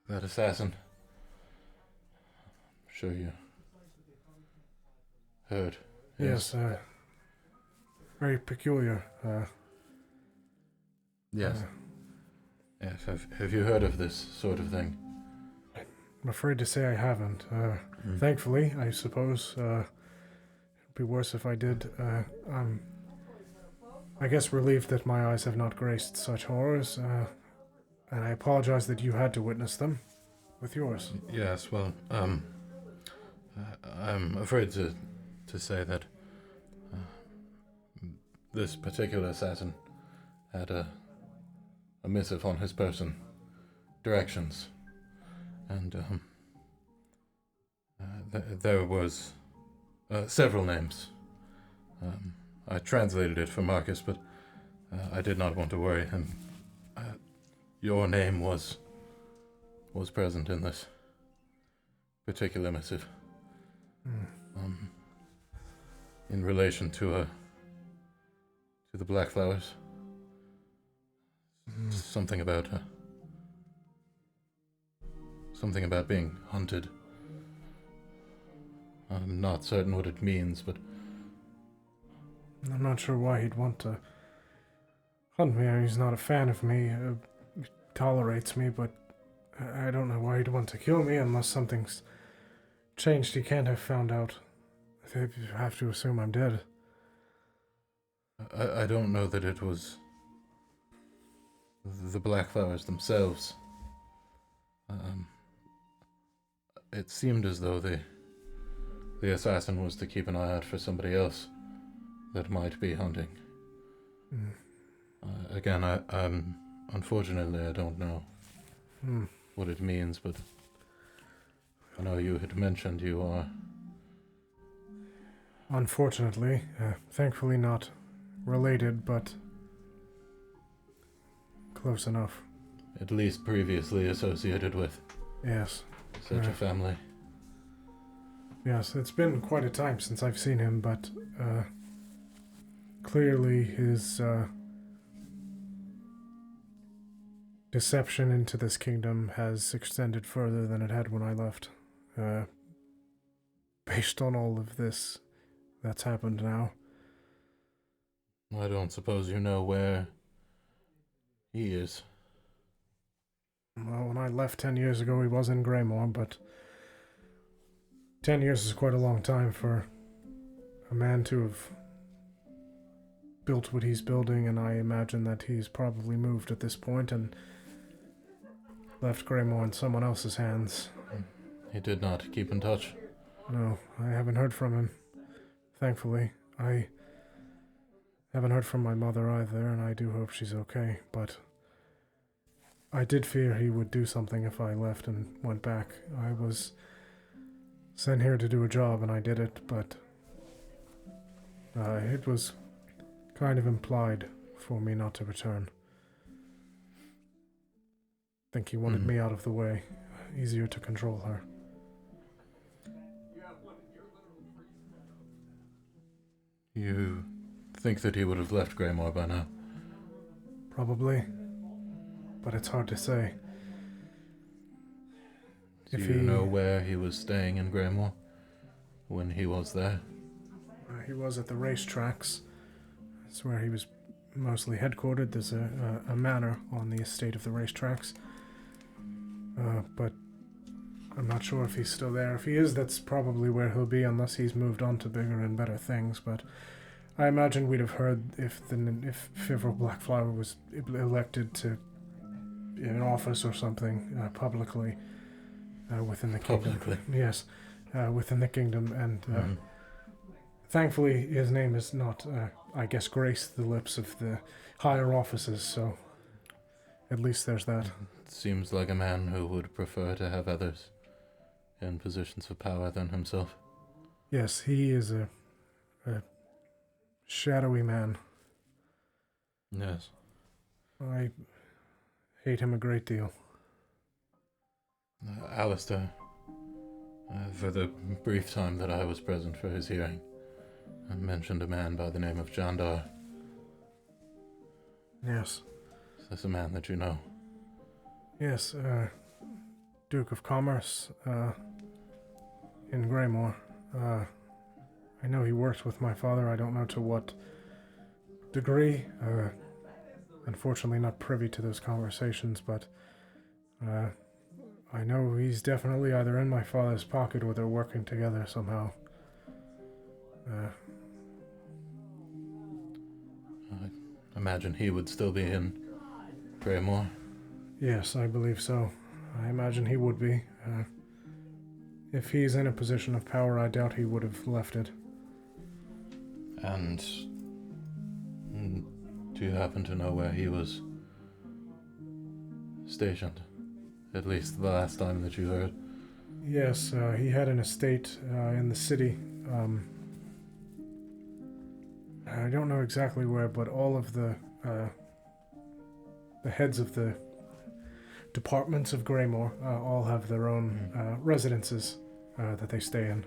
that assassin. I'm sure you heard. Yes. Very peculiar. Yes. Yes. Have you heard of this sort of thing? I'm afraid to say I haven't. Thankfully, I suppose. It'd be worse if I did. I'm, I guess, relieved that my eyes have not graced such horrors, and I apologize that you had to witness them with yours. Yes. Well, I'm afraid to say that this particular assassin had a missive on his person, directions. And there was several names. I translated it for Marcus, but I did not want to worry him. Your name was present in this particular missive. In relation to the Black Flowers. Something about being hunted. I'm not certain what it means, but I'm not sure why he'd want to hunt me. I mean, he's not a fan of me. He tolerates me, but I don't know why he'd want to kill me unless something's changed. He can't have found out. I have to assume I'm dead. I don't know that it was the Black Flowers themselves. It seemed as though the assassin was to keep an eye out for somebody else that might be hunting. Again, unfortunately, I don't know what it means, but I know you had mentioned you are... Unfortunately, thankfully not related, but close enough. at least previously associated with Yes. such a family. Yes, it's been quite a time since I've seen him, but clearly his deception into this kingdom has extended further than it had when I left. Based on all of this that's happened now. I don't suppose you know where he is. Well, when I left 10 years ago, he was in Greymoor, but 10 years is quite a long time for a man to have built what he's building, and I imagine that he's probably moved at this point and left Greymoor in someone else's hands. He did not keep in touch. No, I haven't heard from him. Thankfully. I haven't heard from my mother either, and I do hope she's okay, but I did fear he would do something if I left and went back. I was sent here to do a job, and I did it, but it was kind of implied for me not to return. I think he wanted me out of the way. Easier to control her. You think that he would have left Greymoor by now? Probably. But it's hard to say. Do you know where he was staying in Greymoor when he was there? He was at the racetracks. That's where he was mostly headquartered. There's a manor on the estate of the racetracks. But I'm not sure if he's still there. If he is, that's probably where he'll be, unless he's moved on to bigger and better things. But I imagine we'd have heard if Fivral Blackflower was elected to an office or something publicly within the kingdom. Publicly? Yes, within the kingdom. And thankfully, his name is not, I guess, graced the lips of the higher offices, so at least there's that. Seems like a man who would prefer to have others in positions of power than himself. Yes, he is a shadowy man. Yes. I hate him a great deal. Alistair, for the brief time that I was present for his hearing, mentioned a man by the name of Jandar. Yes. Is this a man that you know? Yes, Duke of Commerce, in Greymoor. I know he worked with my father. I don't know to what degree. Unfortunately not privy to those conversations, but I know he's definitely either in my father's pocket or they're working together somehow. I imagine he would still be in Greymoor. Yes, I believe so. I imagine he would be. If he's in a position of power, I doubt he would have left it. And do you happen to know where he was stationed? At least the last time that you heard. Yes, he had an estate in the city. I don't know exactly where, but all of the heads of the departments of Greymoor all have their own residences that they stay in.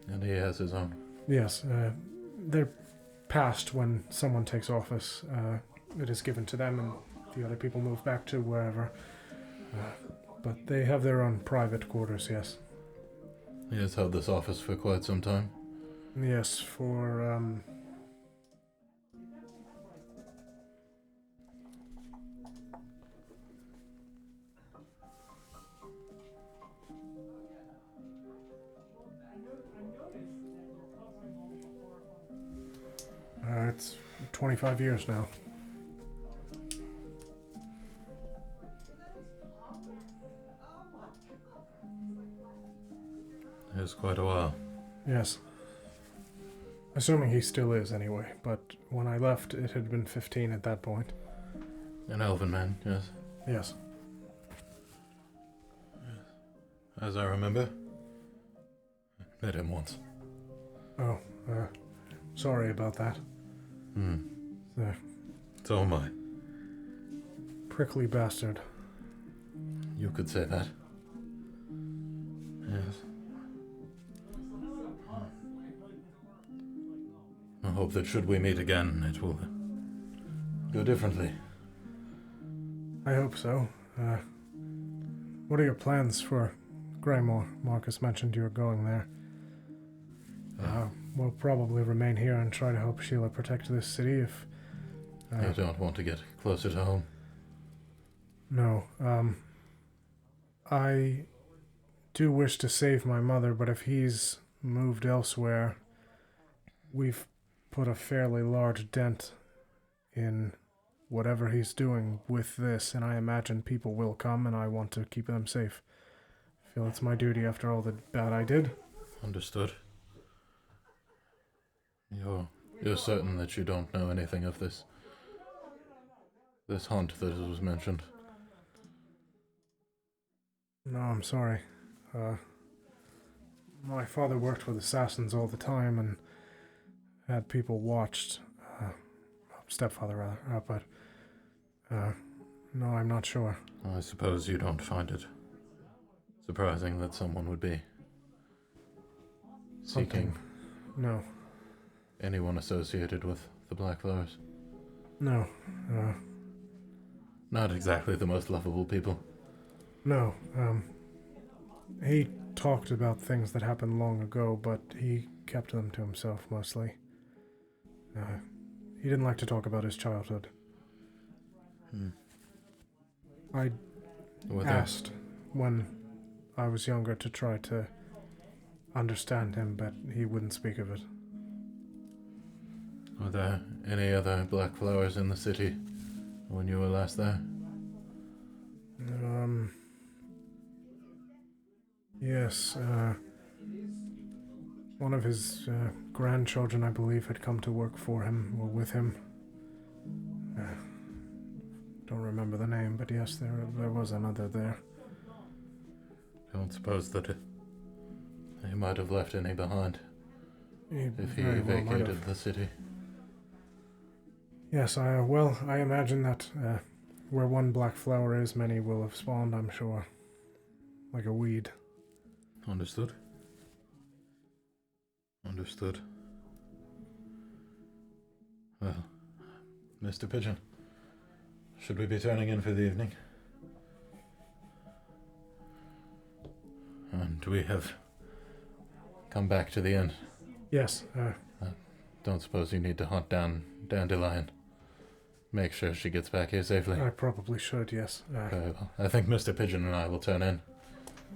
And he has his own. Yes, they're passed when someone takes office. It is given to them, and the other people move back to wherever. But they have their own private quarters, yes. He has held this office for quite some time. Yes, for it's 25 years now. It was quite a while. Yes. Assuming he still is anyway, but when I left, it had been 15 at that point. An elven man, yes. Yes. As I remember, I met him once. Oh, sorry about that. So am I. Prickly bastard. You could say that. Yes. I hope that should we meet again, it will go differently. I hope so. What are your plans for Greymoor? Marcus mentioned you were going there. We'll probably remain here and try to help Sheila protect this city if... I don't want to get closer to home. No, I do wish to save my mother, but if he's moved elsewhere, we've put a fairly large dent in whatever he's doing with this, and I imagine people will come, and I want to keep them safe. I feel it's my duty after all the bad I did. Understood. You're certain that you don't know anything of this hunt that was mentioned? No, I'm sorry. My father worked with assassins all the time and had people watched. Stepfather, rather. But no, I'm not sure. I suppose you don't find it surprising that someone would be seeking No. anyone associated with the Black Flowers. No. Not exactly the most lovable people. No. He talked about things that happened long ago, but he kept them to himself mostly. He didn't like to talk about his childhood. I asked when I was younger to try to understand him, but he wouldn't speak of it. Were there any other Black Flowers in the city when you were last there? Yes, one of his grandchildren, I believe, had come to work for him, or with him. Don't remember the name, but yes, there was another there. Don't suppose that he might have left any behind if he very well might vacated have. the city. Yes, I imagine that where one black flower is, many will have spawned, I'm sure. Like a weed. Understood. Understood. Well, Mr. Pigeon, should we be turning in for the evening? And we have come back to the inn. Yes, Don't suppose you need to hunt down Dandelion. Make sure she gets back here safely. I probably should, yes. Okay, well, I think Mr. Pigeon and I will turn in.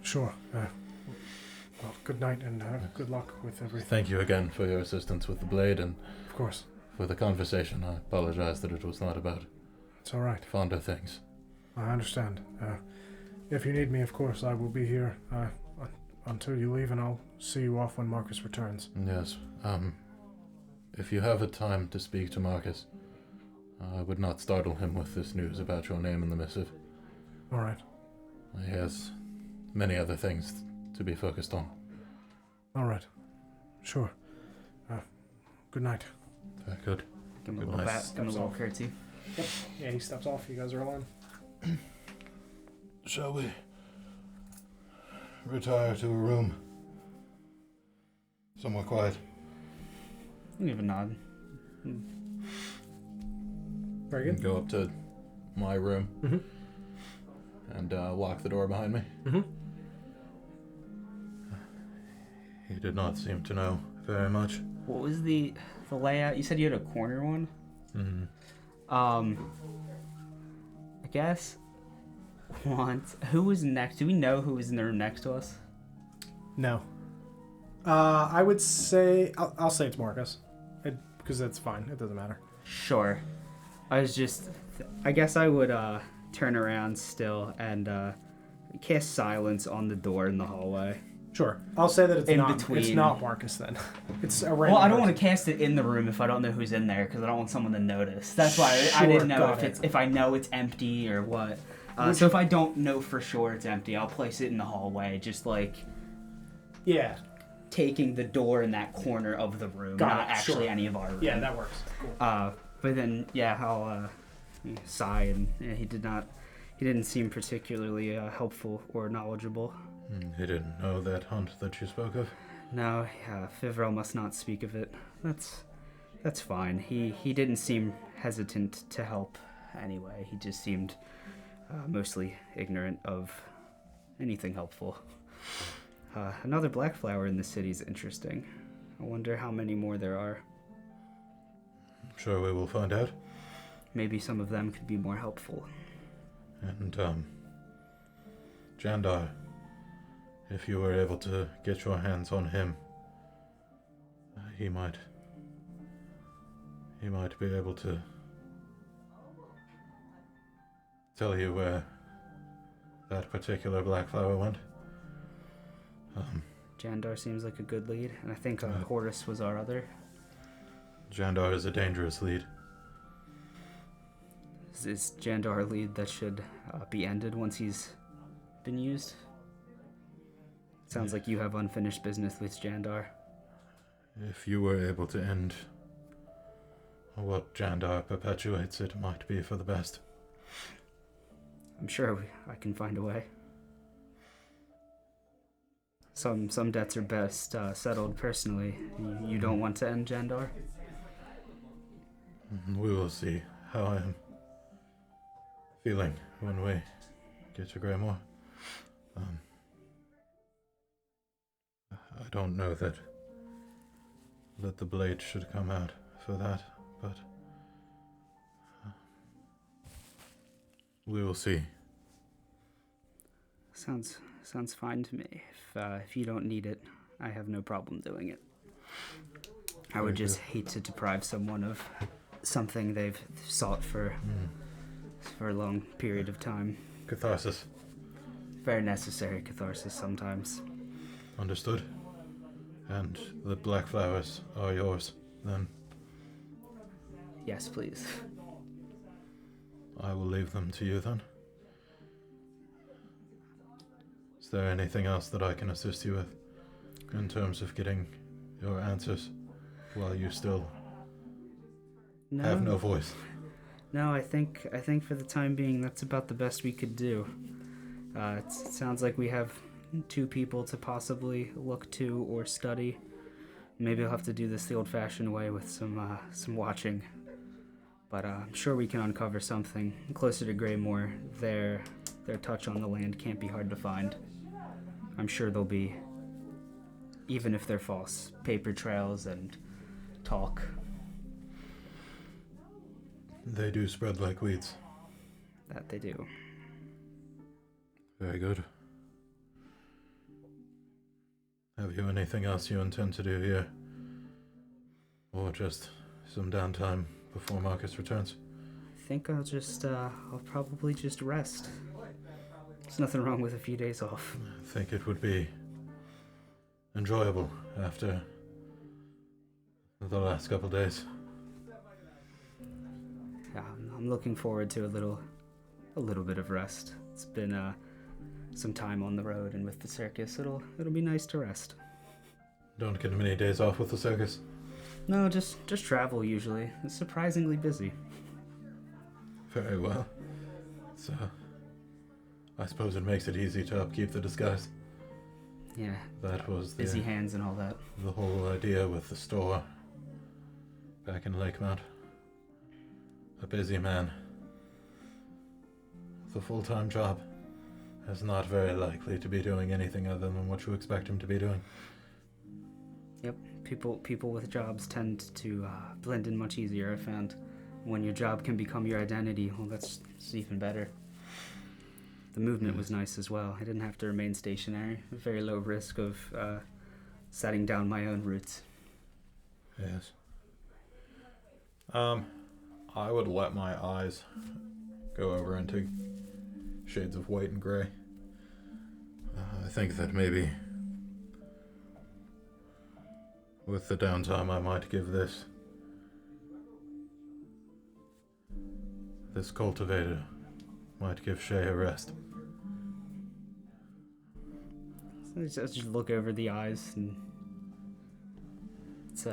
Sure. Well, good night and good luck with everything. Thank you again for your assistance with the blade and Of course. for the conversation. I apologize that it was not about It's all right. fonder things. I understand. If you need me, of course, I will be here until you leave, and I'll see you off when Marcus returns. Yes. If you have a time to speak to Marcus, I would not startle him with this news about your name in the missive. All right. He has many other things to be focused on. All right. Sure. Good night. Very good. Give him a Good little night. bat, give him a little curtsy. Yep. Yeah, he steps off. You guys are alone. Shall we retire to a room? Somewhere quiet. Give a nod. Very good. Go up to my room Mm-hmm. and lock the door behind me. Mm-hmm. He did not seem to know very much. What was the layout? You said you had a corner one? Mm-hmm. I guess. Who was next? Do we know who was in the room next to us? No. I would say I'll say it's Marcus, because that's fine. It doesn't matter. Sure. I guess I would turn around still and cast silence on the door in the hallway. Sure. I'll say that it's In not. between. It's not Marcus then. It's a random. Well, I don't want person. to cast it in the room if I don't know who's in there because I don't want someone to notice. That's why I Sure, didn't know got if it. it's if I know it's empty or what. So if I don't know for sure it's empty, I'll place it in the hallway, just like Yeah. taking the door in that corner of the room, Got not it, actually sure. any of our room. Yeah, that works. Cool. But then I'll sigh and he didn't seem particularly helpful or knowledgeable. He didn't know that hunt that you spoke of? No, Fivrel must not speak of it. That's fine. He didn't seem hesitant to help anyway. He just seemed mostly ignorant of anything helpful. Another black flower in the city is interesting. I wonder how many more there are. I'm sure we will find out. Maybe some of them could be more helpful. And, Jandar, if you were able to get your hands on him, he might be able to tell you where that particular black flower went. Jandar seems like a good lead, and I think Horus was our other. Jandar is a dangerous lead. Is Jandar a lead that should be ended once he's been used? Sounds like you have unfinished business with Jandar. If you were able to end what Jandar perpetuates, it might be for the best. I'm sure I can find a way. Some debts are best settled personally. You don't want to end Jandar? We will see how I am feeling when we get to Greymoor. I don't know that the blade should come out for that, but we will see. Sounds fine to me. If you don't need it, I have no problem doing it. I would just hate to deprive someone of something they've sought for a long period of time. Catharsis. Very necessary catharsis sometimes. Understood. And the black flowers are yours, then. Yes, please. I will leave them to you, then. Is there anything else that I can assist you with in terms of getting your answers while you still have no voice? No, I think for the time being that's about the best we could do. It sounds like we have 2 people to possibly look to or study. Maybe I'll have to do this the old-fashioned way with some watching. But I'm sure we can uncover something closer to Greymoor. Their touch on the land can't be hard to find. I'm sure there'll be, even if they're false, paper trails and talk. They do spread like weeds. That they do. Very good. Have you anything else you intend to do here? Or just some downtime before Marcus returns? I think I'll probably just rest. There's nothing wrong with a few days off. I think it would be enjoyable after the last couple days. Yeah, I'm looking forward to a little bit of rest. It's been some time on the road and with the circus. It'll be nice to rest. Don't get many days off with the circus. No, just travel usually. It's surprisingly busy. Very well. So, I suppose it makes it easy to upkeep the disguise. Yeah. That was Busy hands and all that. the whole idea with the store back in Lakemount. A busy man with a full-time job is not very likely to be doing anything other than what you expect him to be doing. Yep. People with jobs tend to blend in much easier, I found. When your job can become your identity, well, that's even better. The movement was nice as well. I didn't have to remain stationary. Very low risk of setting down my own roots. Yes. I would let my eyes go over into shades of white and gray. I think that maybe with the downtime I might give this cultivator might give Shay a rest. So I just look over the eyes, and it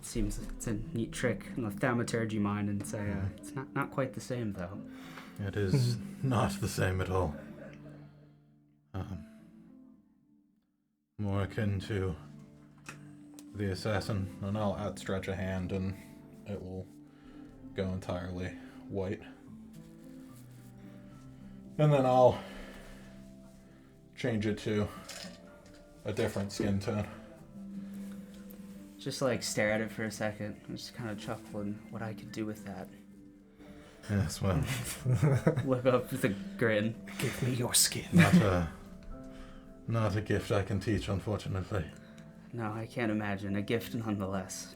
seems it's a neat trick on the thaumaturgy mind, and say it's not quite the same though. It is not the same at all. More akin to the assassin, and I'll outstretch a hand and it will go entirely white. And then I'll change it to a different skin tone. Just like stare at it for a second, and just kind of chuckling what I could do with that. Yes, well, Look up with a grin. Give me your skin. not a gift I can teach, unfortunately. No, I can't imagine. A gift nonetheless.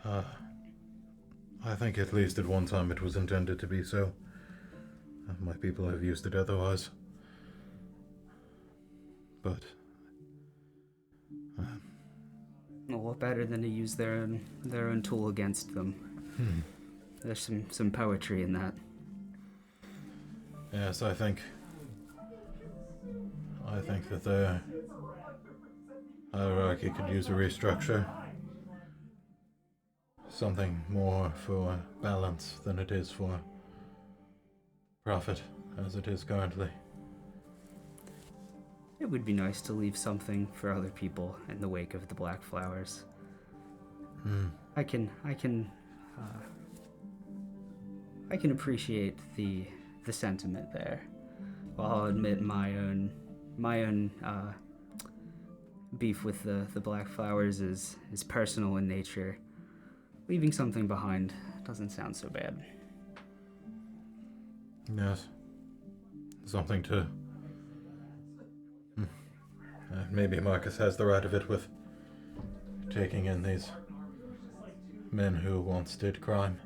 I think at least at one time it was intended to be so. My people have used it otherwise. But Well, what better than to use their own tool against them? There's some poetry in that. yes, I think I think that the hierarchy could use a restructure. Something more for balance than it is for profit, as it is currently. It would be nice to leave something for other people in the wake of the Black Flowers. I can appreciate the sentiment there. While I'll admit my own beef with the Black Flowers is personal in nature. Leaving something behind doesn't sound so bad. Yes. Something to... maybe Marcus has the right of it with taking in these men who once did crime.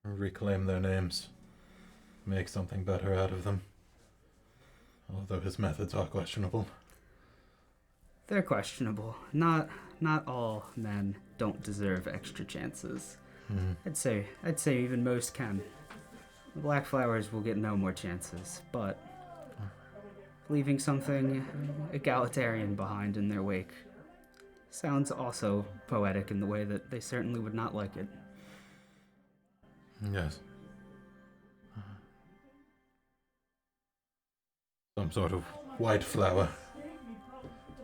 Reclaim their names. Make something better out of them. Although his methods are questionable. They're questionable. Not all men don't deserve extra chances. I'd say even most can. The Black Flowers will get no more chances, but leaving something egalitarian behind in their wake sounds also poetic in the way that they certainly would not like it. Yes. Some sort of white flower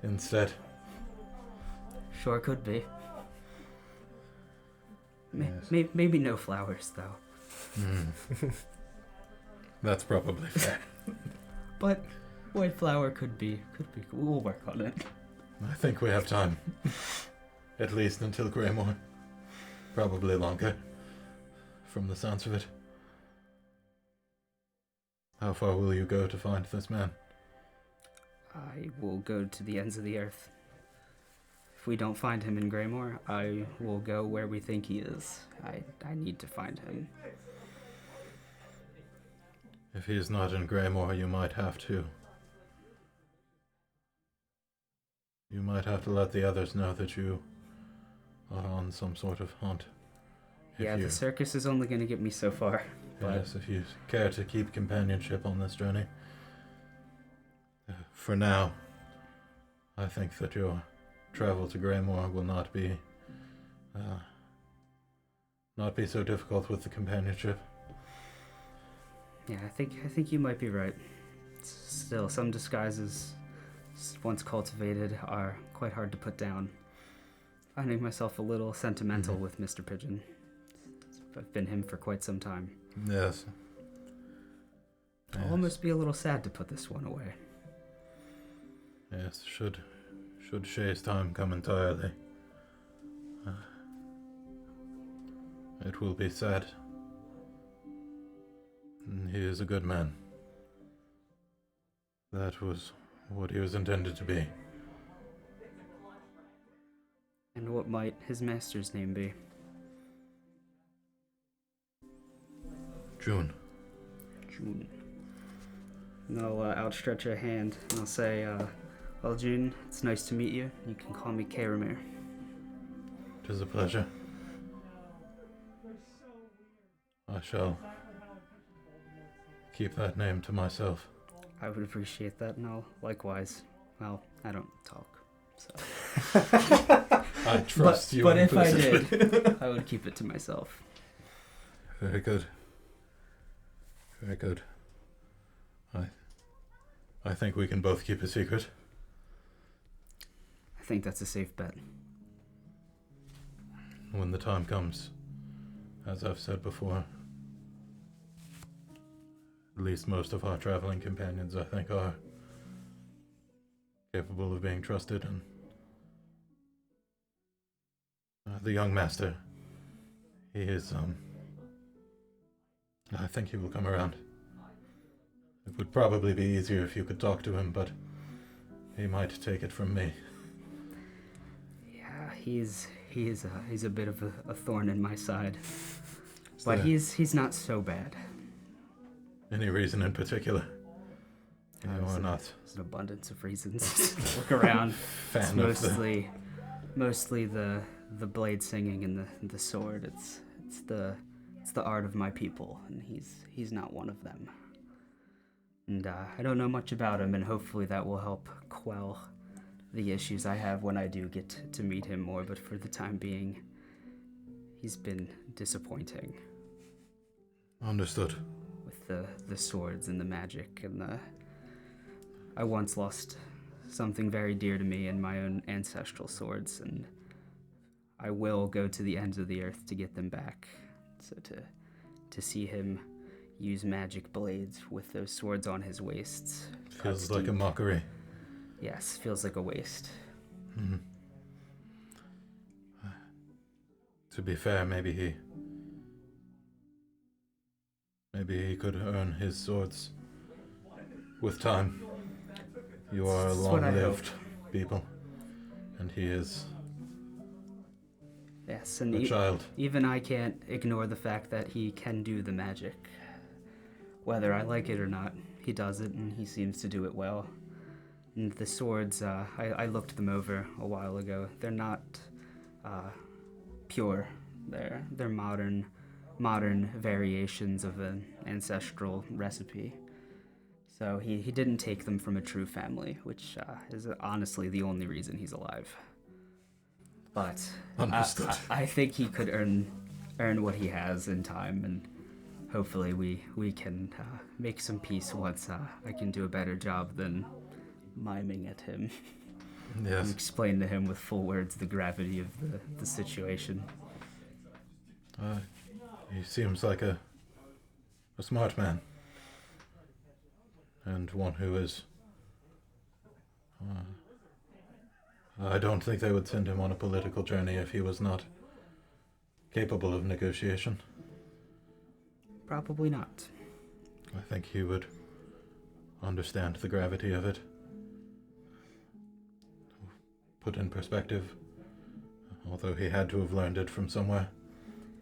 instead. Sure could be. Yes. Maybe no flowers, though. That's probably fair. But white flower could be. We'll work on it. I think we have time. At least until Greymoor. Probably longer. From the sounds of it. How far will you go to find this man? I will go to the ends of the earth. If we don't find him in Greymoor, I will go where we think he is. I need to find him. If he is not in Greymoor, you might have to. You might have to let the others know that you are on some sort of hunt. Yeah, the circus is only going to get me so far. Yes, if you care to keep companionship on this journey. For now, I think that your travel to Greymoor will not be so difficult with the companionship. Yeah, I think you might be right. Still, some disguises, once cultivated, are quite hard to put down. Finding myself a little sentimental with Mr. Pigeon. I've been him for quite some time. Yes. I'll almost be a little sad to put this one away. Yes, should Shay's time come entirely. It will be sad. He is a good man. That was what he was intended to be. And what might his master's name be? June. June. And I'll outstretch a hand and I'll say, well, June, it's nice to meet you. You can call me Greymoor. It is a pleasure. I shall keep that name to myself. I would appreciate that, and I'll likewise. Well, I don't talk, so. I trust you. But if I implicitly. did, I would keep it to myself. Very good. Very good. I think we can both keep a secret. I think that's a safe bet. When the time comes, as I've said before, at least most of our traveling companions, I think, are capable of being trusted, and the young master, he is, I think he will come around. It would probably be easier if you could talk to him, but he might take it from me. Yeah, he's a bit of a thorn in my side, but he's not so bad. Any reason in particular? Or not? There's an abundance of reasons. Look around. It's mostly the blade singing and the sword. It's the art of my people, and he's not one of them. And I don't know much about him, and hopefully that will help quell the issues I have when I do get to meet him more, but for the time being, he's been disappointing. Understood. With the swords and the magic and I once lost something very dear to me in my own ancestral swords, and I will go to the ends of the earth to get them back. So to see him use magic blades with those swords on his waists Feels like a mockery. Yes, feels like a waste. Mm-hmm. To be fair, maybe he could earn his swords with time. You are That's what I long-lived people, and he is Yes, and a child. even I can't ignore the fact that he can do the magic. Whether I like it or not, he does it, and he seems to do it well. And the swords, I looked them over a while ago. They're not pure. They're modern variations of an ancestral recipe. So he didn't take them from a true family, which is honestly the only reason he's alive. But Understood. I think he could earn what he has in time, and hopefully we can make some peace once I can do a better job than miming at him. Yes. And explain to him with full words the gravity of the situation. He seems like a smart man. And one who is... I don't think they would send him on a political journey if he was not capable of negotiation. Probably not. I think he would understand the gravity of it. Put in perspective, although he had to have learned it from somewhere.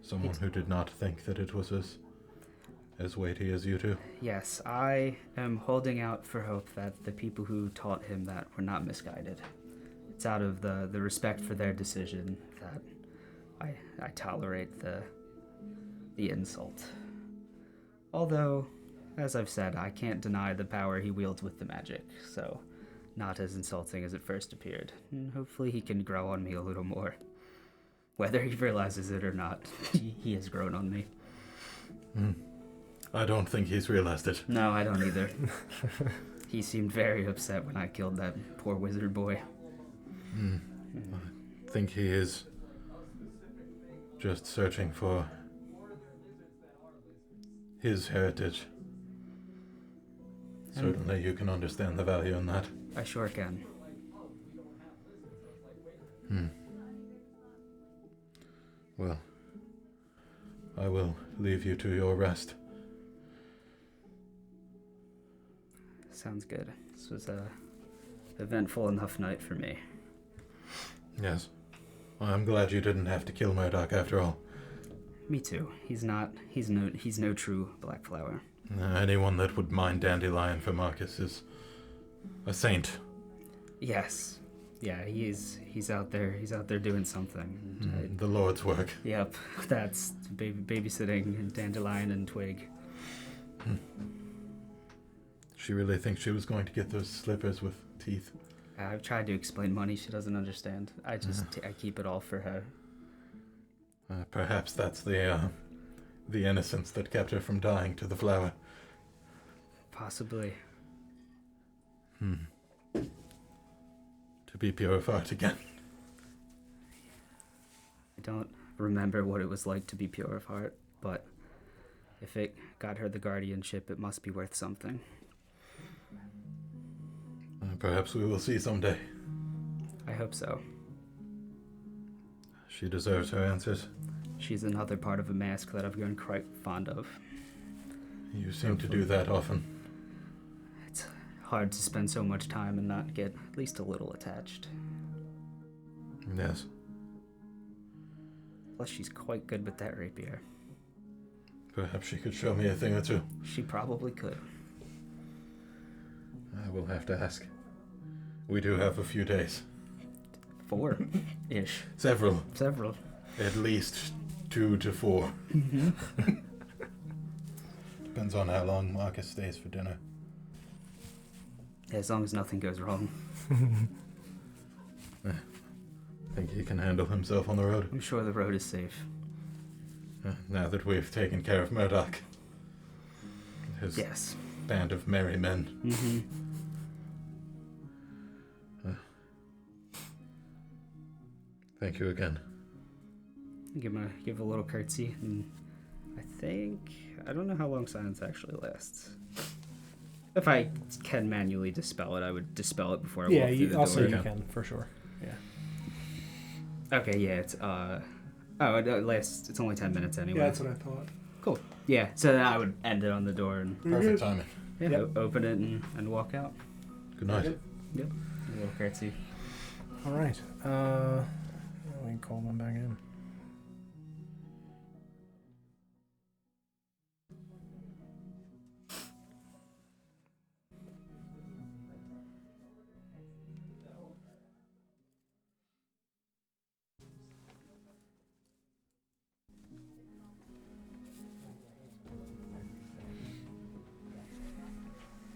Someone who did not think that it was as weighty as you two. Yes, I am holding out for hope that the people who taught him that were not misguided. It's out of the respect for their decision that I tolerate the insult. Although, as I've said, I can't deny the power he wields with the magic, so not as insulting as it first appeared. And hopefully he can grow on me a little more. Whether he realizes it or not, he has grown on me. I don't think he's realized it. No, I don't either. He seemed very upset when I killed that poor wizard boy. I think he is just searching for his heritage. Certainly you can understand the value in that. I sure can. Well, I will leave you to your rest. Sounds good. This was a eventful enough night for me. Yes. Well, I'm glad you didn't have to kill Murdoch after all. Me too. He's no true black flower. Anyone that would mind Dandelion for Marcus is a saint. Yes. Yeah, he's out there doing something. The Lord's work. Yep. That's babysitting Dandelion and Twig. She really thinks she was going to get those slippers with teeth. I've tried to explain money she doesn't understand. I keep it all for her. Perhaps that's the innocence that kept her from dying to the flower. Possibly. To be pure of heart again. I don't remember what it was like to be pure of heart, but if it got her the guardianship, it must be worth something. Perhaps we will see someday. I hope so. She deserves her answers. She's another part of a mask that I've grown quite fond of. You seem to do that often. It's hard to spend so much time and not get at least a little attached. Yes. Plus, she's quite good with that rapier. Perhaps she could show me a thing or two. She probably could. I will have to ask. We do have a few days. 4-ish. Several. Several. At least 2 to 4. Depends on how long Marcus stays for dinner. As long as nothing goes wrong. I think he can handle himself on the road. I'm sure the road is safe. Now that we've taken care of Murdoch. His Yes. band of merry men. Mm-hmm. Thank you again. Give a little curtsy, and I don't know how long silence actually lasts. If I can manually dispel it, I would dispel it before I walk through the also door. you can for sure. Yeah. Okay, yeah, it's it lasts. It's only 10 minutes anyway. Yeah, that's what I thought. Cool. Yeah, so then I would end it on the door and Perfect timing. open it and walk out. Good night. Yep. A little curtsy. All right. We can call them back in.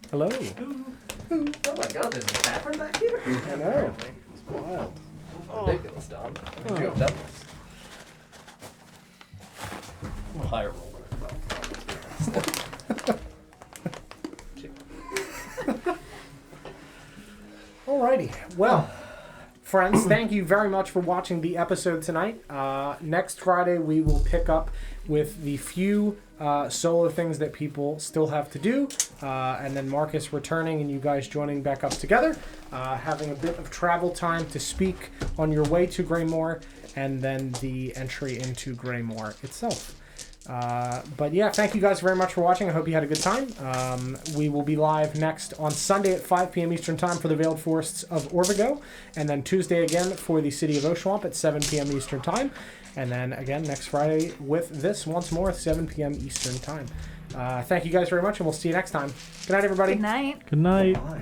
Hello. Oh my god, there's a tavern back here? I know. It's wild. Ridiculous, Dom. You have done this. I'm a higher roller. Alrighty. Well, friends, thank you very much for watching the episode tonight. Next Friday, we will pick up with the few solo things that people still have to do, and then Marcus returning and you guys joining back up together, having a bit of travel time to speak on your way to Greymoor, and then the entry into Greymoor itself. But yeah, thank you guys very much for watching. I hope you had a good time. We will be live next on Sunday at 5 p.m. Eastern Time for the Veiled Forests of Orvigo, and then Tuesday again for the City of Oshwamp at 7 p.m. Eastern Time, and then again next Friday with this once more at 7 p.m. Eastern Time. Thank you guys very much, and we'll see you next time. Good night, everybody. Good night. Good night. Bye.